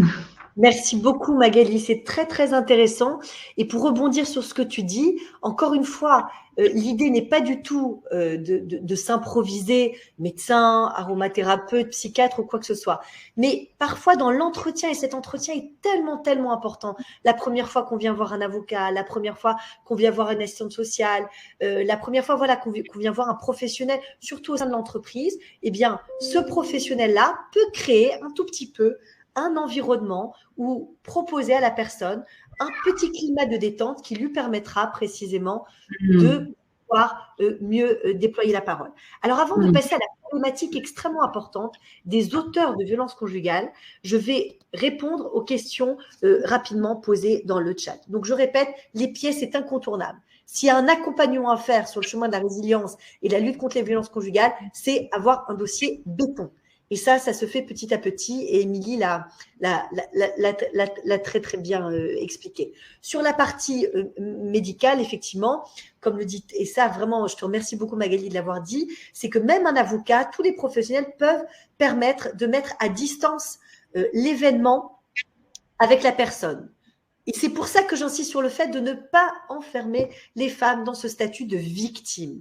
Merci beaucoup Magali, c'est très très intéressant. Et pour rebondir sur ce que tu dis, encore une fois, l'idée n'est pas du tout de s'improviser médecin, aromathérapeute, psychiatre ou quoi que ce soit. Mais parfois dans l'entretien, et cet entretien est tellement important, la première fois qu'on vient voir un avocat, la première fois qu'on vient voir une assistante sociale, la première fois qu'on vient voir un professionnel, surtout au sein de l'entreprise, eh bien ce professionnel-là peut créer un tout petit peu un environnement ou proposer à la personne un petit climat de détente qui lui permettra précisément de pouvoir mieux déployer la parole. Alors, avant de passer à la problématique extrêmement importante des auteurs de violences conjugales, je vais répondre aux questions rapidement posées dans le chat. Donc, je répète, les pieds, c'est incontournable. S'il y a un accompagnement à faire sur le chemin de la résilience et de la lutte contre les violences conjugales, c'est avoir un dossier béton. Et ça se fait petit à petit et Émilie l'a très très bien expliqué. Sur la partie médicale, effectivement, comme le dit, et ça vraiment, je te remercie beaucoup Magali de l'avoir dit, c'est que même un avocat, tous les professionnels peuvent permettre de mettre à distance l'événement avec la personne. Et c'est pour ça que j'insiste sur le fait de ne pas enfermer les femmes dans ce statut de victime.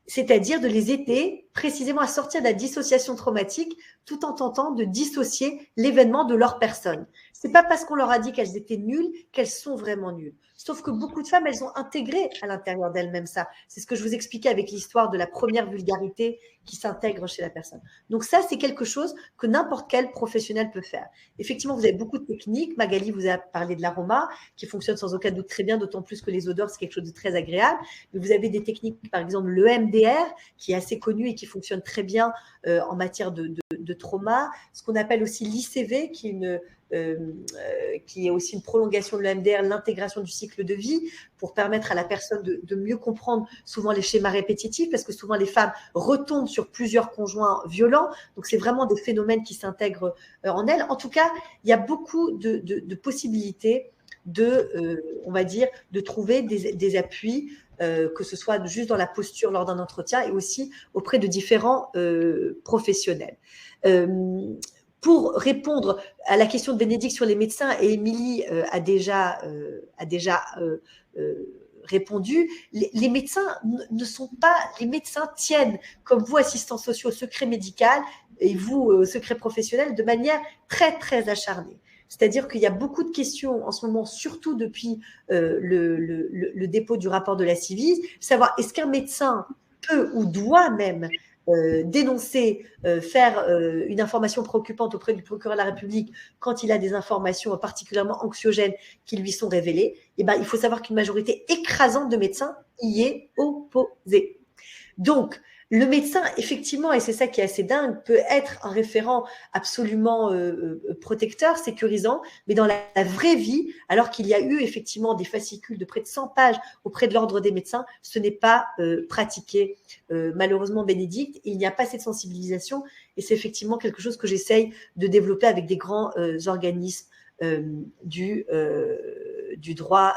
C'est-à-dire de les aider précisément à sortir de la dissociation traumatique tout en tentant de dissocier l'événement de leur personne. C'est pas parce qu'on leur a dit qu'elles étaient nulles qu'elles sont vraiment nulles. Sauf que beaucoup de femmes, elles ont intégré à l'intérieur d'elles-mêmes ça. C'est ce que je vous expliquais avec l'histoire de la première vulgarité qui s'intègre chez la personne. Donc ça, c'est quelque chose que n'importe quel professionnel peut faire. Effectivement, vous avez beaucoup de techniques. Magali vous a parlé de l'aroma qui fonctionne sans aucun doute très bien, d'autant plus que les odeurs, c'est quelque chose de très agréable. Mais vous avez des techniques, par exemple l'EMDR, qui est assez connu et qui fonctionne très bien en matière de trauma. Ce qu'on appelle aussi l'ICV, qui est aussi une prolongation de l'EMDR, l'intégration du cycle de vie, pour permettre à la personne de mieux comprendre souvent les schémas répétitifs, parce que souvent les femmes retombent sur plusieurs conjoints violents. Donc, c'est vraiment des phénomènes qui s'intègrent en elles. En tout cas, il y a beaucoup de possibilités on va dire, de trouver des appuis, que ce soit juste dans la posture lors d'un entretien et aussi auprès de différents professionnels. Pour répondre à la question de Bénédicte sur les médecins, et Émilie a déjà répondu, les médecins ne sont pas, les médecins tiennent, comme vous, assistants sociaux, au secret médical, et vous, secret professionnel, de manière très, très acharnée. C'est-à-dire qu'il y a beaucoup de questions en ce moment, surtout depuis le dépôt du rapport de la Ciivise, savoir est-ce qu'un médecin peut ou doit même dénoncer, faire une information préoccupante auprès du procureur de la République quand il a des informations particulièrement anxiogènes qui lui sont révélées. Et ben, il faut savoir qu'une majorité écrasante de médecins y est opposée. Donc, le médecin, effectivement, et c'est ça qui est assez dingue, peut être un référent absolument protecteur, sécurisant, mais dans la vraie vie, alors qu'il y a eu effectivement des fascicules de près de 100 pages auprès de l'ordre des médecins, ce n'est pas pratiqué. Malheureusement, Bénédicte, il n'y a pas cette sensibilisation, et c'est effectivement quelque chose que j'essaye de développer avec des grands organismes du droit,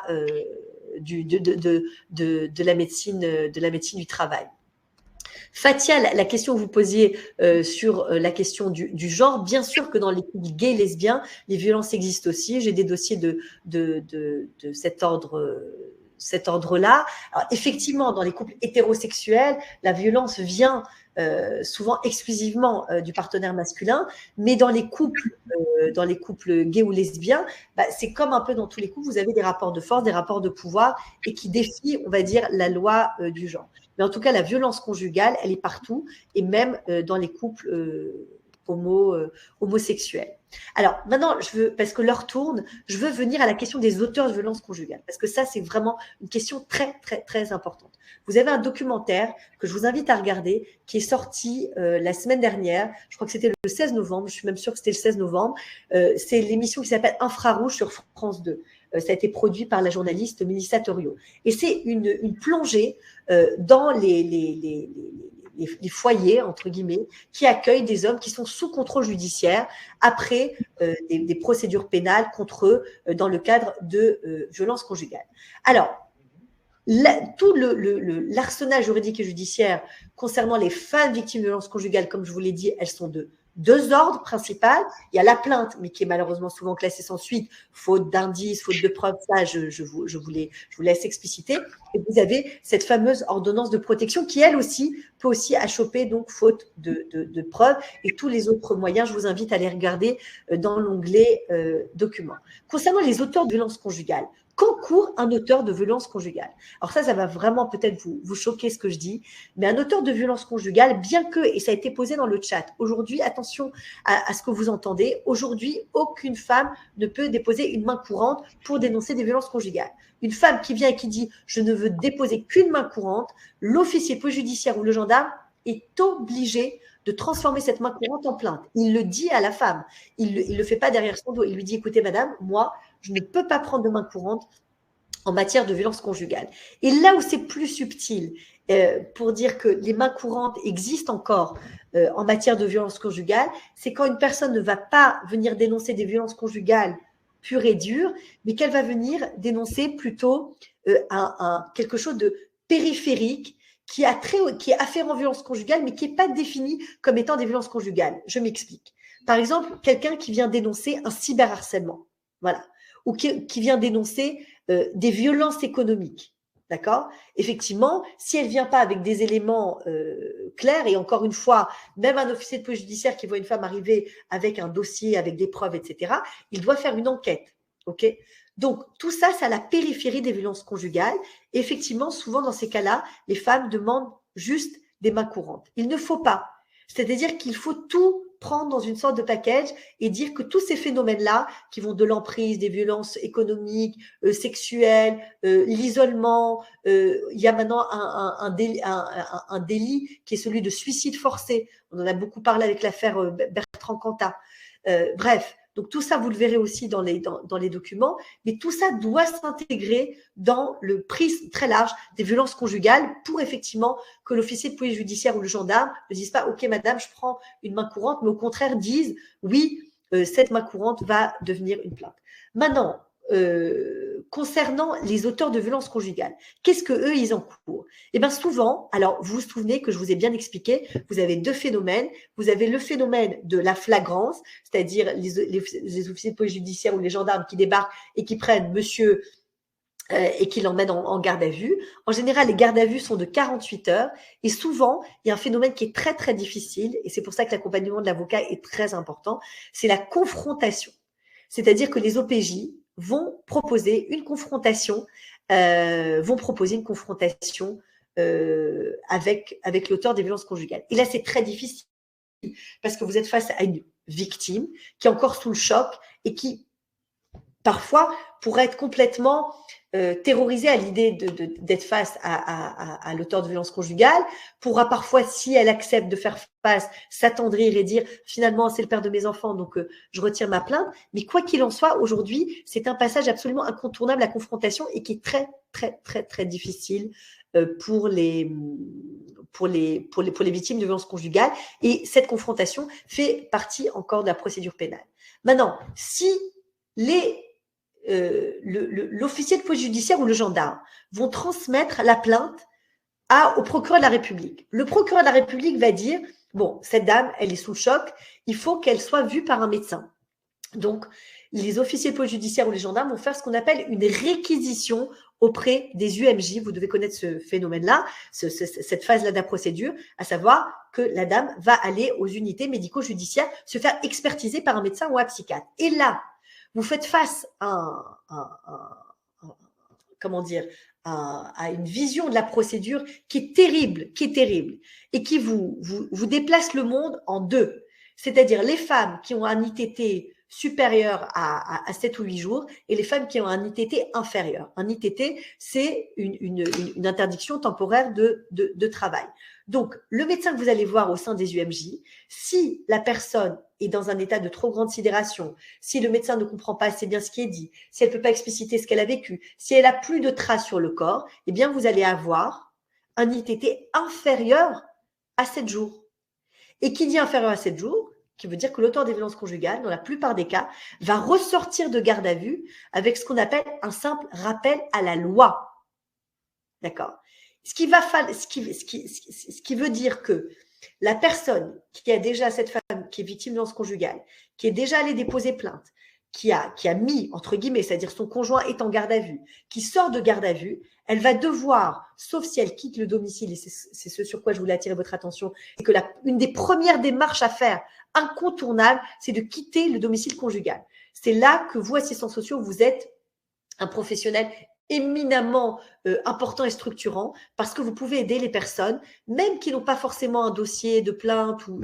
de la médecine du travail. Fatia, la question que vous posiez sur la question du genre, bien sûr que dans les couples gays, lesbiens, les violences existent aussi. J'ai des dossiers de cet ordre-là. Alors, effectivement, dans les couples hétérosexuels, la violence vient souvent exclusivement du partenaire masculin, mais dans les couples gays ou lesbiens, c'est comme un peu dans tous les couples, vous avez des rapports de force, des rapports de pouvoir, et qui défient, on va dire, la loi du genre. Mais en tout cas, la violence conjugale, elle est partout, et même dans les couples homosexuels. Alors, maintenant, parce que l'heure tourne, je veux venir à la question des auteurs de violences conjugales, parce que ça, c'est vraiment une question très, très, très importante. Vous avez un documentaire que je vous invite à regarder, qui est sorti la semaine dernière, je crois que c'était le 16 novembre, je suis même sûre que c'était le 16 novembre, c'est l'émission qui s'appelle Infrarouge sur France 2. Ça a été produit par la journaliste Mélissa Torio. Et c'est une plongée dans les foyers, entre guillemets, qui accueillent des hommes qui sont sous contrôle judiciaire après des procédures pénales contre eux dans le cadre de violences conjugales. Alors, tout l'arsenal juridique et judiciaire concernant les femmes victimes de violences conjugales, comme je vous l'ai dit, elles sont de deux ordres principaux. Il y a la plainte, mais qui est malheureusement souvent classée sans suite, faute d'indices, faute de preuves, ça je vous laisse expliciter. Et vous avez cette fameuse ordonnance de protection qui, elle aussi, peut aussi achoper, donc faute de preuves. Et tous les autres moyens, je vous invite à les regarder dans l'onglet documents. Concernant les auteurs de violences conjugales, qu'encourt un auteur de violence conjugale? Alors ça va vraiment peut-être vous choquer ce que je dis, mais un auteur de violence conjugale, bien que, et ça a été posé dans le chat, aujourd'hui, attention à ce que vous entendez, aujourd'hui, aucune femme ne peut déposer une main courante pour dénoncer des violences conjugales. Une femme qui vient et qui dit « je ne veux déposer qu'une main courante », l'officier de police judiciaire ou le gendarme est obligé de transformer cette main courante en plainte. Il le dit à la femme. Il le fait pas derrière son dos. Il lui dit, écoutez, madame, moi, je ne peux pas prendre de main courante en matière de violence conjugale. Et là où c'est plus subtil, pour dire que les mains courantes existent encore en matière de violence conjugale, c'est quand une personne ne va pas venir dénoncer des violences conjugales pures et dures, mais qu'elle va venir dénoncer plutôt quelque chose de périphérique, qui est afférent aux violences conjugales, mais qui n'est pas défini comme étant des violences conjugales. Je m'explique. Par exemple, quelqu'un qui vient dénoncer un cyberharcèlement, voilà, ou qui vient dénoncer des violences économiques, d'accord? Effectivement, si elle ne vient pas avec des éléments clairs, et encore une fois, même un officier de police judiciaire qui voit une femme arriver avec un dossier, avec des preuves, etc., il doit faire une enquête, ok? Donc, tout ça, c'est à la périphérie des violences conjugales. Et effectivement, souvent, dans ces cas-là, les femmes demandent juste des mains courantes. Il ne faut pas. C'est-à-dire qu'il faut tout prendre dans une sorte de package et dire que tous ces phénomènes-là, qui vont de l'emprise, des violences économiques, sexuelles, l'isolement, il y a maintenant un délit qui est celui de suicide forcé. On en a beaucoup parlé avec l'affaire Bertrand Cantat. Bref, donc tout ça, vous le verrez aussi dans les documents, mais tout ça doit s'intégrer dans le prisme très large des violences conjugales pour effectivement que l'officier de police judiciaire ou le gendarme ne dise pas « Ok, madame, je prends une main courante », mais au contraire disent « Oui, cette main courante va devenir une plainte ». Maintenant, concernant les auteurs de violences conjugales, qu'est-ce que eux ils encourent? Eh bien souvent, alors vous vous souvenez que je vous ai bien expliqué, vous avez deux phénomènes. Vous avez le phénomène de la flagrance, c'est-à-dire les officiers de police judiciaire ou les gendarmes qui débarquent et qui prennent monsieur et qui l'emmènent en garde à vue. En général, les gardes à vue sont de 48 heures et souvent, il y a un phénomène qui est très très difficile et c'est pour ça que l'accompagnement de l'avocat est très important, c'est la confrontation. C'est-à-dire que les OPJ vont proposer une confrontation, avec l'auteur des violences conjugales. Et là, c'est très difficile parce que vous êtes face à une victime qui est encore sous le choc et qui, parfois, pourrait être complètement terrorisée à l'idée d'être face à l'auteur de violences conjugales, pourra parfois, si elle accepte de faire face, s'attendrir et dire finalement c'est le père de mes enfants, donc je retire ma plainte. Mais quoi qu'il en soit, aujourd'hui, c'est un passage absolument incontournable, la confrontation, et qui est très, très, très, très difficile pour les victimes de violences conjugales. Et cette confrontation fait partie encore de la procédure pénale. Maintenant, si l'officier de police judiciaire ou le gendarme vont transmettre la plainte au procureur de la République. Le procureur de la République va dire, bon, cette dame, elle est sous le choc, il faut qu'elle soit vue par un médecin. Donc, les officiers de police judiciaire ou les gendarmes vont faire ce qu'on appelle une réquisition auprès des UMJ. Vous devez connaître ce phénomène-là, cette phase-là de la procédure, à savoir que la dame va aller aux unités médico-judiciaires se faire expertiser par un médecin ou un psychiatre. Et là, vous faites face à une vision de la procédure qui est terrible, et qui vous déplace le monde en deux. C'est-à-dire les femmes qui ont un ITT supérieur à 7 ou 8 jours et les femmes qui ont un ITT inférieur. Un ITT, c'est une interdiction temporaire de travail. Donc, le médecin que vous allez voir au sein des UMJ, si la personne est dans un état de trop grande sidération, si le médecin ne comprend pas assez bien ce qui est dit, si elle ne peut pas expliciter ce qu'elle a vécu, si elle n'a plus de traces sur le corps, eh bien, vous allez avoir un ITT inférieur à 7 jours. Et qui dit inférieur à 7 jours, qui veut dire que l'auteur des violences conjugales, dans la plupart des cas, va ressortir de garde à vue avec ce qu'on appelle un simple rappel à la loi. D'accord ? Ce qui veut dire que la personne qui a déjà, cette femme qui est victime de violence conjugale, qui est déjà allée déposer plainte, qui a mis, entre guillemets, c'est-à-dire son conjoint est en garde à vue, qui sort de garde à vue, elle va devoir, sauf si elle quitte le domicile, et c'est ce sur quoi je voulais attirer votre attention, et que une des premières démarches à faire, incontournable, c'est de quitter le domicile conjugal. C'est là que vous, assistants sociaux, vous êtes un professionnel éminemment important et structurant parce que vous pouvez aider les personnes, même qui n'ont pas forcément un dossier de plainte ou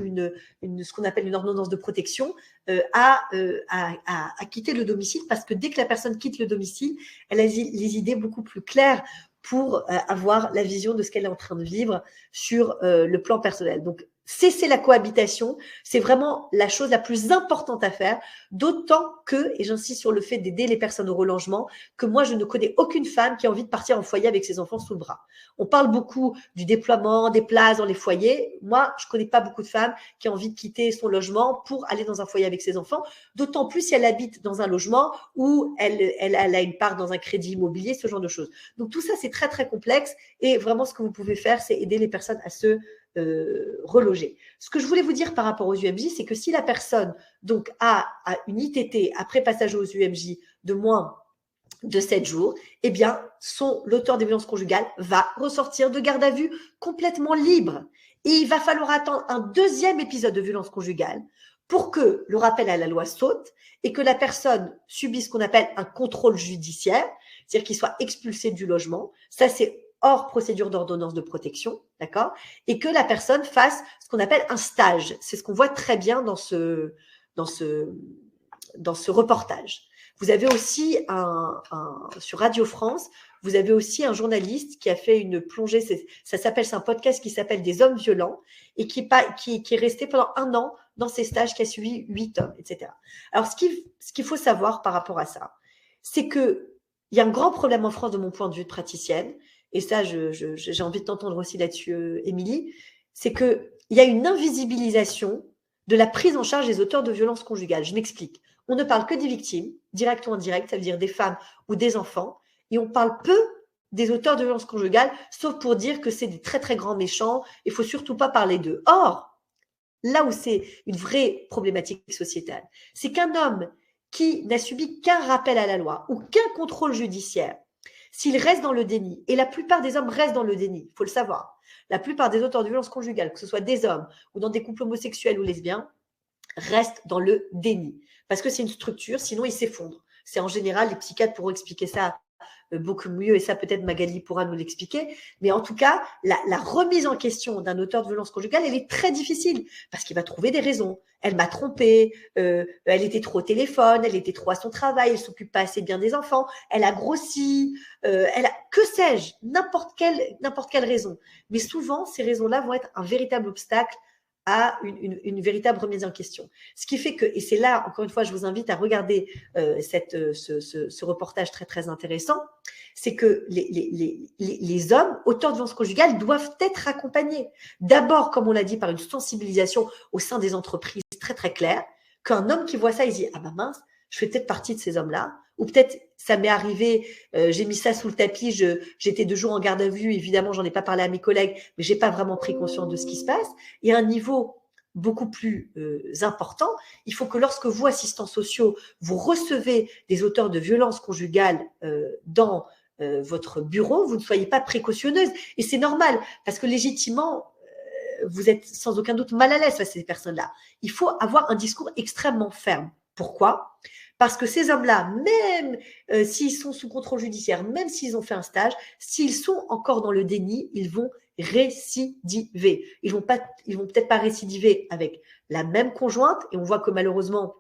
ce qu'on appelle une ordonnance de protection, à quitter le domicile, parce que dès que la personne quitte le domicile, elle a les idées beaucoup plus claires pour avoir la vision de ce qu'elle est en train de vivre sur le plan personnel. Donc, cesser la cohabitation, c'est vraiment la chose la plus importante à faire, d'autant que, et j'insiste sur le fait d'aider les personnes au relogement, que moi, je ne connais aucune femme qui a envie de partir en foyer avec ses enfants sous le bras. On parle beaucoup du déploiement des places dans les foyers. Moi, je ne connais pas beaucoup de femmes qui ont envie de quitter son logement pour aller dans un foyer avec ses enfants, d'autant plus si elle habite dans un logement où elle a une part dans un crédit immobilier, ce genre de choses. Donc, tout ça, c'est très, très complexe et vraiment, ce que vous pouvez faire, c'est aider les personnes à se reloger. Ce que je voulais vous dire par rapport aux UMJ, c'est que si la personne donc a une ITT après passage aux UMJ de moins de 7 jours, eh bien, l'auteur des violences conjugales va ressortir de garde à vue complètement libre. Et il va falloir attendre un deuxième épisode de violence conjugale pour que le rappel à la loi saute et que la personne subisse ce qu'on appelle un contrôle judiciaire, c'est-à-dire qu'il soit expulsé du logement. Ça, c'est hors procédure d'ordonnance de protection, d'accord, et que la personne fasse ce qu'on appelle un stage. C'est ce qu'on voit très bien dans ce reportage. Vous avez aussi sur Radio France, vous avez aussi un journaliste qui a fait une plongée, c'est un podcast qui s'appelle Des hommes violents et qui est resté pendant 1 an dans ces stages, qui a suivi 8 hommes, etc. Alors, ce qu'il faut savoir par rapport à ça, c'est qu'il y a un grand problème en France de mon point de vue de praticienne, et ça, j'ai envie de t'entendre aussi là-dessus, Émilie, c'est qu'il y a une invisibilisation de la prise en charge des auteurs de violences conjugales. Je m'explique. On ne parle que des victimes, direct ou indirect, ça veut dire des femmes ou des enfants, et on parle peu des auteurs de violences conjugales, sauf pour dire que c'est des très très grands méchants, il faut surtout pas parler d'eux. Or, là où c'est une vraie problématique sociétale, c'est qu'un homme qui n'a subi qu'un rappel à la loi ou qu'un contrôle judiciaire, s'il reste dans le déni, et la plupart des hommes restent dans le déni, il faut le savoir, la plupart des auteurs de violences conjugales, que ce soit des hommes ou dans des couples homosexuels ou lesbiens, restent dans le déni. Parce que c'est une structure, sinon ils s'effondrent. C'est en général, les psychiatres pourront expliquer ça beaucoup mieux, et ça peut-être Magali pourra nous l'expliquer, mais en tout cas, la remise en question d'un auteur de violence conjugale, elle est très difficile, parce qu'il va trouver des raisons. Elle m'a trompée, elle était trop au téléphone, elle était trop à son travail, elle s'occupe pas assez bien des enfants, elle a grossi, que sais-je, n'importe quelle raison. Mais souvent, ces raisons-là vont être un véritable obstacle à une véritable remise en question. Ce qui fait que, et c'est là, encore une fois, je vous invite à regarder ce reportage très, très intéressant, c'est que les hommes, auteurs de violences conjugales, doivent être accompagnés. D'abord, comme on l'a dit, par une sensibilisation au sein des entreprises très, très claire, qu'un homme qui voit ça, il se dit « Ah ben mince, je fais peut-être partie de ces hommes-là ». Ou peut-être, ça m'est arrivé, j'ai mis ça sous le tapis, j'étais 2 jours en garde à vue, évidemment, j'en ai pas parlé à mes collègues, mais j'ai pas vraiment pris conscience de ce qui se passe. Et à un niveau beaucoup plus important, il faut que lorsque vous, assistants sociaux, vous recevez des auteurs de violences conjugales dans votre bureau, vous ne soyez pas précautionneuse. Et c'est normal, parce que légitimement, vous êtes sans aucun doute mal à l'aise face à ces personnes-là. Il faut avoir un discours extrêmement ferme. Pourquoi ? Parce que ces hommes-là, même s'ils sont sous contrôle judiciaire, même s'ils ont fait un stage, s'ils sont encore dans le déni, ils vont récidiver. Ils vont peut-être pas récidiver avec la même conjointe, et on voit que malheureusement,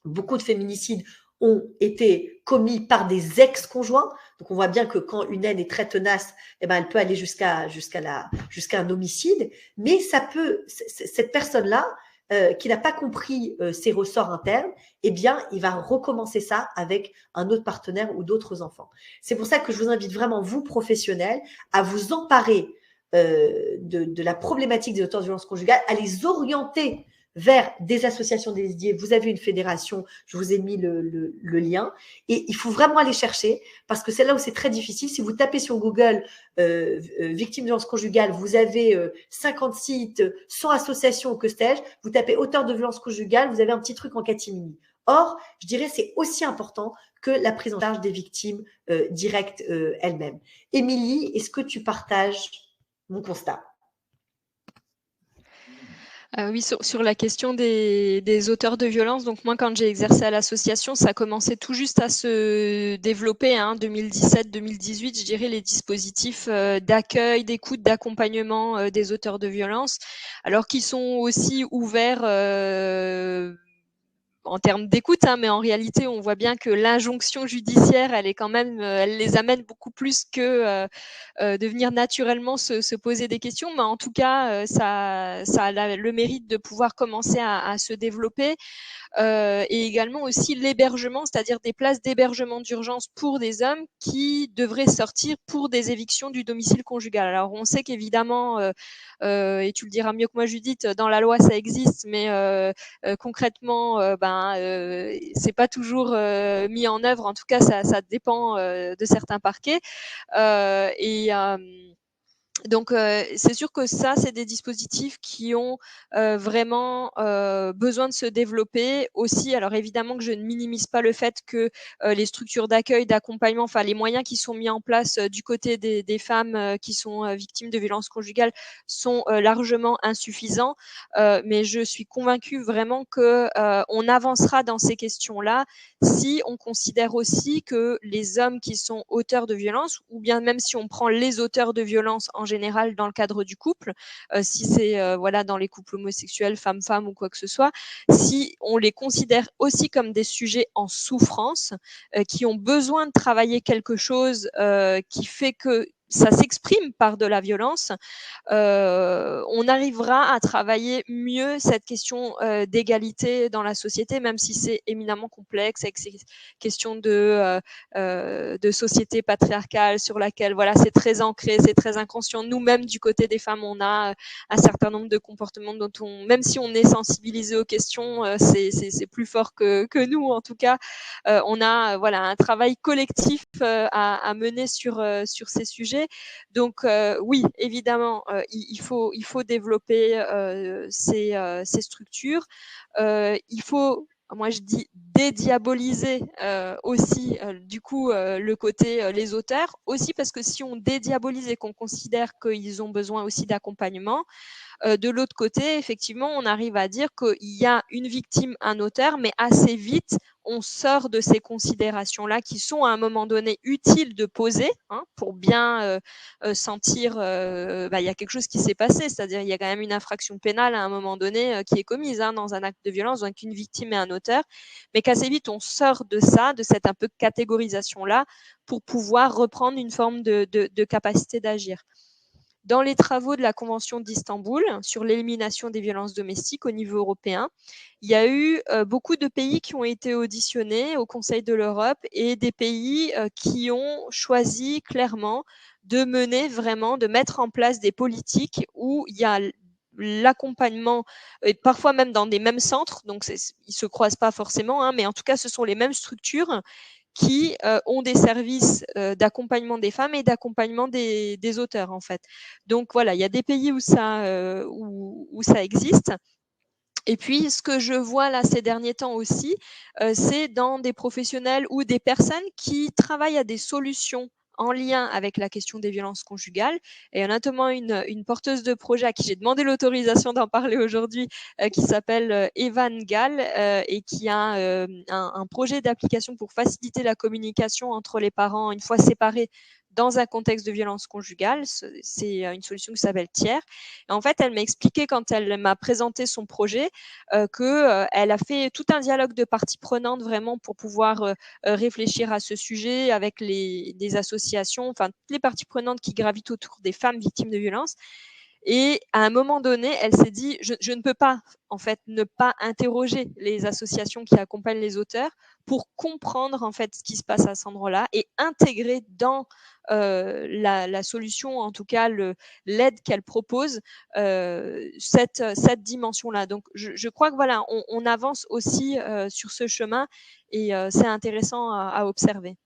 beaucoup de féminicides ont été commis par des ex-conjoints. Donc on voit bien que quand une haine est très tenace, eh ben, elle peut aller jusqu'à un homicide. Mais cette personne-là, qui n'a pas compris ses ressorts internes, eh bien, il va recommencer ça avec un autre partenaire ou d'autres enfants. C'est pour ça que je vous invite vraiment, vous, professionnels, à vous emparer de la problématique des auteurs de violences conjugales, à les orienter vers des associations dédiées. Vous avez une fédération, je vous ai mis le lien, et il faut vraiment aller chercher, parce que c'est là où c'est très difficile. Si vous tapez sur Google victimes de violences conjugales, vous avez 50 sites, 100 associations, que sais-je, vous tapez auteur de violences conjugales, vous avez un petit truc en catimini. Or, je dirais, c'est aussi important que la prise en charge des victimes directes elles-mêmes. Émilie, est-ce que tu partages mon constat ? Oui, sur la question des auteurs de violence, donc moi quand j'ai exercé à l'association, ça commençait tout juste à se développer, 2017-2018, je dirais, les dispositifs d'accueil, d'écoute, d'accompagnement des auteurs de violence, alors qu'ils sont aussi ouverts en termes d'écoute, mais en réalité, on voit bien que l'injonction judiciaire, elle est quand même, elle les amène beaucoup plus que de venir naturellement se poser des questions. Mais en tout cas, ça a le mérite de pouvoir commencer à se développer. Et également aussi l'hébergement, c'est-à-dire des places d'hébergement d'urgence pour des hommes qui devraient sortir pour des évictions du domicile conjugal. Alors on sait qu'évidemment, et tu le diras mieux que moi Judith, dans la loi ça existe, mais concrètement, c'est pas toujours mis en œuvre. En tout cas, ça dépend de certains parquets. Donc, c'est sûr que ça, c'est des dispositifs qui ont vraiment besoin de se développer aussi. Alors, évidemment que je ne minimise pas le fait que les structures d'accueil, d'accompagnement, enfin les moyens qui sont mis en place du côté des femmes qui sont victimes de violences conjugales sont largement insuffisants. Mais je suis convaincue vraiment que on avancera dans ces questions-là si on considère aussi que les hommes qui sont auteurs de violences, ou bien même si on prend les auteurs de violences en général dans le cadre du couple, si c'est voilà dans les couples homosexuels, femmes-femmes ou quoi que ce soit, si on les considère aussi comme des sujets en souffrance, qui ont besoin de travailler quelque chose qui fait que ça s'exprime par de la violence, on arrivera à travailler mieux cette question d'égalité dans la société, même si c'est éminemment complexe avec ces questions de société patriarcale sur laquelle voilà c'est très ancré, c'est très inconscient. Nous-mêmes du côté des femmes, on a un certain nombre de comportements dont on, même si on est sensibilisé aux questions, c'est plus fort que nous en tout cas. On a voilà un travail collectif à mener sur ces sujets. Donc oui, évidemment, il faut développer ces structures. Il faut, moi je dis, dédiaboliser aussi du coup le côté les auteurs, aussi parce que si on dédiabolise et qu'on considère qu'ils ont besoin aussi d'accompagnement, de l'autre côté, effectivement, on arrive à dire qu'il y a une victime, un auteur, mais assez vite, on sort de ces considérations-là qui sont à un moment donné utiles de poser pour bien sentir il y a quelque chose qui s'est passé, c'est-à-dire il y a quand même une infraction pénale à un moment donné qui est commise dans un acte de violence, donc une victime et un auteur, mais qu'assez vite on sort de ça, de cette un peu catégorisation-là, pour pouvoir reprendre une forme de capacité d'agir. Dans les travaux de la Convention d'Istanbul sur l'élimination des violences domestiques au niveau européen, il y a eu beaucoup de pays qui ont été auditionnés au Conseil de l'Europe et des pays qui ont choisi clairement de mener vraiment, de mettre en place des politiques où il y a l'accompagnement, parfois même dans des mêmes centres, donc ils se croisent pas forcément, mais en tout cas ce sont les mêmes structures qui ont des services d'accompagnement des femmes et d'accompagnement des auteurs en fait. Donc voilà, il y a des pays où ça existe. Et puis, ce que je vois là ces derniers temps aussi, c'est dans des professionnels ou des personnes qui travaillent à des solutions en lien avec la question des violences conjugales. Et il y a notamment une porteuse de projet à qui j'ai demandé l'autorisation d'en parler aujourd'hui, qui s'appelle Evan Gall et qui a un projet d'application pour faciliter la communication entre les parents une fois séparés dans un contexte de violence conjugale. C'est une solution qui s'appelle Tiers. Et en fait, elle m'a expliqué quand elle m'a présenté son projet qu'elle a fait tout un dialogue de parties prenantes vraiment pour pouvoir réfléchir à ce sujet avec des associations, enfin toutes les parties prenantes qui gravitent autour des femmes victimes de violences. Et à un moment donné, elle s'est dit, je ne peux pas, en fait, ne pas interroger les associations qui accompagnent les auteurs pour comprendre, en fait, ce qui se passe à cet endroit-là et intégrer dans la solution, en tout cas l'aide qu'elle propose, cette dimension-là. Donc, je crois que voilà, on avance aussi sur ce chemin et c'est intéressant à observer.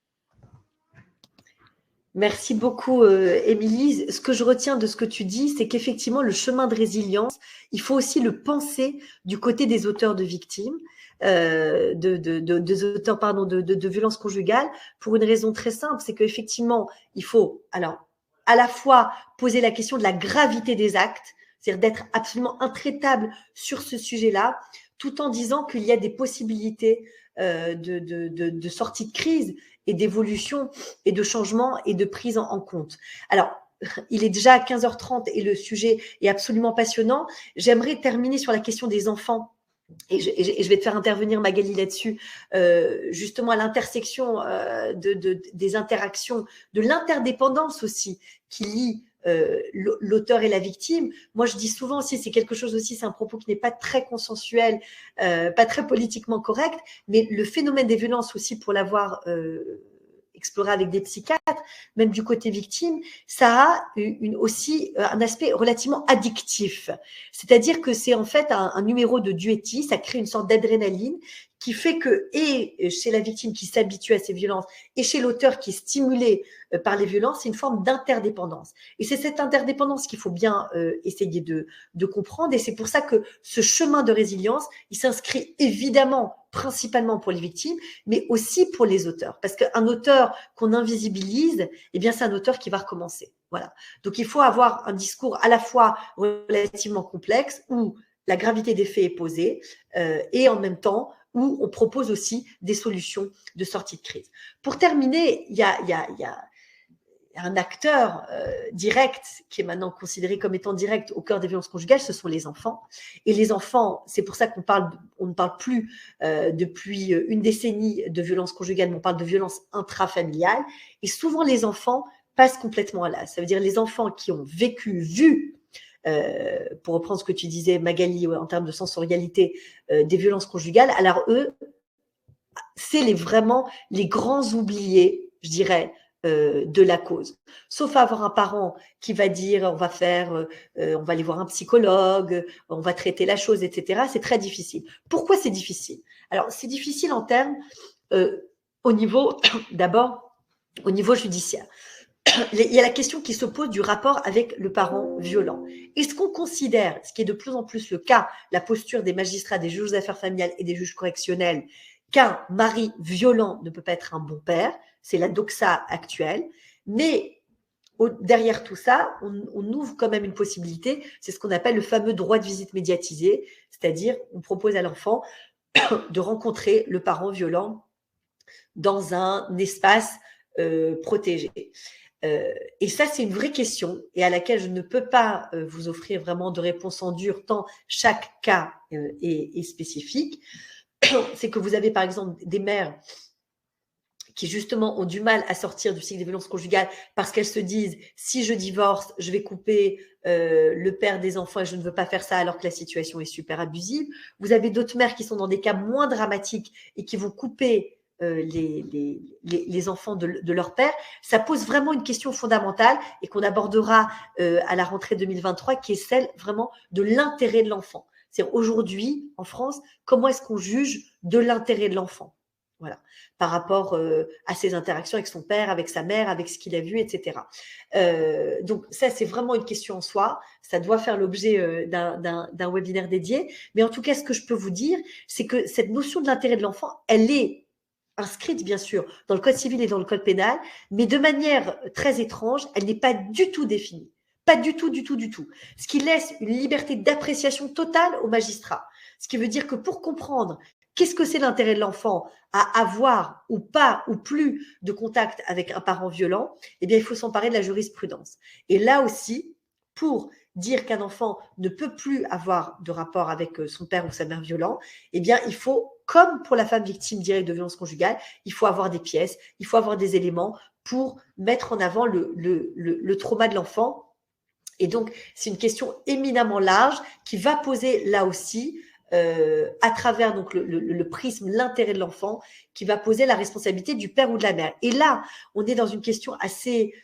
Merci beaucoup, Émilie. Ce que je retiens de ce que tu dis, c'est qu'effectivement, le chemin de résilience, il faut aussi le penser du côté des auteurs de victimes, des auteurs de violences conjugales, pour une raison très simple, c'est qu'effectivement, il faut alors à la fois poser la question de la gravité des actes, c'est-à-dire d'être absolument intraitable sur ce sujet-là, tout en disant qu'il y a des possibilités de sortie de crise et d'évolution et de changement et de prise en compte. Alors, il est déjà 15h30 et le sujet est absolument passionnant. J'aimerais terminer sur la question des enfants. Et je vais te faire intervenir, Magali, là-dessus, justement à l'intersection des interactions, de l'interdépendance aussi qui lie l'auteur et la victime. Moi, je dis souvent aussi, c'est quelque chose aussi, c'est un propos qui n'est pas très consensuel, pas très politiquement correct, mais le phénomène des violences aussi, pour l'avoir exploré avec des psychiatres, même du côté victime, ça a aussi un aspect relativement addictif. C'est-à-dire que c'est en fait un numéro de duetti, ça crée une sorte d'adrénaline qui fait que, et chez la victime qui s'habitue à ces violences, et chez l'auteur qui est stimulé par les violences, c'est une forme d'interdépendance. Et c'est cette interdépendance qu'il faut bien essayer de comprendre. Et c'est pour ça que ce chemin de résilience, il s'inscrit évidemment principalement pour les victimes, mais aussi pour les auteurs. Parce qu'un auteur qu'on invisibilise, eh bien, c'est un auteur qui va recommencer. Voilà. Donc, il faut avoir un discours à la fois relativement complexe, où la gravité des faits est posée, et en même temps, où on propose aussi des solutions de sortie de crise. Pour terminer, il y a un acteur direct qui est maintenant considéré comme étant direct au cœur des violences conjugales, ce sont les enfants. Et les enfants, c'est pour ça on ne parle plus depuis une décennie de violences conjugales, mais on parle de violences intrafamiliales. Et souvent, les enfants passent complètement à l'as. Ça veut dire les enfants qui ont vu, pour reprendre ce que tu disais, Magali, en termes de sensorialité, des violences conjugales, alors eux, c'est vraiment les grands oubliés, je dirais, de la cause. Sauf à avoir un parent qui va dire on va aller voir un psychologue, on va traiter la chose, etc. C'est très difficile. Pourquoi c'est difficile? Alors, c'est difficile en termes au niveau, d'abord, au niveau judiciaire. Il y a la question qui se pose du rapport avec le parent violent. Est-ce qu'on considère, ce qui est de plus en plus le cas, la posture des magistrats, des juges aux affaires familiales et des juges correctionnels, qu'un mari violent ne peut pas être un bon père? C'est la doxa actuelle. Mais derrière tout ça, on ouvre quand même une possibilité, c'est ce qu'on appelle le fameux droit de visite médiatisé, c'est-à-dire on propose à l'enfant de rencontrer le parent violent dans un espace protégé. Et ça, c'est une vraie question et à laquelle je ne peux pas vous offrir vraiment de réponse en dur, tant chaque cas est spécifique. C'est que vous avez par exemple des mères qui justement ont du mal à sortir du cycle des violences conjugales parce qu'elles se disent si je divorce, je vais couper le père des enfants et je ne veux pas faire ça alors que la situation est super abusive. Vous avez d'autres mères qui sont dans des cas moins dramatiques et qui vont couper les enfants de leur père. Ça pose vraiment une question fondamentale et qu'on abordera à la rentrée 2023, qui est celle vraiment de l'intérêt de l'enfant. C'est aujourd'hui, en France, comment est-ce qu'on juge de l'intérêt de l'enfant? Voilà, par rapport à ses interactions avec son père, avec sa mère, avec ce qu'il a vu, etc. Donc ça, c'est vraiment une question en soi. Ça doit faire l'objet d'un webinaire dédié. Mais en tout cas, ce que je peux vous dire, c'est que cette notion de l'intérêt de l'enfant, elle est inscrite, bien sûr, dans le code civil et dans le code pénal, mais de manière très étrange, elle n'est pas du tout définie. Pas du tout, du tout, du tout. Ce qui laisse une liberté d'appréciation totale aux magistrats. Ce qui veut dire que pour comprendre qu'est-ce que c'est l'intérêt de l'enfant à avoir ou pas ou plus de contact avec un parent violent, eh bien, il faut s'emparer de la jurisprudence. Et là aussi, pour dire qu'un enfant ne peut plus avoir de rapport avec son père ou sa mère violent, eh bien, il faut, comme pour la femme victime directe de violence conjugale, il faut avoir des pièces, il faut avoir des éléments pour mettre en avant le trauma de l'enfant. Et donc, c'est une question éminemment large qui va poser là aussi, à travers donc le prisme, l'intérêt de l'enfant, qui va poser la responsabilité du père ou de la mère. Et là, on est dans une question assez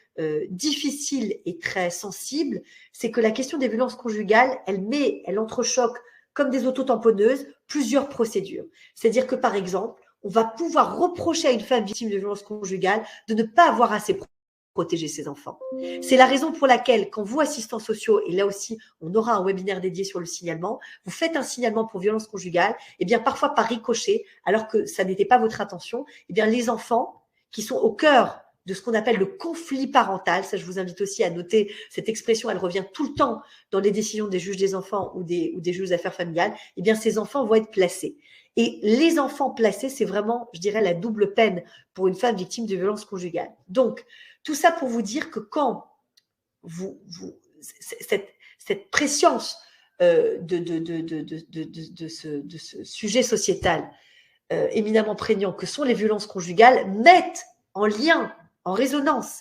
difficile et très sensible, c'est que la question des violences conjugales, elle entrechoque comme des autotamponneuses plusieurs procédures. C'est-à-dire que, par exemple, on va pouvoir reprocher à une femme victime de violences conjugales de ne pas avoir assez protéger ses enfants. C'est la raison pour laquelle, quand vous, assistants sociaux, et là aussi, on aura un webinaire dédié sur le signalement, vous faites un signalement pour violence conjugale, et bien parfois par ricochet, alors que ça n'était pas votre intention, et bien les enfants qui sont au cœur de ce qu'on appelle le conflit parental, ça je vous invite aussi à noter cette expression, elle revient tout le temps dans les décisions des juges des enfants ou des juges des affaires familiales, et bien ces enfants vont être placés. Et les enfants placés, c'est vraiment, je dirais, la double peine pour une femme victime de violence conjugale. Donc, tout ça pour vous dire que quand cette préscience de ce sujet sociétal éminemment prégnant que sont les violences conjugales mettent en lien, en résonance,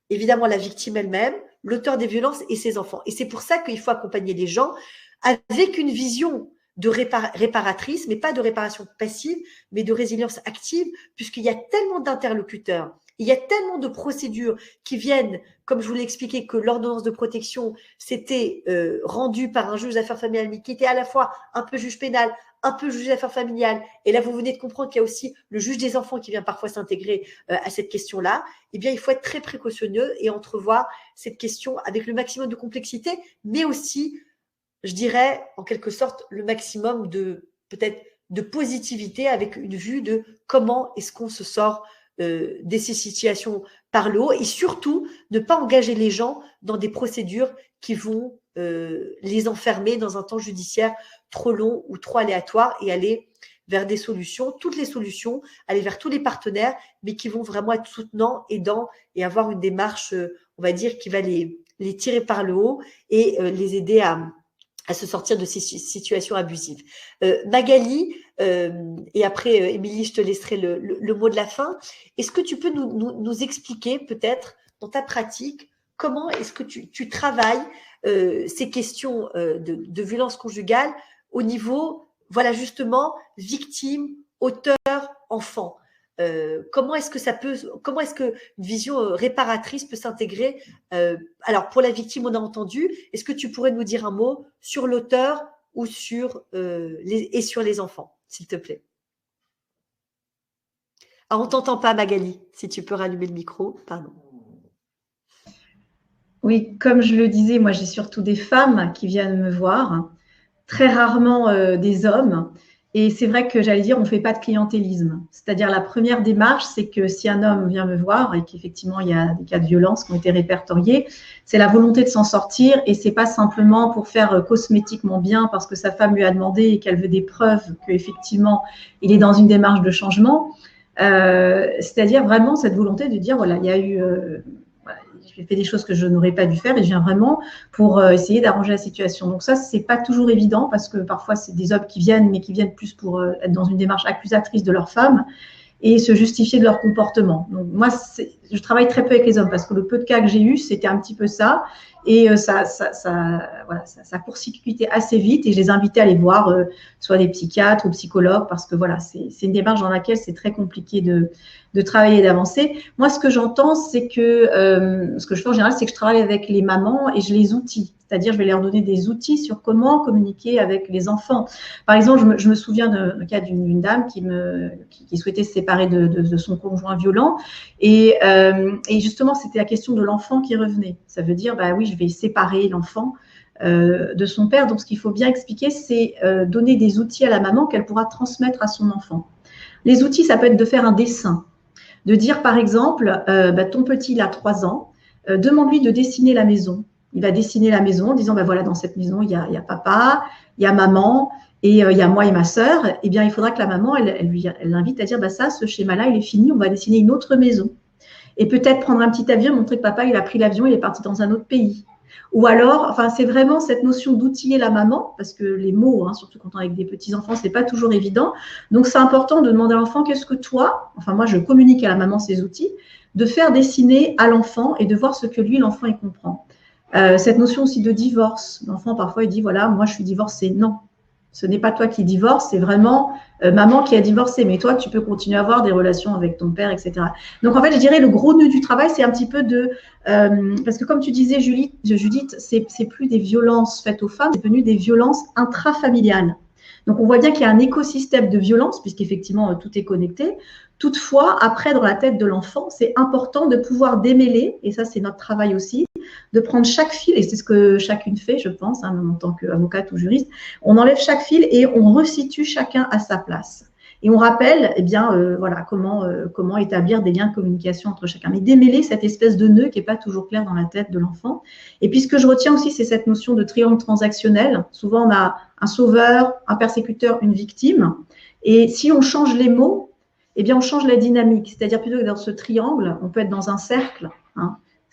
évidemment la victime elle-même, l'auteur des violences et ses enfants. Et c'est pour ça qu'il faut accompagner les gens avec une vision de réparatrice, mais pas de réparation passive, mais de résilience active, puisqu'il y a tellement d'interlocuteurs, il y a tellement de procédures qui viennent, comme je vous l'ai expliqué, que l'ordonnance de protection s'était rendue par un juge d'affaires familiales, mais qui était à la fois un peu juge pénal, un peu juger l'affaire familiale, et là, vous venez de comprendre qu'il y a aussi le juge des enfants qui vient parfois s'intégrer à cette question-là, eh bien, il faut être très précautionneux et entrevoir cette question avec le maximum de complexité, mais aussi, je dirais, en quelque sorte, le maximum de, peut-être, de positivité avec une vue de comment est-ce qu'on se sort de ces situations par le haut, et surtout ne pas engager les gens dans des procédures qui vont les enfermer dans un temps judiciaire trop long ou trop aléatoire, et aller vers des solutions, toutes les solutions, aller vers tous les partenaires, mais qui vont vraiment être soutenants, aidants, et avoir une démarche, on va dire, qui va les tirer par le haut et les aider à se sortir de ces situations abusives. Magali, et après, Émilie, je te laisserai le mot de la fin. Est-ce que tu peux nous expliquer, peut-être, dans ta pratique, comment est-ce que tu travailles ces questions de violence conjugale au niveau, voilà, justement, victime, auteur, enfant? Comment est-ce qu'une vision réparatrice peut s'intégrer? Alors, pour la victime, on a entendu. Est-ce que tu pourrais nous dire un mot sur l'auteur ou sur les enfants, s'il te plaît? Alors, on ne t'entend pas, Magali, si tu peux rallumer le micro. Pardon. Oui, comme je le disais, moi, j'ai surtout des femmes qui viennent me voir, très rarement des hommes. Et c'est vrai que j'allais dire, on ne fait pas de clientélisme. C'est-à-dire, la première démarche, c'est que si un homme vient me voir et qu'effectivement, il y a des cas de violence qui ont été répertoriés, c'est la volonté de s'en sortir, et c'est pas simplement pour faire cosmétiquement bien parce que sa femme lui a demandé et qu'elle veut des preuves qu'effectivement, il est dans une démarche de changement. C'est-à-dire vraiment cette volonté de dire, voilà, il y a eu... j'ai fait des choses que je n'aurais pas dû faire et je viens vraiment pour essayer d'arranger la situation. Donc ça, c'est pas toujours évident parce que parfois, c'est des hommes qui viennent, mais qui viennent plus pour être dans une démarche accusatrice de leur femme et se justifier de leur comportement. Donc moi, je travaille très peu avec les hommes parce que le peu de cas que j'ai eu, c'était un petit peu ça. Et ça court-circuitait assez vite, et je les invitais à aller voir soit des psychiatres ou psychologues, parce que voilà, c'est une démarche dans laquelle c'est très compliqué de travailler et d'avancer. Moi, ce que j'entends, c'est que ce que je fais en général, c'est que je travaille avec les mamans et je les outille. C'est-à-dire, je vais leur donner des outils sur comment communiquer avec les enfants. Par exemple, je me souviens d'un cas d'une dame qui souhaitait se séparer de son conjoint violent. Et justement, c'était la question de l'enfant qui revenait. Ça veut dire, bah oui, je vais séparer l'enfant de son père. Donc, ce qu'il faut bien expliquer, c'est donner des outils à la maman qu'elle pourra transmettre à son enfant. Les outils, ça peut être de faire un dessin. De dire, par exemple, ton petit, il a 3 ans, demande-lui de dessiner la maison. Il va dessiner la maison en disant, voilà, dans cette maison, il y a papa, il y a maman, et il y a moi et ma sœur. Eh bien, il faudra que la maman, elle l'invite à dire, ça, ce schéma-là, il est fini, on va dessiner une autre maison. Et peut-être prendre un petit avion, montrer que papa, il a pris l'avion, il est parti dans un autre pays. Ou alors, enfin, c'est vraiment cette notion d'outiller la maman, parce que les mots, surtout quand on est avec des petits-enfants, c'est pas toujours évident. Donc, c'est important de demander à l'enfant, qu'est-ce que toi, enfin, moi, je communique à la maman ces outils, de faire dessiner à l'enfant et de voir ce que lui, l'enfant, il comprend. Cette notion aussi de divorce. L'enfant, parfois, il dit, voilà, moi, je suis divorcée. Non, ce n'est pas toi qui divorce, c'est vraiment maman qui a divorcé. Mais toi, tu peux continuer à avoir des relations avec ton père, etc. Donc, en fait, je dirais, le gros nœud du travail, c'est un petit peu parce que comme tu disais, Judith, c'est plus des violences faites aux femmes, c'est devenu des violences intrafamiliales. Donc, on voit bien qu'il y a un écosystème de violence, puisqu'effectivement, tout est connecté. Toutefois, après, dans la tête de l'enfant, c'est important de pouvoir démêler, et ça, c'est notre travail aussi, de prendre chaque fil, et c'est ce que chacune fait, je pense, même en tant qu'avocate ou juriste. On enlève chaque fil et on resitue chacun à sa place. Et on rappelle, voilà, comment établir des liens de communication entre chacun. Mais démêler cette espèce de nœud qui n'est pas toujours clair dans la tête de l'enfant. Et puis, ce que je retiens aussi, c'est cette notion de triangle transactionnel. Souvent, on a un sauveur, un persécuteur, une victime. Et si on change les mots, eh bien, on change la dynamique. C'est-à-dire, plutôt que dans ce triangle, on peut être dans un cercle.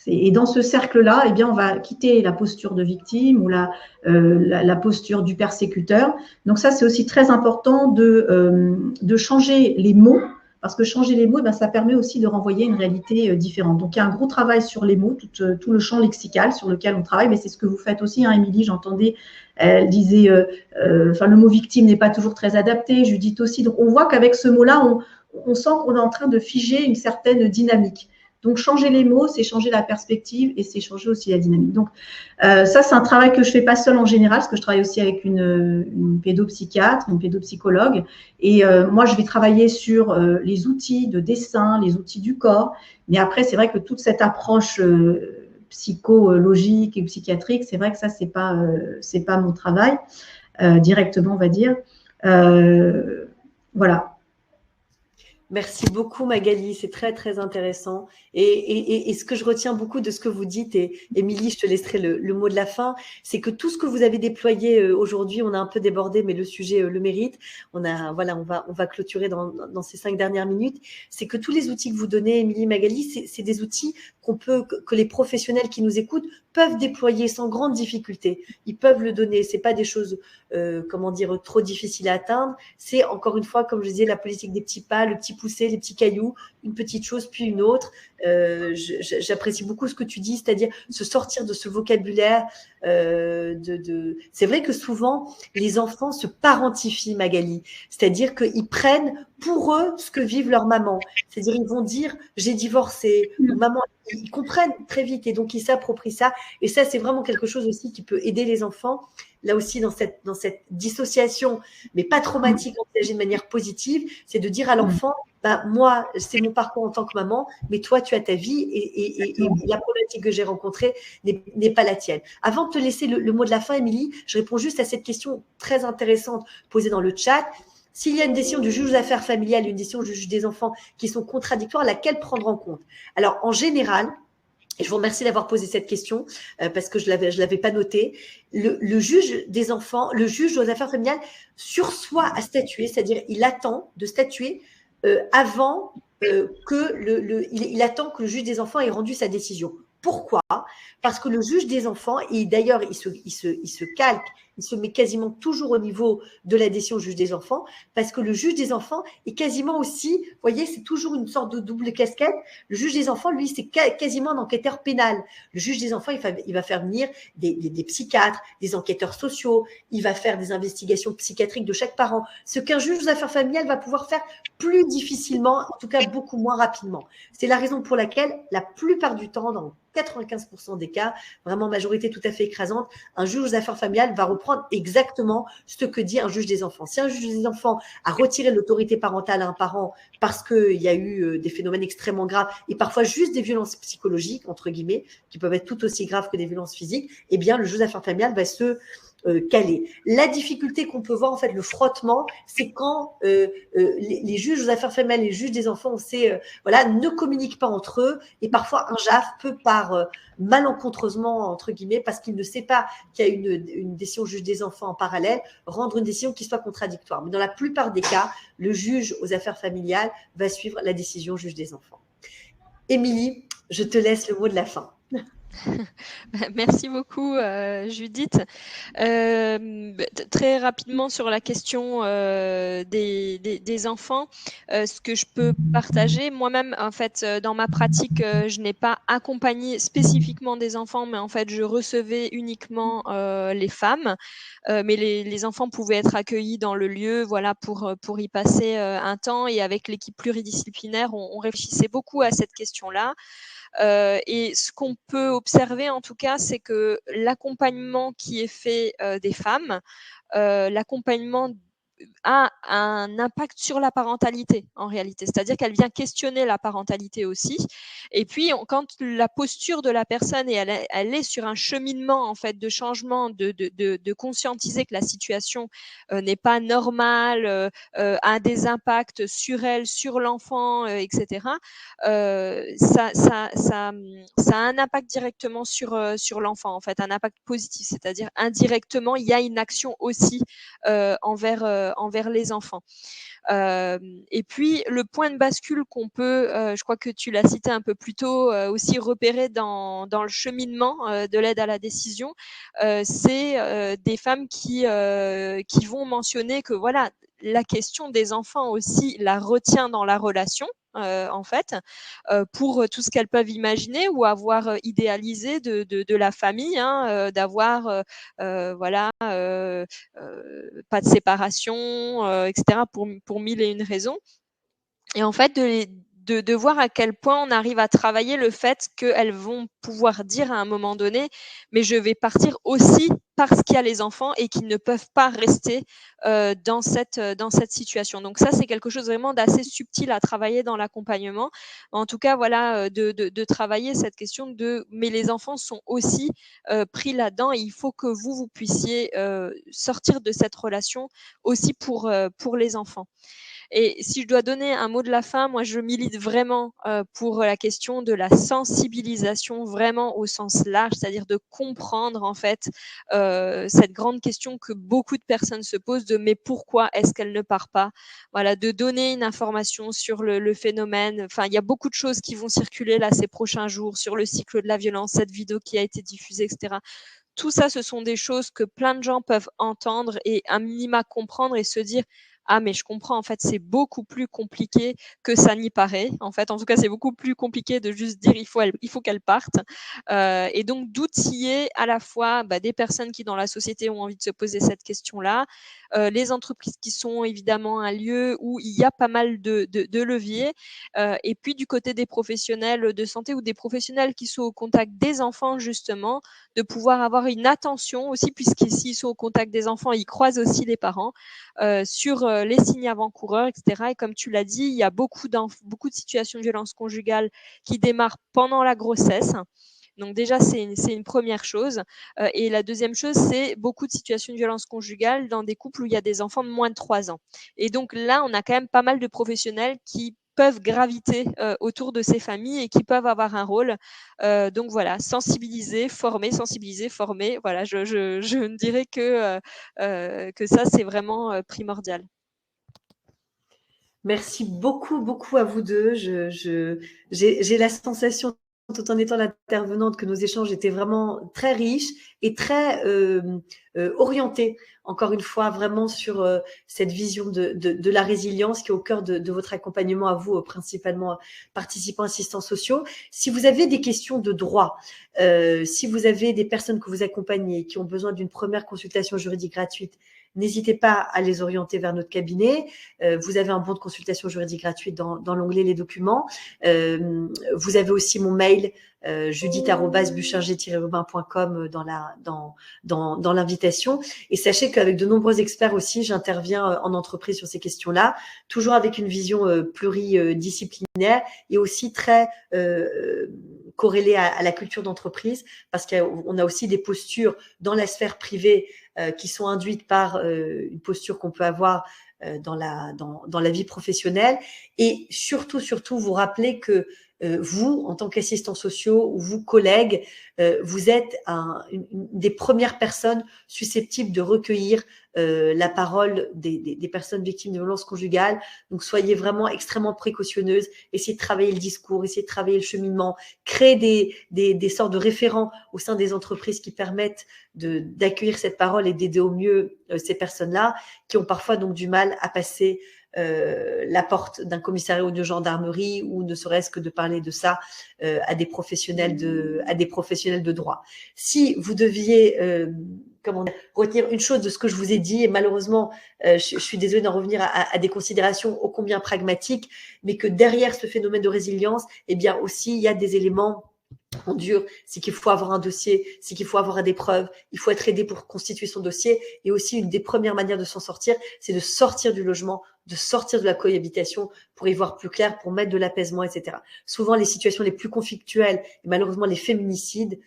Et dans ce cercle-là, eh bien, on va quitter la posture de victime ou la posture du persécuteur. Donc ça, c'est aussi très important de changer les mots, parce que changer les mots, ça permet aussi de renvoyer une réalité différente. Donc, il y a un gros travail sur les mots, tout le champ lexical sur lequel on travaille, mais c'est ce que vous faites aussi, Émilie, j'entendais, elle disait, le mot victime n'est pas toujours très adapté, Judith aussi. Donc, on voit qu'avec ce mot-là, on sent qu'on est en train de figer une certaine dynamique. Donc, changer les mots, c'est changer la perspective et c'est changer aussi la dynamique. Donc, ça, c'est un travail que je fais pas seul en général, parce que je travaille aussi avec une pédopsychiatre, une pédopsychologue. Et moi, je vais travailler sur les outils de dessin, les outils du corps. Mais après, c'est vrai que toute cette approche psychologique et psychiatrique, c'est vrai que ça, c'est pas mon travail directement, on va dire. Voilà. Merci beaucoup Magali, c'est très très intéressant. Et ce que je retiens beaucoup de ce que vous dites, et Émilie, je te laisserai le mot de la fin, c'est que tout ce que vous avez déployé aujourd'hui, on a un peu débordé, mais le sujet le mérite. On va clôturer dans ces 5 dernières minutes. C'est que tous les outils que vous donnez, Émilie, Magali, c'est des outils que les professionnels qui nous écoutent peuvent déployer sans grande difficulté. Ils peuvent le donner. C'est pas des choses, trop difficiles à atteindre. C'est encore une fois, comme je disais, la politique des petits pas, le petit poussé, les petits cailloux, une petite chose puis une autre. J'apprécie beaucoup ce que tu dis, c'est-à-dire se sortir de ce vocabulaire. C'est vrai que souvent les enfants se parentifient, Magali, c'est-à-dire qu'ils prennent pour eux ce que vivent leurs mamans. C'est-à-dire ils vont dire j'ai divorcé, ou maman. Ils comprennent très vite et donc ils s'approprient ça. Et ça, c'est vraiment quelque chose aussi qui peut aider les enfants. Là aussi, dans cette dissociation, mais pas traumatique, envisagée de manière positive, c'est de dire à l'enfant, moi, c'est mon parcours en tant que maman, mais toi, tu as ta vie et la problématique que j'ai rencontrée n'est pas la tienne. Avant de te laisser le mot de la fin, Émilie, je réponds juste à cette question très intéressante posée dans le chat. S'il y a une décision du juge aux affaires familiales et une décision du juge des enfants qui sont contradictoires, laquelle prendre en compte? Alors, en général, et je vous remercie d'avoir posé cette question parce que je l'avais pas noté. Le juge des enfants, le juge aux affaires familiales sursoit à statuer, c'est-à-dire il attend de statuer avant il attend que le juge des enfants ait rendu sa décision. Pourquoi? Parce que le juge des enfants, et d'ailleurs il se calque, il se met quasiment toujours au niveau de la décision du juge des enfants, parce que le juge des enfants est quasiment aussi, vous voyez, c'est toujours une sorte de double casquette. Le juge des enfants, lui, c'est quasiment un enquêteur pénal. Le juge des enfants, il va faire venir des psychiatres, des enquêteurs sociaux, il va faire des investigations psychiatriques de chaque parent. Ce qu'un juge aux affaires familiales va pouvoir faire plus difficilement, en tout cas beaucoup moins rapidement. C'est la raison pour laquelle, la plupart du temps, dans 95% des cas, vraiment majorité tout à fait écrasante, un juge aux affaires familiales va reprendre exactement ce que dit un juge des enfants. Si un juge des enfants a retiré l'autorité parentale à un parent parce qu'il y a eu des phénomènes extrêmement graves et parfois juste des violences psychologiques, entre guillemets, qui peuvent être tout aussi graves que des violences physiques, eh bien, le juge aux affaires familiales va se caler. La difficulté qu'on peut voir, en fait, le frottement, c'est quand les juges aux affaires familiales et les juges des enfants, ne communiquent pas entre eux et parfois un JAF peut par malencontreusement, entre guillemets, parce qu'il ne sait pas qu'il y a une décision juge des enfants en parallèle, rendre une décision qui soit contradictoire. Mais dans la plupart des cas, le juge aux affaires familiales va suivre la décision juge des enfants. Émilie, je te laisse le mot de la fin. Merci beaucoup, Judith. Très rapidement sur la question des enfants, ce que je peux partager, moi-même, en fait, dans ma pratique, je n'ai pas accompagné spécifiquement des enfants, mais en fait, je recevais uniquement les femmes, mais les enfants pouvaient être accueillis dans le lieu, voilà, pour y passer un temps. Et avec l'équipe pluridisciplinaire, on réfléchissait beaucoup à cette question-là. Et ce qu'on peut observer en tout cas, c'est que l'accompagnement qui est fait des femmes, l'accompagnement a un impact sur la parentalité en réalité, c'est-à-dire qu'elle vient questionner la parentalité aussi. Et puis quand la posture de la personne et elle est sur un cheminement en fait de changement, de conscientiser que la situation n'est pas normale, a des impacts sur elle, sur l'enfant, etc. Ça a un impact directement sur l'enfant en fait, un impact positif, c'est-à-dire indirectement il y a une action aussi envers les enfants. Et puis le point de bascule qu'on peut, je crois que tu l'as cité un peu plus tôt, aussi repérer dans le cheminement de l'aide à la décision, c'est des femmes qui vont mentionner que voilà, la question des enfants aussi la retient dans la relation. En fait, pour tout ce qu'elles peuvent imaginer ou avoir idéalisé de la famille, hein, d'avoir voilà, pas de séparation, etc. pour 1000 et une raisons. Et en fait, de voir à quel point on arrive à travailler le fait qu'elles vont pouvoir dire à un moment donné, mais je vais partir aussi parce qu'il y a les enfants et qu'ils ne peuvent pas rester dans cette situation. Donc ça, c'est quelque chose vraiment d'assez subtil à travailler dans l'accompagnement. En tout cas, voilà, de travailler cette question de mais les enfants sont aussi pris là-dedans et il faut que vous puissiez sortir de cette relation aussi pour les enfants. Et si je dois donner un mot de la fin, moi je milite vraiment pour la question de la sensibilisation vraiment au sens large, c'est-à-dire de comprendre en fait cette grande question que beaucoup de personnes se posent de mais pourquoi est-ce qu'elle ne part pas? Voilà, de donner une information sur le phénomène. Enfin, il y a beaucoup de choses qui vont circuler là ces prochains jours sur le cycle de la violence, cette vidéo qui a été diffusée, etc. Tout ça, ce sont des choses que plein de gens peuvent entendre et un minima comprendre et se dire ah mais je comprends, en fait c'est beaucoup plus compliqué que ça n'y paraît. En fait, en tout cas c'est beaucoup plus compliqué de juste dire il faut qu'elle parte. Et donc d'outiller à la fois des personnes qui dans la société ont envie de se poser cette question-là, les entreprises qui sont évidemment un lieu où il y a pas mal de leviers, et puis du côté des professionnels de santé ou des professionnels qui sont au contact des enfants justement, de pouvoir avoir une attention aussi, puisqu'ils sont au contact des enfants, ils croisent aussi les parents, sur les signes avant-coureurs, etc. Et comme tu l'as dit, il y a beaucoup de situations de violence conjugale qui démarrent pendant la grossesse. Donc déjà, c'est une première chose. Et la deuxième chose, c'est beaucoup de situations de violence conjugale dans des couples où il y a des enfants de moins de 3 ans. Et donc là, on a quand même pas mal de professionnels qui peuvent graviter autour de ces familles et qui peuvent avoir un rôle. Donc voilà, sensibiliser, former. Voilà, je ne dirais que ça, c'est vraiment primordial. Merci beaucoup, beaucoup à vous deux. J'ai la sensation, tout en étant l'intervenante, que nos échanges étaient vraiment très riches et très orientés, encore une fois, vraiment sur cette vision de la résilience qui est au cœur de votre accompagnement à vous, principalement participants, assistants sociaux. Si vous avez des questions de droit, si vous avez des personnes que vous accompagnez qui ont besoin d'une première consultation juridique gratuite, n'hésitez pas à les orienter vers notre cabinet. Vous avez un bon de consultation juridique gratuite dans l'onglet Les documents. Vous avez aussi mon mail, judith@buchinger-robin.com dans l'invitation. Et sachez qu'avec de nombreux experts aussi, j'interviens en entreprise sur ces questions-là, toujours avec une vision pluridisciplinaire et aussi très corrélée à la culture d'entreprise, parce qu'on a aussi des postures dans la sphère privée qui sont induites par une posture qu'on peut avoir dans la vie professionnelle. Et surtout, vous rappelez que vous, en tant qu'assistants sociaux ou vous, collègues, vous êtes une des premières personnes susceptibles de recueillir la parole des personnes victimes de violences conjugales. Donc, soyez vraiment extrêmement précautionneuses. Essayez de travailler le discours, essayez de travailler le cheminement, créer des sortes de référents au sein des entreprises qui permettent d'accueillir cette parole et d'aider au mieux ces personnes-là qui ont parfois donc du mal à passer la porte d'un commissariat ou de gendarmerie, ou ne serait-ce que de parler de ça à des professionnels de droit. Si vous deviez retenir une chose de ce que je vous ai dit, et malheureusement je suis désolée d'en revenir à des considérations ô combien pragmatiques, mais que derrière ce phénomène de résilience, eh bien aussi il y a des éléments dur, c'est qu'il faut avoir un dossier, c'est qu'il faut avoir des preuves, il faut être aidé pour constituer son dossier. Et aussi, une des premières manières de s'en sortir, c'est de sortir du logement, de sortir de la cohabitation pour y voir plus clair, pour mettre de l'apaisement, etc. Souvent, les situations les plus conflictuelles, et malheureusement les féminicides,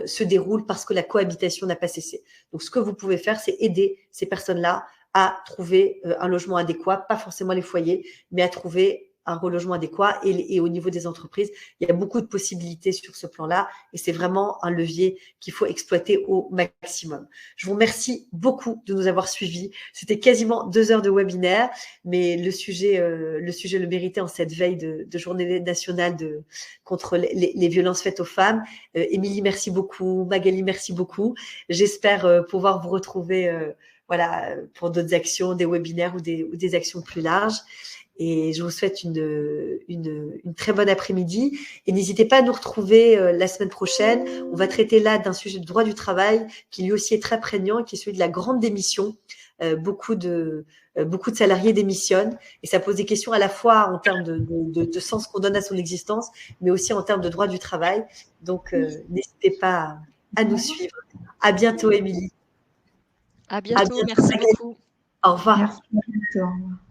se déroulent parce que la cohabitation n'a pas cessé. Donc, ce que vous pouvez faire, c'est aider ces personnes-là à trouver un logement adéquat, pas forcément les foyers, mais à trouver un relogement adéquat. Et au niveau des entreprises, il y a beaucoup de possibilités sur ce plan-là, et c'est vraiment un levier qu'il faut exploiter au maximum. Je vous remercie beaucoup de nous avoir suivis. C'était quasiment 2 heures de webinaire, mais le sujet le méritait en cette veille de journée nationale contre les violences faites aux femmes. Émilie, merci beaucoup. Magali, merci beaucoup. J'espère pouvoir vous retrouver pour d'autres actions, des webinaires ou des actions plus larges. Et je vous souhaite une très bonne après-midi. Et n'hésitez pas à nous retrouver la semaine prochaine. On va traiter là d'un sujet de droit du travail qui lui aussi est très prégnant, qui est celui de la grande démission. Beaucoup de salariés démissionnent et ça pose des questions à la fois en termes de sens qu'on donne à son existence, mais aussi en termes de droit du travail. Donc, n'hésitez pas à nous suivre. À bientôt, Émilie. À bientôt. Merci beaucoup. Au revoir. Merci. À bientôt. Au revoir.